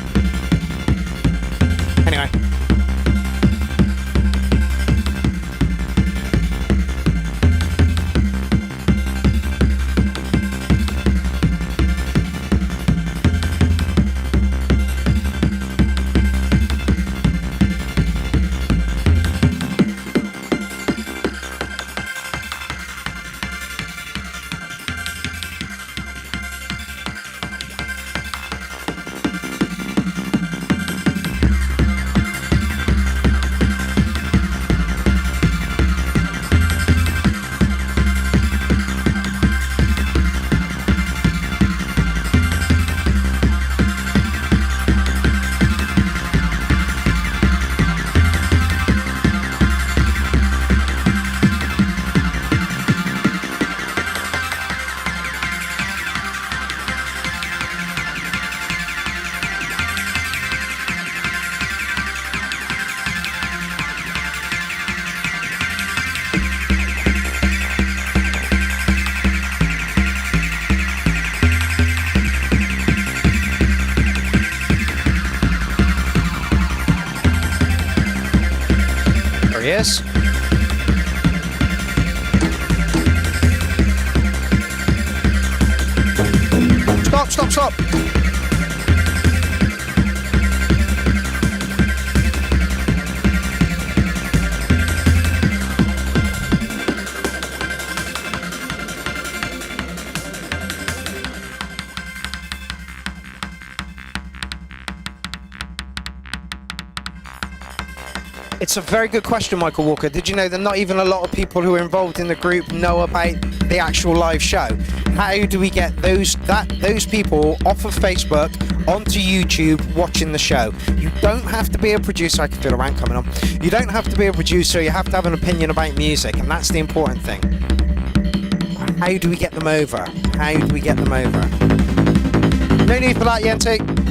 Anyway. Yes. Stop, stop, stop. It's a very good question, Michael Walker. Did you know that not even a lot of people who are involved in the group know about the actual live show? How do we get those people off of Facebook onto YouTube watching the show? You don't have to be a producer. I can feel a rant coming on. You don't have to be a producer. You have to have an opinion about music, and that's the important thing. How do we get them over? How do we get them over? No need for that, Yenti.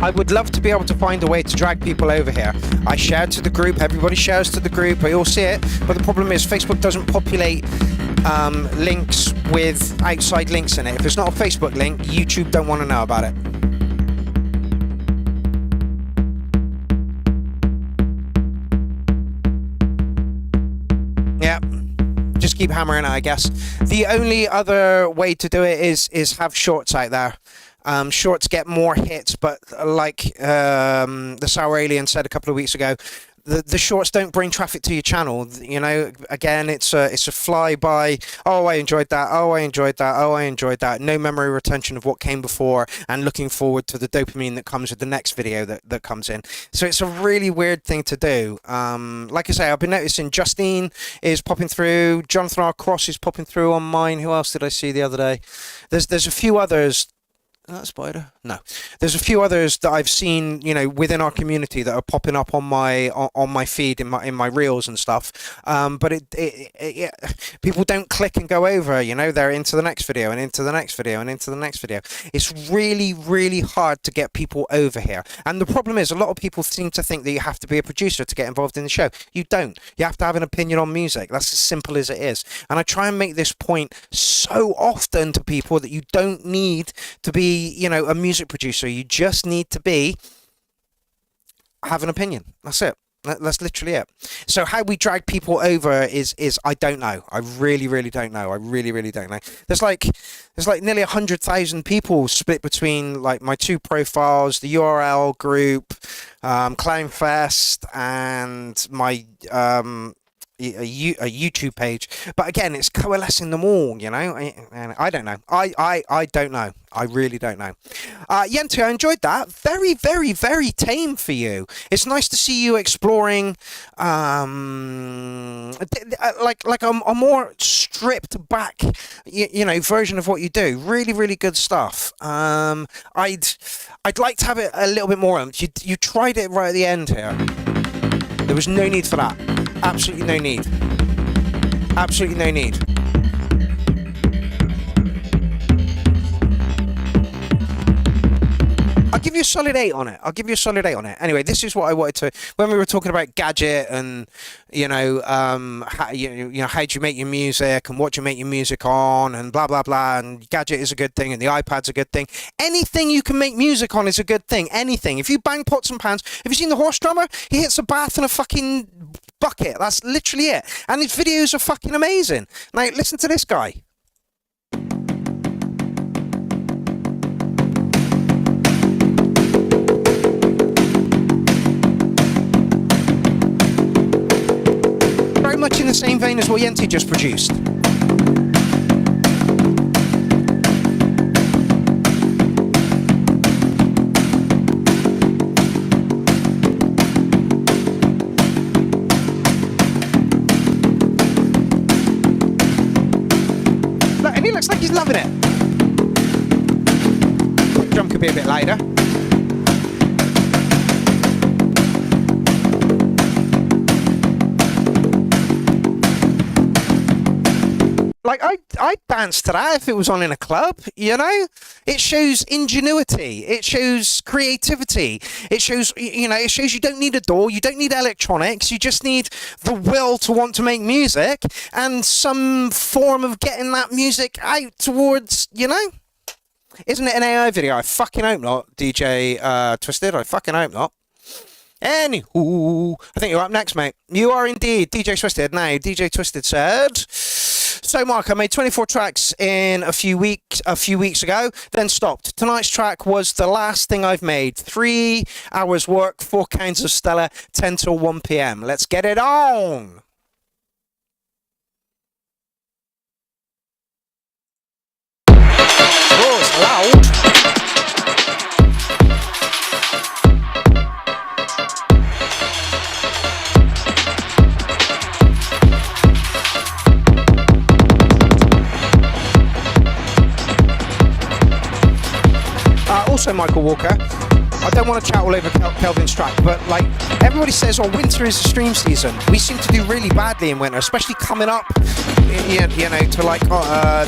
I would love to be able to find a way to drag people over here. I share to the group, everybody shares to the group, I all see it, but the problem is Facebook doesn't populate links with outside links in it. If it's not a Facebook link, YouTube don't want to know about it. Yeah, just keep hammering it, I guess. The only other way to do it is have shorts out there. Shorts get more hits, but like the Sour Alien said a couple of weeks ago, the shorts don't bring traffic to your channel. You know, again, it's a flyby. Oh, I enjoyed that. Oh, I enjoyed that. Oh, I enjoyed that. No memory retention of what came before, and looking forward to the dopamine that comes with the next video that comes in. So it's a really weird thing to do. Like I say, I've been noticing Justine is popping through. Jonathan R. Cross is popping through on mine. Who else did I see the other day? There's a few others. That spider? No. There's a few others that I've seen, you know, within our community that are popping up on my feed in my reels and stuff. But people don't click and go over. You know, they're into the next video and into the next video and into the next video. It's really, really hard to get people over here. And the problem is, a lot of people seem to think that you have to be a producer to get involved in the show. You don't. You have to have an opinion on music. That's as simple as it is. And I try and make this point so often to people that you don't need to be, you know, a music producer. You just need to be have an opinion. That's it. That's literally it. So how we drag people over is I don't know. I really don't know. I really don't know. There's like nearly 100,000 people split between like my two profiles, the URL group, Clownfest, and my a YouTube page. But again, it's coalescing them all, you know. And I don't know. I don't know. I really don't know. Yenti, I enjoyed that. Very tame for you. It's nice to see you exploring like a more stripped back you know version of what you do. Really good stuff. I'd like to have it a little bit more. You tried it right at the end here. There was no need for that. Absolutely no need. Absolutely no need. I'll give you a solid 8 on it. Anyway, this is what I wanted to. When we were talking about Gadget and how you know how do you make your music and what do you make your music on and blah blah blah, and Gadget is a good thing and the iPad's a good thing. Anything you can make music on is a good thing. Anything. If you bang pots and pans, have you seen the horse drummer? He hits a bath in a fucking bucket. That's literally it. And his videos are fucking amazing. Now listen to this guy. Very much in the same vein as what Yenti just produced. Look, and he looks like he's loving it. The drum could be a bit lighter. Like, I'd dance to that if it was on in a club, you know? It shows ingenuity. It shows creativity. It shows, it shows you don't need a DAW. You don't need electronics. You just need the will to want to make music and some form of getting that music out towards, Isn't it an AI video? I fucking hope not, DJ Twisted. I fucking hope not. Anywho, I think you're up next, mate. You are indeed DJ Twisted. Now, DJ Twisted said... So, Mark, I made 24 tracks in a few weeks ago, then stopped. Tonight's track was the last thing I've made. 3 hours work, 4 kinds of Stella, 10 till 1 p.m. Let's get it on! Oh, it's loud. Also, Michael Walker, I don't want to chat all over Kelvin's track, but like everybody says, winter is the stream season. We seem to do really badly in winter, especially coming up, to like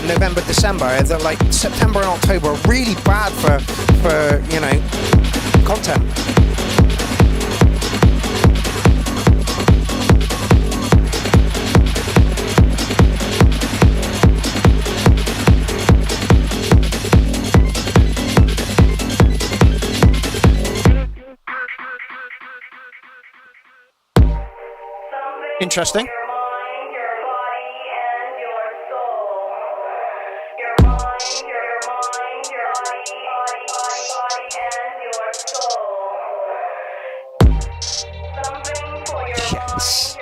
November, December. That like September and October are really bad for content. Interesting. Yes.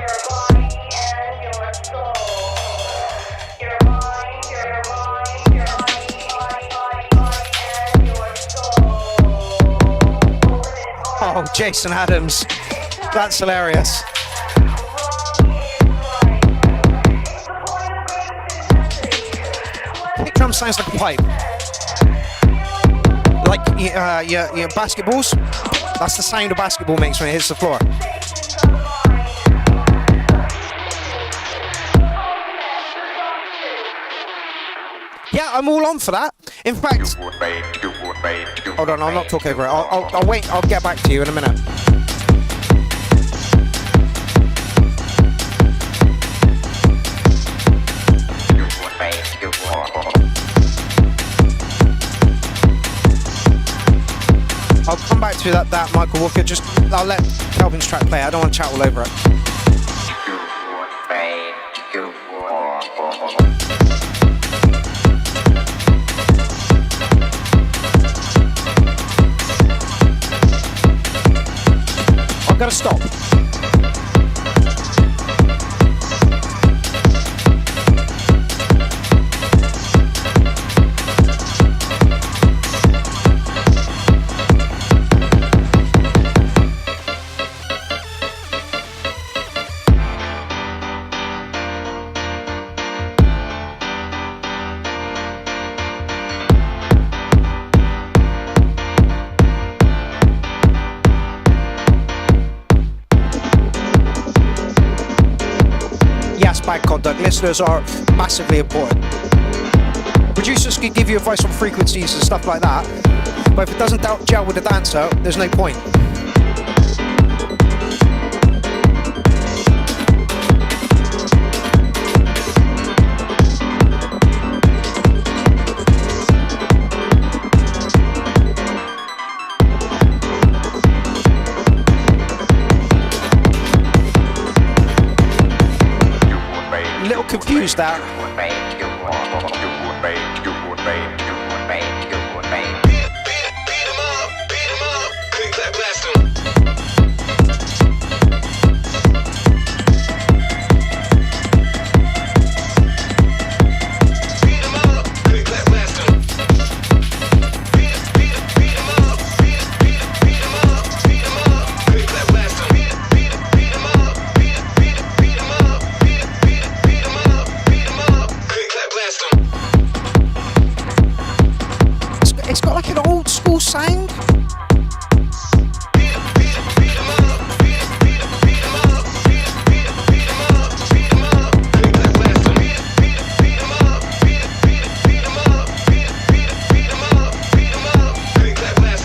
Oh, Jason Adams. That's hilarious. Kick drum sounds like a pipe. Like your basketballs. That's the sound a basketball makes when it hits the floor. Yeah, I'm all on for that. In fact, hold on, I'll not talk over it. I'll wait. I'll get back to you in a minute. I'll come come back to that Michael Walker. Just I'll let Kelvin's track play. I don't want to chat all over it. I've got to stop. Bad contact. Listeners are massively important. Producers could give you advice on frequencies and stuff like that, but if it doesn't gel with the dancer, there's no point. Confused that. It's got like an old school sound.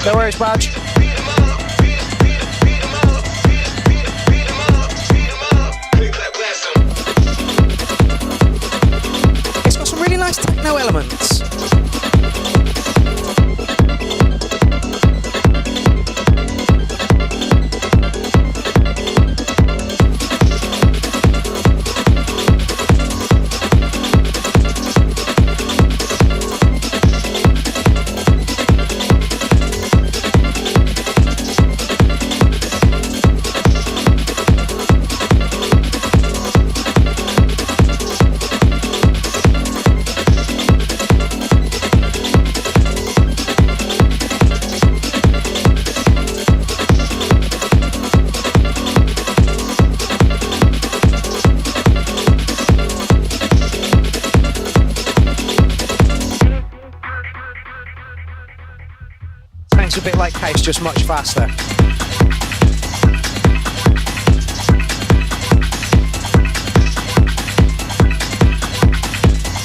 No worries, Badge. It's got some really nice techno elements. Sounds a bit like house, just much faster.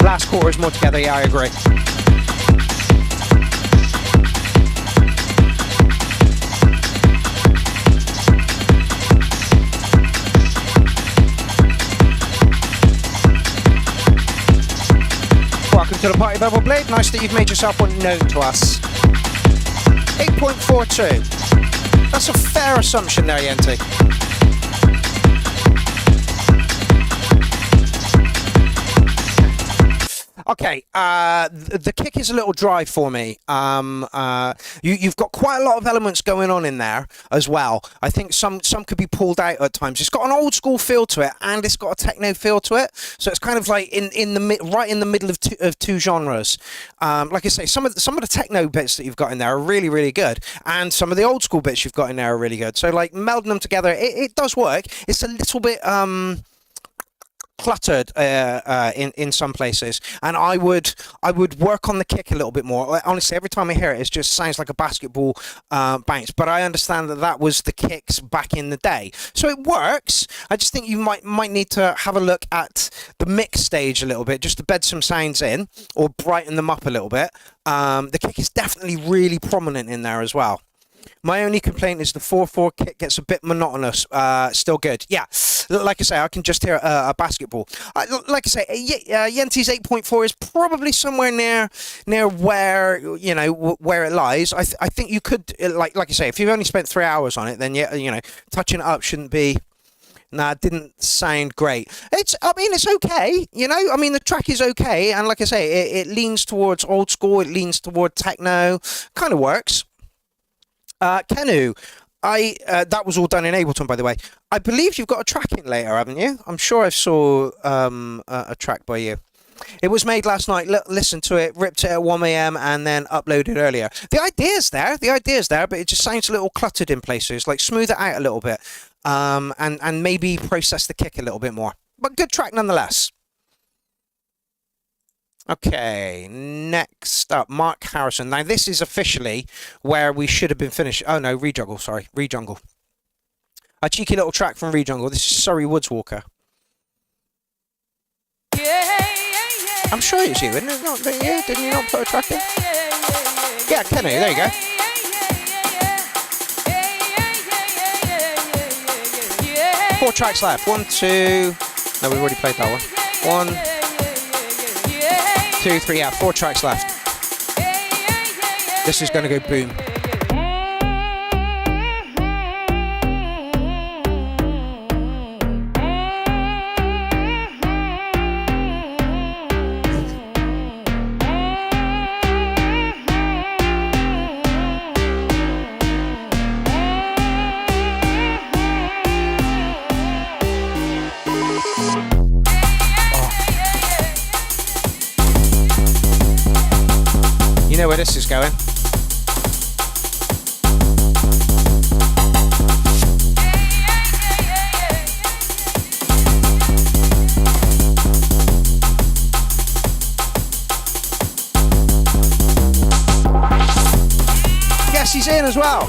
Last quarter is more together, yeah, I agree. Welcome to the party, Bevel Blade. Nice that you've made yourself known to us. 8.42. That's a fair assumption there, Yenti. Okay, the kick is a little dry for me. You've got quite a lot of elements going on in there as well. I think some could be pulled out at times. It's got an old school feel to it, and it's got a techno feel to it. So it's kind of like right in the middle of two genres. Like I say, some of the techno bits that you've got in there are really, really good, and some of the old school bits you've got in there are really good. So like melding them together, it does work. It's a little bit cluttered in some places, and I would work on the kick a little bit more. Honestly, every time I hear it, it just sounds like a basketball bounce, but I understand that was the kicks back in the day, so it works. I just think you might need to have a look at the mix stage a little bit, just to bed some sounds in or brighten them up a little bit. The kick is definitely really prominent in there as well. My only complaint is the 4/4 kick gets a bit monotonous. Still good. Yeah. Like I say, I can just hear a basketball. Like I say, Yenti's 8.4 is probably somewhere near where, you know, where it lies. I think you could, like I say, if you've only spent 3 hours on it, then, yeah, you know, touching it up shouldn't be... Nah, it didn't sound great. I mean, it's okay, you know? I mean, the track is okay, and like I say, it leans towards old school, it leans toward techno, kind of works. Kenu, that was all done in Ableton, by the way. I believe you've got a track in later, haven't you? I'm sure I saw a track by you. It was made last night, listened to it, ripped it at 1 a.m. and then uploaded earlier. The idea's there, but it just sounds a little cluttered in places. Like, smooth it out a little bit, and maybe process the kick a little bit more. But good track nonetheless. Okay, next up, Mark Harrison. Now, this is officially where we should have been finished. Oh, no, Rejungle, sorry. Rejungle. A cheeky little track from Rejungle. This is Surrey Woodswalker. I'm sure it's you, isn't it? Not, didn't you not put a track in? Yeah, Kenny, there you go. 4 tracks left. 1, 2... No, we've already played that one. 1, 2, 3, yeah, 4 tracks left. This is going to go boom. You know where this is going. Yes, he's in as well.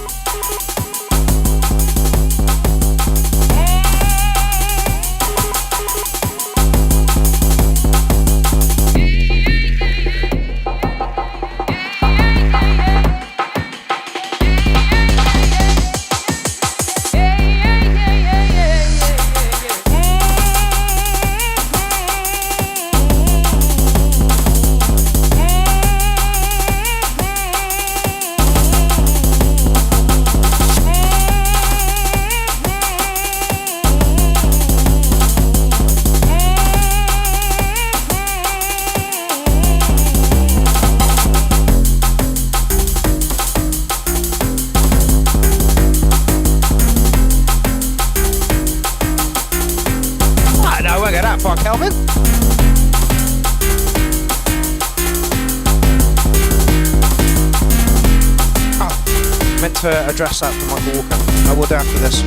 Kelvin. Oh, meant to address that for Michael Walker. I will do after this.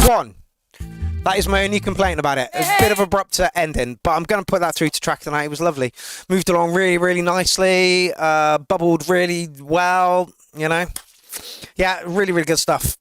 one. That is my only complaint about it. It was a bit of abrupt ending, but I'm going to put that through to track tonight. It was lovely. Moved along really, really nicely. Bubbled really well, you know. Yeah, really, really good stuff.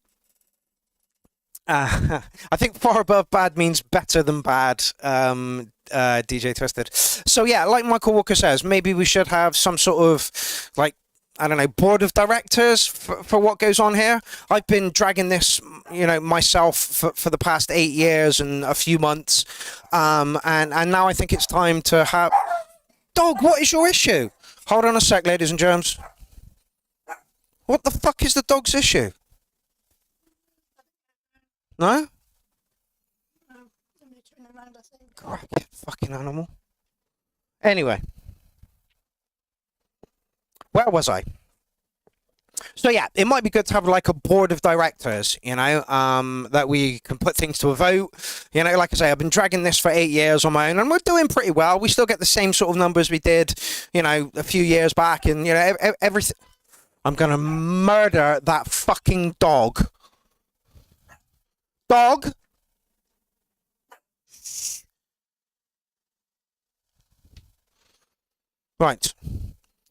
I think far above bad means better than bad, DJ Twisted. So yeah, like Michael Walker says, maybe we should have some sort of, like, I don't know, board of directors for what goes on here. I've been dragging this, you know, myself for the past 8 years and a few months, and now I think it's time to have... Dog, what is your issue? Hold on a sec, ladies and germs. What the fuck is the dog's issue? No? Crap, fucking animal. Anyway. Where was I? So yeah, it might be good to have like a board of directors, you know, that we can put things to a vote. You know, like I say, I've been dragging this for 8 years on my own, and we're doing pretty well. We still get the same sort of numbers we did, you know, a few years back, and you know, everything. I'm gonna murder that fucking dog. Dog. Right.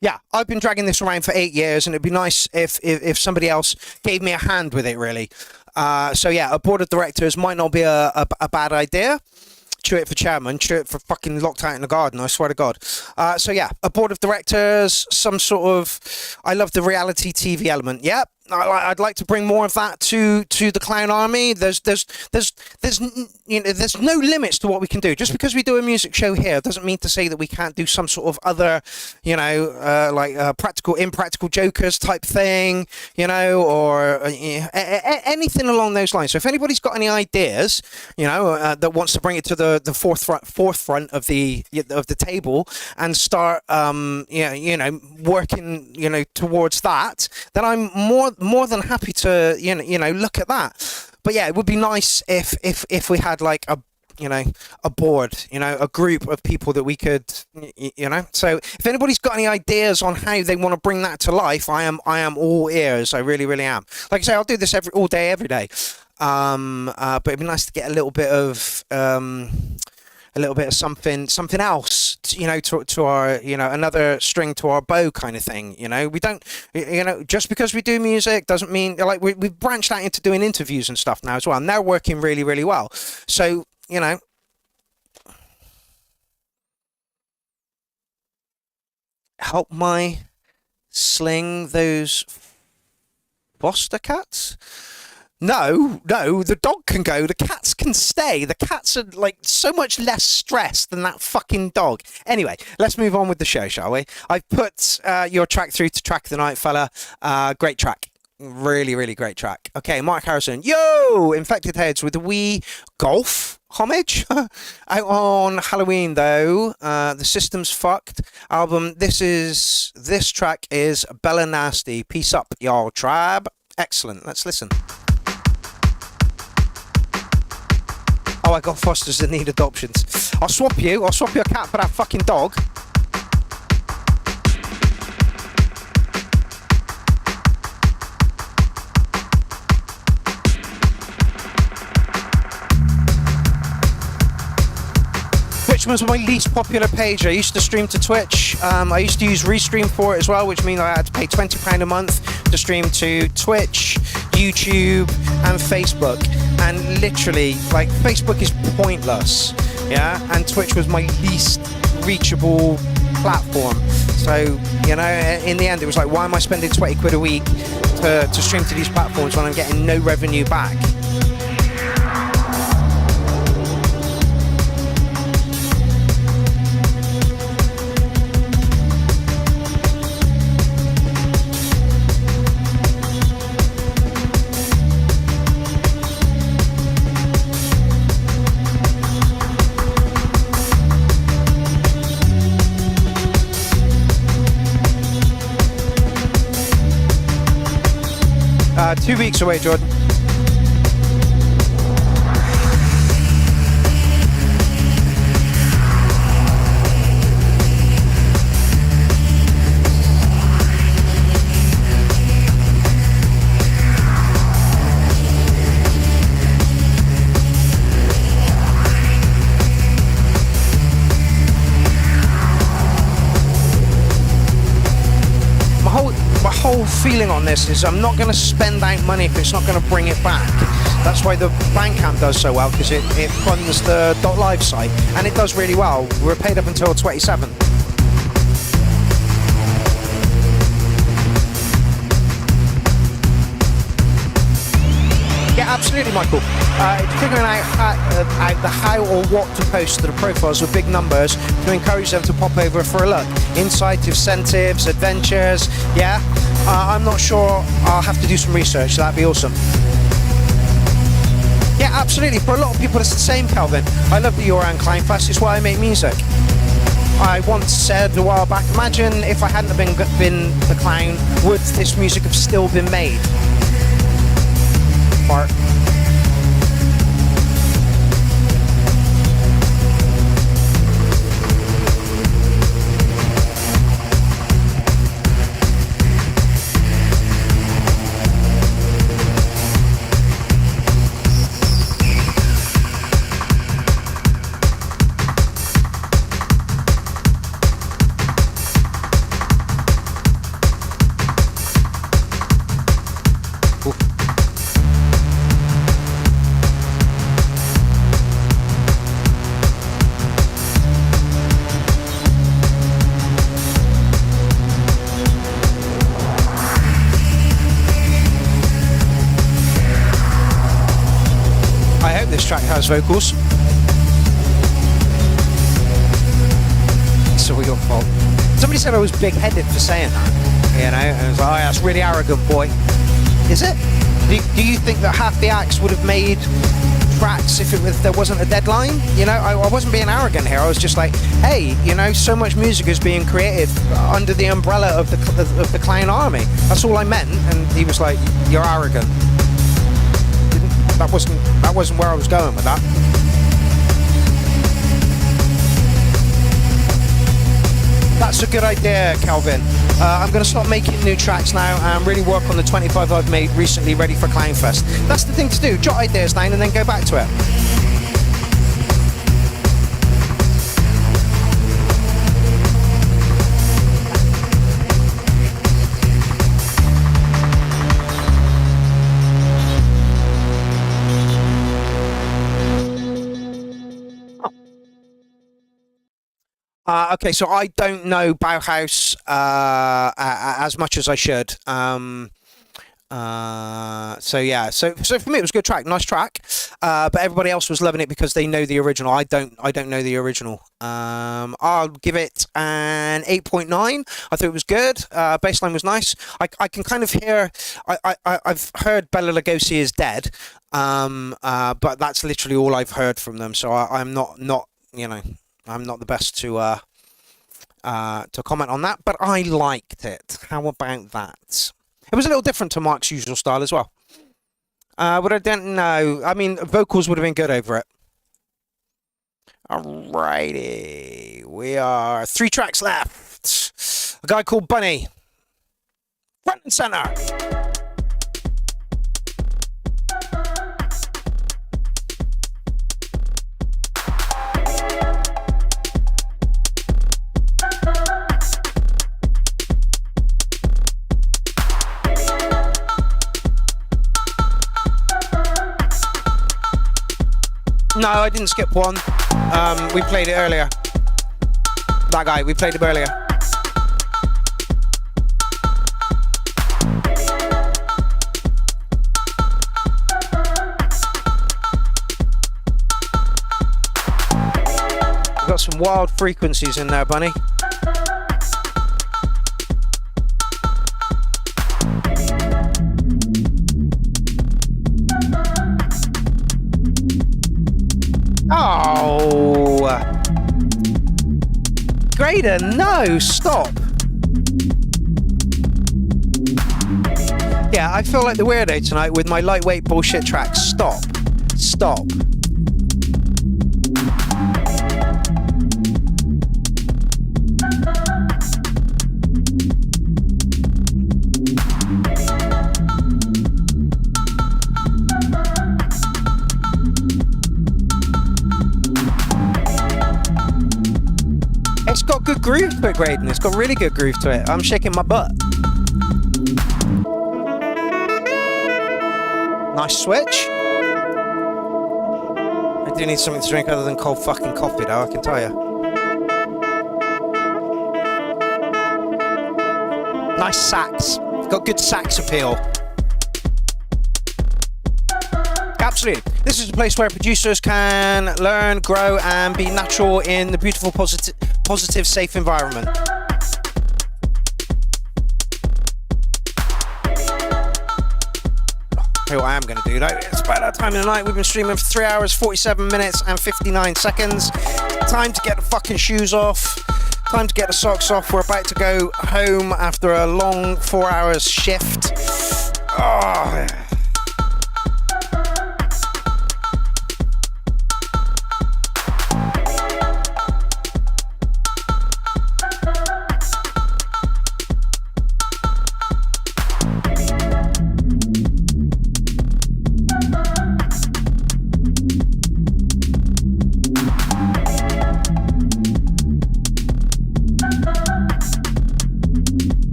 Yeah, I've been dragging this around for 8 years, and it'd be nice if somebody else gave me a hand with it, really. So yeah, a board of directors might not be a bad idea. Chew it for chairman, chew it for fucking locked out in the garden, I swear to God. So yeah, a board of directors, some sort of... I love the reality TV element. Yep, I'd like to bring more of that to the Clown Army. There's you know, there's no limits to what we can do. Just because we do a music show here doesn't mean to say that we can't do some sort of other, you know, like impractical jokers type thing, you know, or anything along those lines. So if anybody's got any ideas, you know, that wants to bring it to the forefront of the table and start, you know, working, you know, towards that, then I'm more than happy to, you know, look at that. But yeah, it would be nice if we had like a board, you know, a group of people that we could, you know. So if anybody's got any ideas on how they want to bring that to life, I am all ears. I really, really am. Like I say, I'll do this all day, every day. But it'd be nice to get a little bit of something else, you know, to our, you know, another string to our bow kind of thing. You know, we don't, you know, just because we do music doesn't mean, like, we've branched out into doing interviews and stuff now as well, and they're working really, really well. So, you know, help my sling those foster cats. No, the dog can go, the cats can stay. The cats are, like, so much less stressed than that fucking dog. Anyway, let's move on with the show, shall we? I've put your track through to track the night, fella. Great track. Really, really great track. Okay, Mark Harrison. Yo! Infected Heads with a wee golf homage. Out on Halloween, though. The System's Fucked album. This track is Bella Nasty. Peace up, y'all tribe. Excellent. Let's listen. Oh, I got fosters that need adoptions. I'll swap you a cat for that fucking dog. Twitch was my least popular page. I used to stream to Twitch. I used to use Restream for it as well, which means I had to pay £20 a month to stream to Twitch, YouTube, and Facebook. And literally, like, Facebook is pointless, yeah? And Twitch was my least reachable platform. So, you know, in the end, it was like, why am I spending 20 quid a week to stream to these platforms when I'm getting no revenue back? Uh, 2 weeks away, Jordan. feeling on this is I'm not going to spend out money if it's not going to bring it back. That's why the Bandcamp does so well, because it funds the .live site, and it does really well. We're paid up until 27th. Yeah, absolutely, Michael. Figuring out the how or what to post to the profiles with big numbers to encourage them to pop over for a look. Insight, incentives, adventures. Yeah, I'm not sure. I'll have to do some research. That'd be awesome. Yeah, absolutely. For a lot of people, it's the same, Calvin. I love the URL Clown Fest. It's why I make music. I once said a while back, imagine if I hadn't been the clown, would this music have still been made? Part. This track has vocals. It's all your fault. Somebody said I was big-headed for saying that. You know, and I was like, oh, that's really arrogant, boy. Is it? Do you think that half the acts would have made tracks if there wasn't a deadline? You know, I wasn't being arrogant here. I was just like, hey, you know, so much music is being created under the umbrella of the Clown Army. That's all I meant. And he was like, you're arrogant. That wasn't where I was going with that. That's a good idea, Calvin. I'm going to stop making new tracks now and really work on the 25 I've made recently ready for Clownfest. That's the thing to do. Jot ideas down and then go back to it. Okay, so I don't know Bauhaus as much as I should. So yeah, so for me it was a good track, nice track. But everybody else was loving it because they know the original. I don't know the original. I'll give it an 8.9. I thought it was good. Bassline was nice. I can kind of hear. I've heard Bela Lugosi is dead. But that's literally all I've heard from them. So I'm not you know. I'm not the best to comment on that, but I liked it. How about that? It was a little different to Mark's usual style as well. But I don't know. I mean, vocals would have been good over it. Alrighty. We are 3 tracks left. A guy called Bunny. Front and center. No, I didn't skip one. We played it earlier. That guy, we played him earlier. We've got some wild frequencies in there, Bunny. Oh, Grader, no, stop. Yeah, I feel like the weirdo tonight with my lightweight bullshit tracks. Stop. Stop. It's got good groove to it, Graydon. It's got really good groove to it. I'm shaking my butt. Nice switch. I do need something to drink other than cold fucking coffee, though, I can tell you. Nice sax. Got good sax appeal. Absolutely. This is a place where producers can learn, grow, and be natural in the beautiful, positive, safe environment. Tell you what I am going to do, though. It's about that time of the night. We've been streaming for 3 hours, 47 minutes, and 59 seconds. Time to get the fucking shoes off. Time to get the socks off. We're about to go home after a long 4 hours shift. Oh.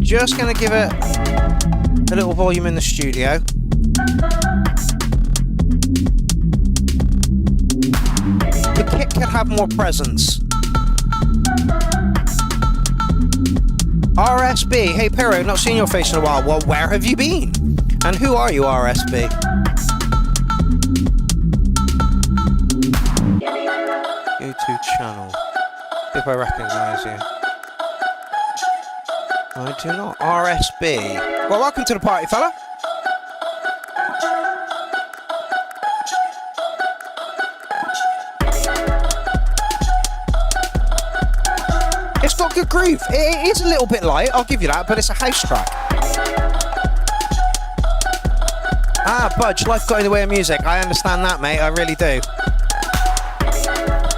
Just going to give it a little volume in the studio. The kit could have more presence. RSB, hey Pierrot, not seen your face in a while. Well, where have you been? And who are you, RSB? YouTube channel. If I recognize you. I do not. RSB. Well, welcome to the party, fella. It's got good groove. It is a little bit light, I'll give you that, but it's a house track. Ah, Budge, life got in the way of music. I understand that, mate. I really do.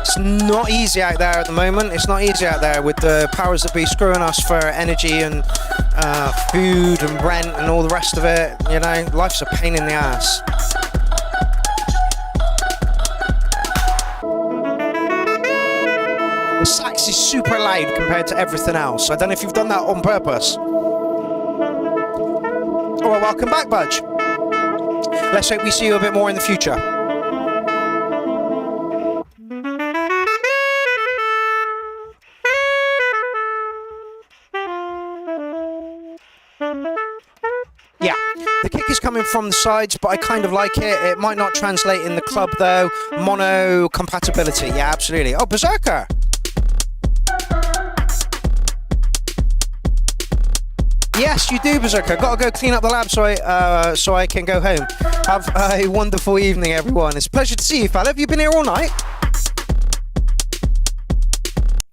It's not easy out there at the moment. It's not easy out there with the powers that be screwing us for energy and food and rent and all the rest of it. You know, life's a pain in the ass. The sax is super loud compared to everything else. I don't know if you've done that on purpose. Oh, well, welcome back, Budge. Let's hope we see you a bit more in the future. Yeah, the kick is coming from the sides, but I kind of like it. It might not translate in the club, though. Mono compatibility, yeah, absolutely. Oh, Berserker! Yes, you do, Berserker. Got to go clean up the lab so I can go home. Have a wonderful evening, everyone. It's a pleasure to see you, fella. Have you been here all night?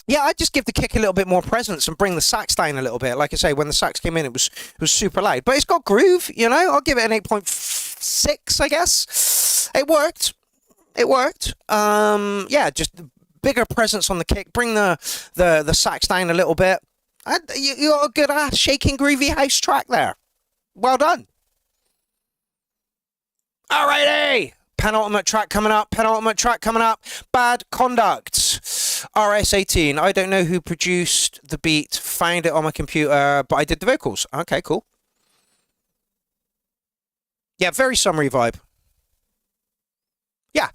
Yeah, I'd just give the kick a little bit more presence and bring the sax down a little bit. Like I say, when the sax came in, it was super loud. But it's got groove, you know. I'll give it an 8.6, I guess. It worked. It worked. Yeah, just bigger presence on the kick. Bring the sax down a little bit. You got a good ass shaking groovy house track there. Well done. Alrighty. Penultimate track coming up. Penultimate track coming up. Bad Conduct. RS18. I don't know who produced the beat. Found it on my computer, but I did the vocals. Okay, cool. Yeah, very summery vibe. Yeah.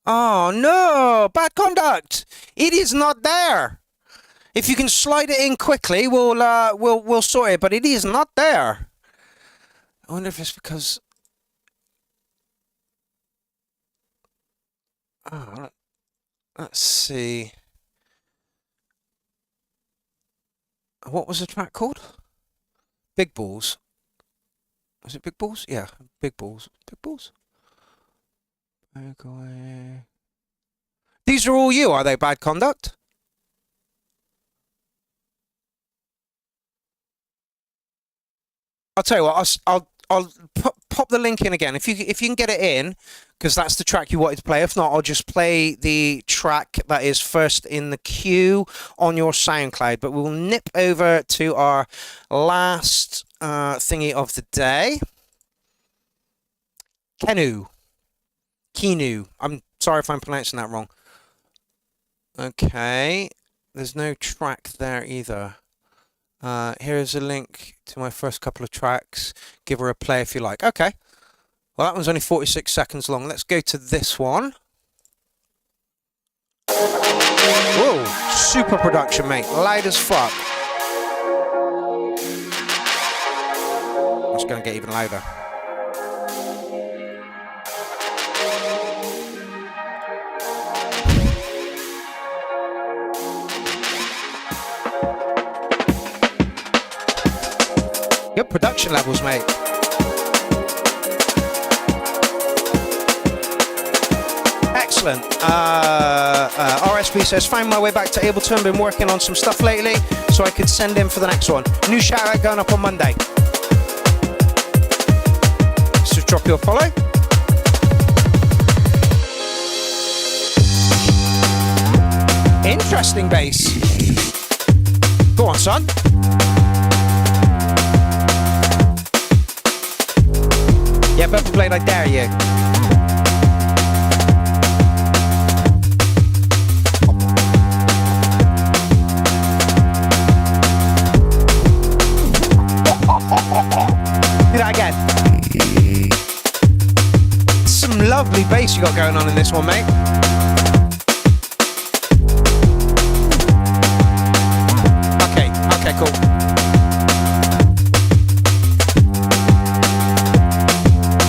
Oh no, Bad Conduct. It is not there. If you can slide it in quickly, we'll sort it. But it is not there. I wonder if it's because. Oh, let's see. What was the track called? Big Balls. Was it Big Balls? Yeah, Big Balls. Big Balls. Okay. These are all you, are they? Bad Conduct. I'll tell you what. I'll pop the link in again if you can get it in, because that's the track you wanted to play. If not, I'll just play the track that is first in the queue on your SoundCloud. But we'll nip over to our last thingy of the day. Kenu. I'm sorry if I'm pronouncing that wrong. Okay, there's no track there either. Here is a link to my first couple of tracks. Give her a play if you like. Okay, well that one's only 46 seconds long. Let's go to this one. Whoa, super production, mate. Loud as fuck. It's going to get even louder. Good production levels, mate. Excellent. RSP says, found my way back to Ableton, been working on some stuff lately, so I could send in for the next one. New shout out going up on Monday. So drop your follow. Interesting bass. Go on, son. Yeah, Purple Blade, I dare you. Do that again. Some lovely bass you got going on in this one, mate. Okay, cool.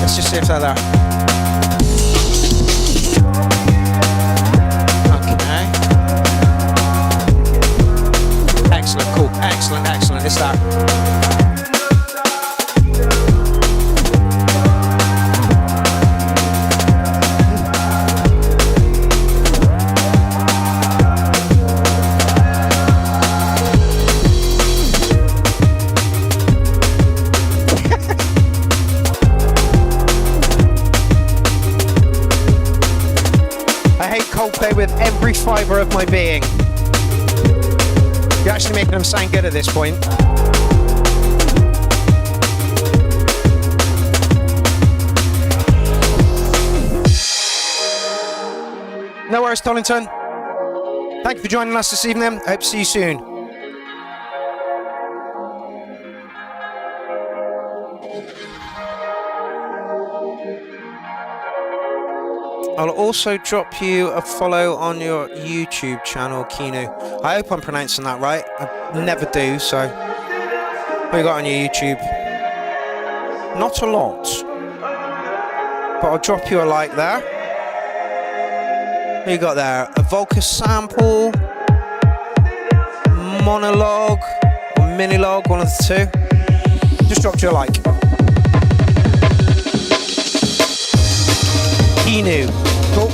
Let's just see if they're there. Okay. Excellent, cool. Excellent. It's that. Coldplay with every fibre of my being. You're actually making them sound good at this point. No worries, Tollington. Thank you for joining us this evening. I hope to see you soon. I'll also drop you a follow on your YouTube channel, Kinu. I hope I'm pronouncing that right. I never do, so... What you got on your YouTube? Not a lot. But I'll drop you a like there. What you got there? A Volca sample, monologue, or minilogue, one of the two. Just dropped you a like. Kinu. Cool.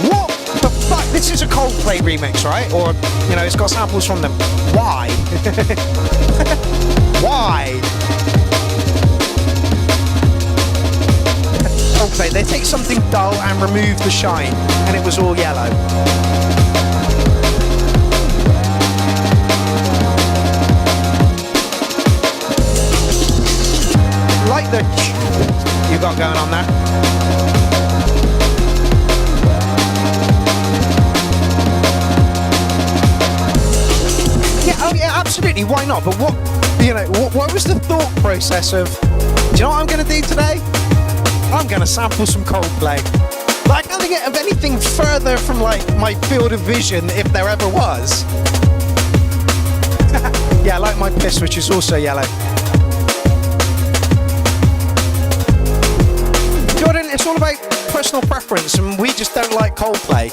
What the fuck? This is a Coldplay remix, right? Or, you know, it's got samples from them. Why? Why? Coldplay, they take something dull and remove the shine, and it was all yellow. Like the you got going on there. Yeah, oh yeah, absolutely. Why not? But what, you know, what was the thought process of? Do you know what I'm going to do today? I'm going to sample some Coldplay. Like, I can't think of anything further from like my field of vision, if there ever was. Yeah, I like my piss, which is also yellow. Jordan, it's all about personal preference, and we just don't like Coldplay.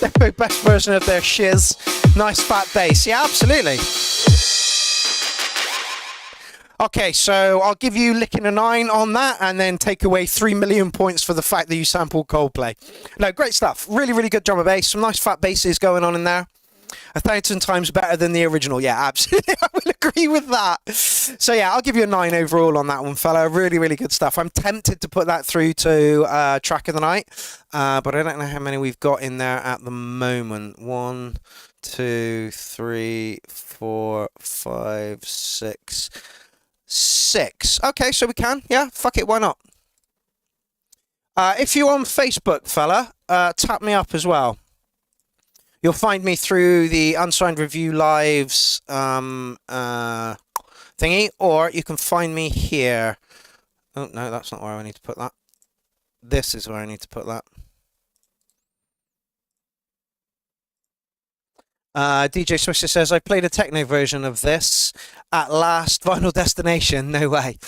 They're the best version of their shiz. Nice fat bass. Yeah, absolutely. Okay, so I'll give you licking a 9 on that and then take away 3 million points for the fact that you sampled Coldplay. No, great stuff. Really, really good drum and bass. Some nice fat basses going on in there. 1,000 times better than the original. Yeah, absolutely. I will agree with that. So yeah, I'll give you a 9 overall on that one, fella. Really, really good stuff. I'm tempted to put that through to track of the night, but I don't know how many we've got in there at the moment. 1, 2, 3, 4, 5, 6. 6. Okay, so we can. Yeah, fuck it. Why not? If you're on Facebook, fella, tap me up as well. You'll find me through the Unsigned Review Lives thingy, or you can find me here. Oh, no, that's not where I need to put that. This is where I need to put that. DJ Swisher says, I played a techno version of this at last. Final Destination. No way.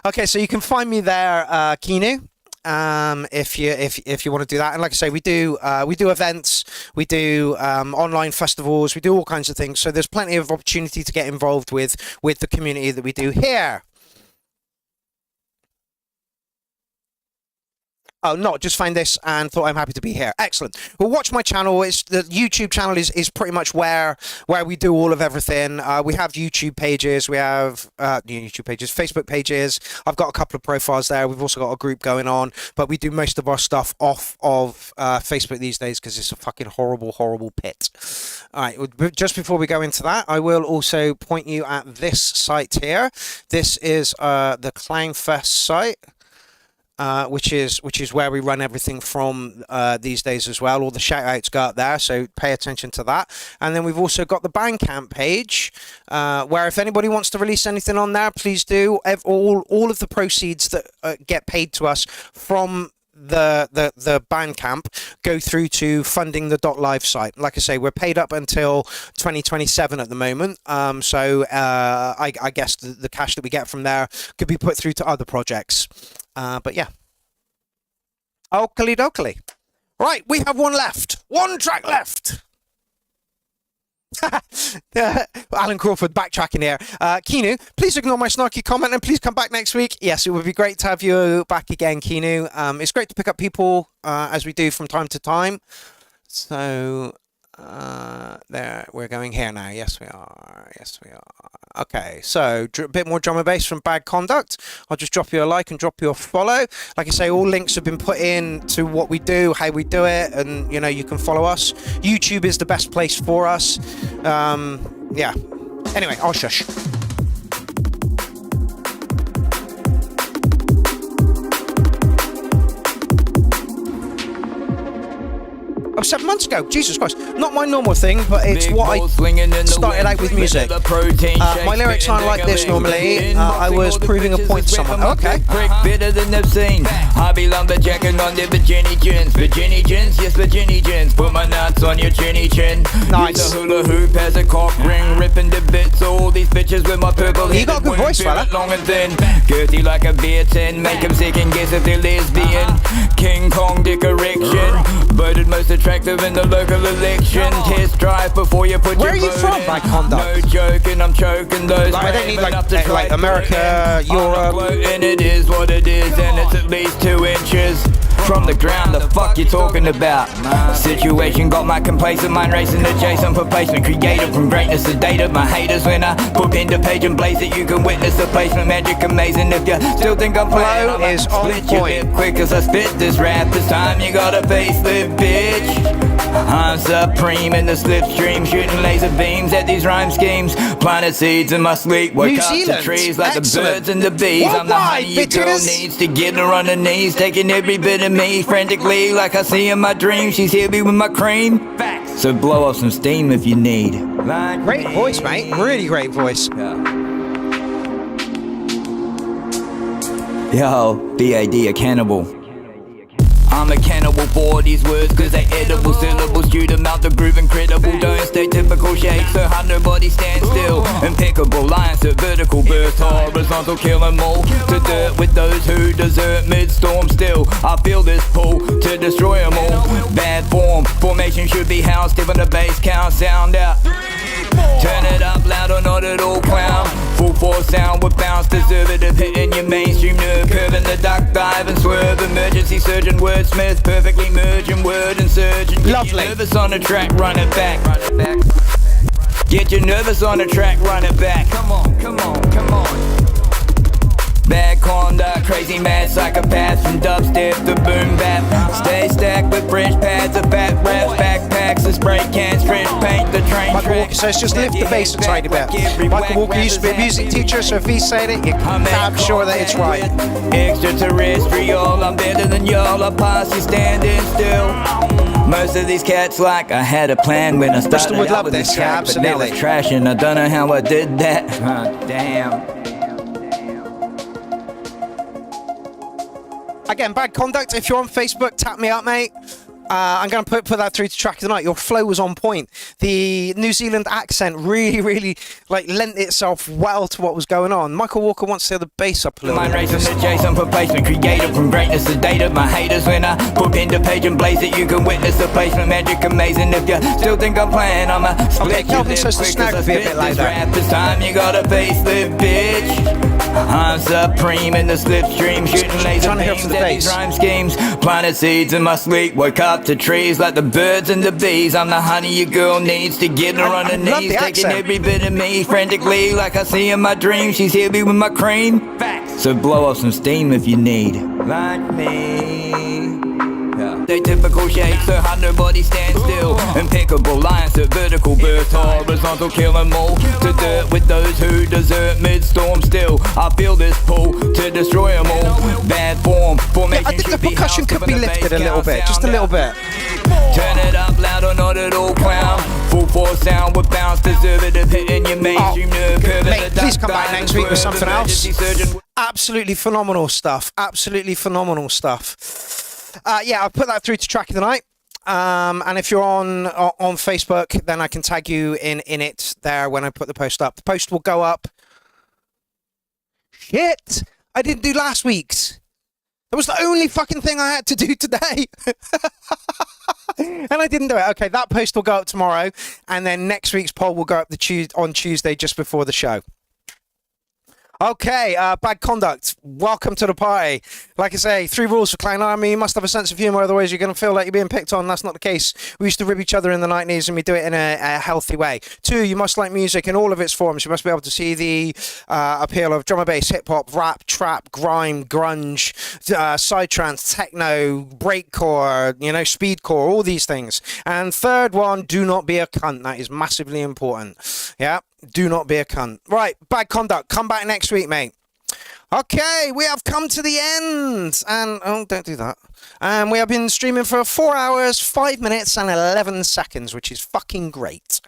Okay, so you can find me there, Kinu. If you want to do that, and like I say, we do events, we do online festivals, we do all kinds of things. So there's plenty of opportunity to get involved with the community that we do here. Oh, no, just find this and thought I'm happy to be here. Excellent. Well, watch my channel. It's the YouTube channel is pretty much where we do all of everything. We have YouTube pages. We have YouTube pages, Facebook pages. I've got a couple of profiles there. We've also got a group going on, but we do most of our stuff off of Facebook these days because it's a fucking horrible, horrible pit. All right. Just before we go into that, I will also point you at this site here. This is the Clownfest site. Which is where we run everything from these days as well. All the shout outs go up there, so pay attention to that. And then we've also got the Bandcamp page, where if anybody wants to release anything on there, please do. All of the proceeds that get paid to us from the Bandcamp go through to funding the .live site. Like I say, we're paid up until 2027 at the moment. So I guess the cash that we get from there could be put through to other projects. But yeah. Oakley dokley. Right, we have one left. One track left. Alan Crawford backtracking here. Kinu, please ignore my snarky comment and please come back next week. Yes, it would be great to have you back again, Kinu. It's great to pick up people as we do from time to time. So there, we're going here now. Yes, we are. Yes, we are. Okay, so a bit more drum and bass from Bad Conduct. I'll just drop you a like and drop you a follow. Like I say, all links have been put in to what we do, how we do it, and you can follow us. YouTube is the best place for us. Yeah. Anyway, I'll shush. Oh, 7 months ago. Jesus Christ. Not my normal thing, but it's what I started out with music. My lyrics aren't like this normally. I was proving a point to someone. Okay.
Better than they've seen. I be lumberjacking on the Virginia gins. Virginia gins, yes, Virginia gins. Put my nuts on your chinny chin.
Nice.
Use a hula hoop as a cock ring. Ripping to bits all these bitches with my purple.
You got a good voice, fella.
Long and thin. Girthy like a beer tin. Make them sick and guess if they're lesbian. King Kong dick erection. Voted most attractive in the local election. Test drive before you put
Where
your
are you from?
By Conduct. No joking, I'm choking those.
I don't need like America, Europe.
And it is what it is, and it's at least 2 inches from the ground. The fuck you talking about? Situation got my complacent mind racing adjacent for placement. Created from greatness sedated my haters when I put pen to page and blaze it. You can witness the placement magic amazing. If you still think I'm playing,
Flow is on point.
Quick as I spit this rap. This time you gotta facelift, bitch. I'm supreme in the slipstream, shooting laser beams at these rhyme schemes. Planted seeds in my sleep, woke up to trees like the birds and the bees. I'm the honey your girl needs to get her on her knees, taking every bit of me frantically like I see in my dreams. She's here with my cream, so blow off some steam if you need.
Great voice, mate. Really great voice.
Yo, BAD a cannibal. I'm a cannibal for these words, cause they edible syllables due to mouth the groove incredible. Don't stay typical shape, so hard nobody stand still. Impeccable lines to vertical burst, horizontal kill 'em all. To dirt with those who desert mid-storm still. I feel this pull to destroy 'em all. Bad form, formation should be housed, even the bass count sound out. Turn it up loud or not at all, clown. Full force sound with bounce, preservative hitting your mainstream nerve. Curving the duck dive and swerve, emergency surgeon wordsmith, perfectly merging word and surgeon.
Lovely.
Nervous on the track, run it back. Get you nervous on the track, run it back. Come on, come on, come on. Bad conduct, crazy mad psychopaths from dubstep to boom bap. Stay stacked with French pads, a fat raps, backpacks, and spray cans, French paint, the train
Michael Walker says just lift the bass a tiny bit. Michael Walker used to be a music teacher, so if he said it, I'm sure that it's right.
Extraterrestrial, I'm better than y'all, I pass you standing still. Most of these cats like I had a plan when I started
would
out
love
with
this,
this track, but now
absolutely.
it's trash and I don't know how I did that. Damn.
Again, Bad Conduct, if you're on Facebook, tap me up, mate. I'm going to put that through to Track of the Night. Your flow was on point. The New Zealand accent really like lent itself well to what was going on. Michael Walker wants to hear the bass up a little
Mind
bit.
racing the Jason for placement, created from greatness to data. My haters when I put pen to page and blaze it, you can witness the placement magic amazing. If you still think I'm playing, I'm a split.
Kelvin says the snag would be a bit like that.
Rap this time, you got a facelift, bitch. I'm supreme in the slipstream, shooting laser beams at these rhyme schemes. Planted seeds in my sleep, woke up to trees like the birds and the bees. I'm the honey your girl needs to get her on her knees, taking every bit of me frantically like I see in my dreams. She's here with my cream. So blow off some steam if you need. Like me. They typical shapes, so nobody stand still. Impeccable lines to vertical burst, horizontal kill 'em all. To dirt with those who desert mid-storm still. I feel this pull to destroy 'em all. Bad form, formation.
Yeah, I think the percussion could be lifted a little bit, just a little bit.
Turn it up loud or not at all, clown. Full force sound with bounce, preservative hitting your mainstream nerve.
Mate, please come back next week with something else. Absolutely phenomenal stuff. Absolutely phenomenal stuff. Yeah, I'll put that through to Track of the Night. And if you're on Facebook, then I can tag you in it there when I put the post up. The post will go up. Shit! I didn't do last week's. That was the only fucking thing I had to do today. And I didn't do it. Okay, that post will go up tomorrow. And then next week's poll will go up on Tuesday just before the show. Okay, Bad Conduct. Welcome to the party. Like I say, 3 rules for Clown Army. You must have a sense of humour, otherwise you're going to feel like you're being picked on. That's not the case. We used to rib each other in the 90s and we do it in a healthy way. 2, you must like music in all of its forms. You must be able to see the appeal of drum and bass, hip-hop, rap, trap, grime, grunge, psytrance, techno, breakcore, speedcore, all these things. And 3rd one, do not be a cunt. That is massively important. Yeah. Do not be a cunt. Right, Bad Conduct. Come back next week, mate. Okay, we have come to the end. And, don't do that. And we have been streaming for 4 hours, 5 minutes, and 11 seconds, which is fucking great.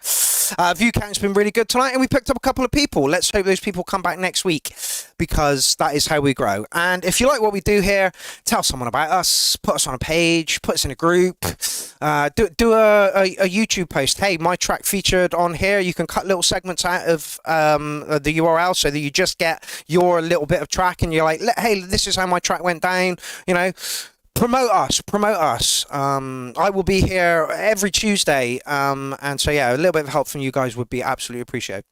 View count's been really good tonight, and we picked up a couple of people. Let's hope those people come back next week, because that is how we grow. And if you like what we do here, tell someone about us, put us on a page, put us in a group, do a YouTube post. Hey, my track featured on here. You can cut little segments out of the URL so that you just get your little bit of track, and you're like, hey, this is how my track went down, Promote us. I will be here every Tuesday. And so, yeah, a little bit of help from you guys would be absolutely appreciated.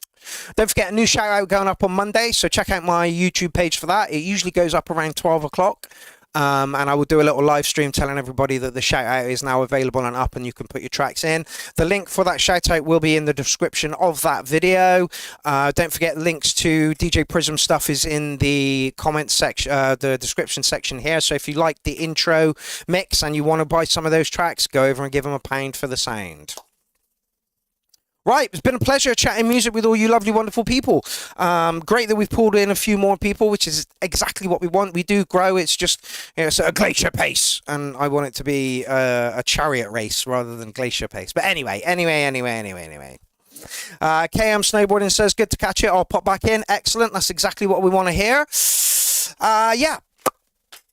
Don't forget, a new shout out going up on Monday. So check out my YouTube page for that. It usually goes up around 12 o'clock. And I will do a little live stream telling everybody that the shout out is now available and up, and you can put your tracks in. The link for that shout out will be in the description of that video. Don't forget, links to DJ Prism stuff is in the comments section, the description section here. So if you like the intro mix and you want to buy some of those tracks, go over and give them £1 for the sound. Right, it's been a pleasure chatting music with all you lovely, wonderful people. Great that we've pulled in a few more people, which is exactly what we want. We do grow. It's just it's a glacier pace, and I want it to be a chariot race rather than glacier pace. But anyway. KM Snowboarding says, good to catch it. I'll pop back in. Excellent. That's exactly what we want to hear. Yeah.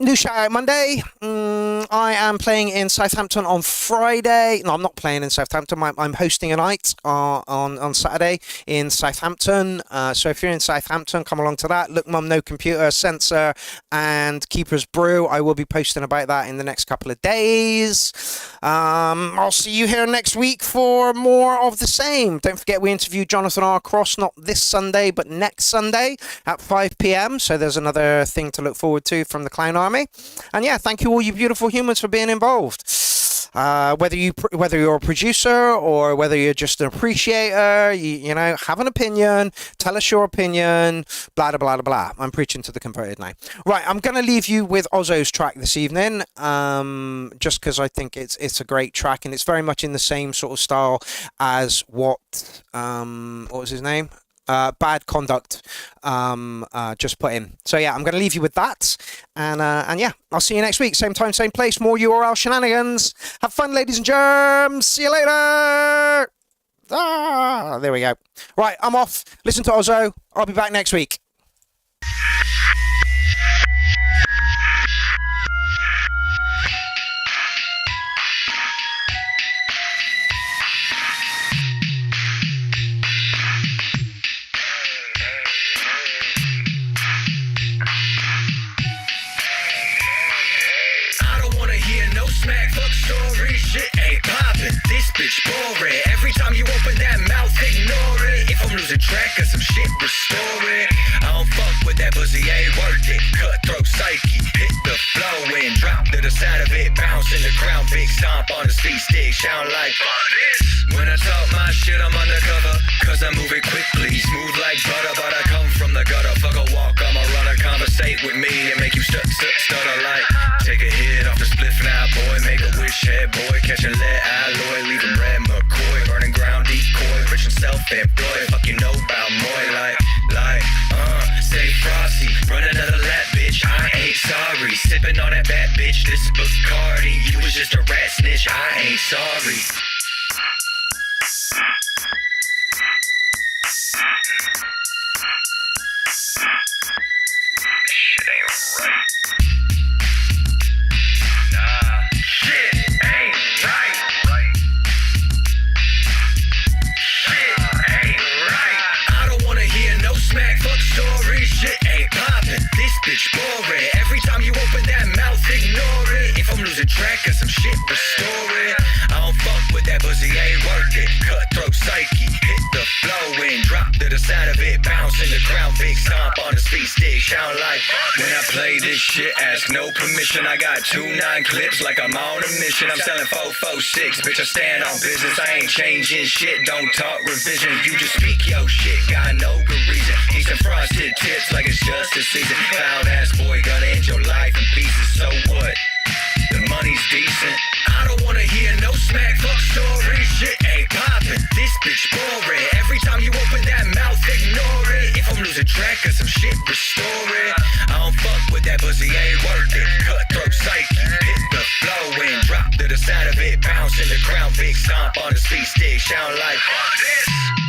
New shout out Monday. I am playing in Southampton on Friday. No, I'm not playing in Southampton. I'm hosting a night on Saturday in Southampton. So if you're in Southampton, come along to that. Look Mum No Computer, Sensor, and Keeper's Brew. I will be posting about that in the next couple of days. I'll see you here next week for more of the same. Don't forget, we interviewed Jonathan R. Cross, not this Sunday, but next Sunday at 5 p.m. So there's another thing to look forward to from the Clown Army. And yeah, thank you all you beautiful humans for being involved. Whether you're a producer or whether you're just an appreciator, you know, have an opinion. Tell us your opinion. Blah blah blah blah. I'm preaching to the converted now. Right, I'm gonna leave you with Ozzo's track this evening. Just because I think it's a great track and it's very much in the same sort of style as what was his name? Bad Conduct just put in. So yeah, I'm going to leave you with that, and yeah, I'll see you next week, same time, same place, more URL shenanigans. Have fun, ladies and germs. See you later. There we go. Right, I'm off. Listen to Ozzo. I'll be back next week.
Smack, fuck story, shit ain't poppin'. This bitch boring. Every time you open that mouth, ignore it. If I'm losing track of some shit, restore it. I don't fuck with that pussy, ain't worth it. Cutthroat psyche, hit the flow and drop to the side of it. Bounce in the ground, big stomp on the speed stick. Sound like fuck this. When I talk my shit, I'm undercover, cause I move it quickly. Smooth like butter, but I come from the gutter. Fuck a walk, I'm a runner. Conversate with me and make you stutter like. Take a hit off the spliff now, boy. Make a wish head, boy. Catching lead alloy, leaving red McCoy. Burning ground decoy, rich and self-employed. Fuck you know about Moy, stay frosty. Run another lap, bitch. I ain't sorry. Sipping on that bad bitch, this Bacardi. You was just a rat snitch, I ain't sorry. Shit ain't right. Nah, shit ain't right. Shit ain't right. I don't wanna hear no smack, fuck story. Shit ain't poppin'. This bitch boring. Every time you open that mouth, ignore it. If I'm losing track of some shit, restore it. I don't fuck with that pussy, ain't worth it. Cutthroat psyche, hit the flow and drop to the side of it. Bounce in the ground, big stomp on the speed stick. Sound like when I play this shit, ask no permission. I got 2-9 clips like I'm on a mission. I'm selling 4-4-6, bitch, I stand on business. I ain't changing shit, don't talk revision. You just speak your shit, got no good reason. He's some frosted tips like it's just a season. Clown ass boy, gonna end your life in pieces, so what? The money's decent. I don't wanna hear no smack, fuck story. Shit ain't poppin'. This bitch boring. Every time you open that mouth, ignore it. If I'm losing track of some shit, restore it. I don't fuck with that pussy, ain't worth it. Cutthroat psyche, hit the flow and drop to the side of it. Bounce in the ground, big stomp on the speed stick. Sound like fuck this.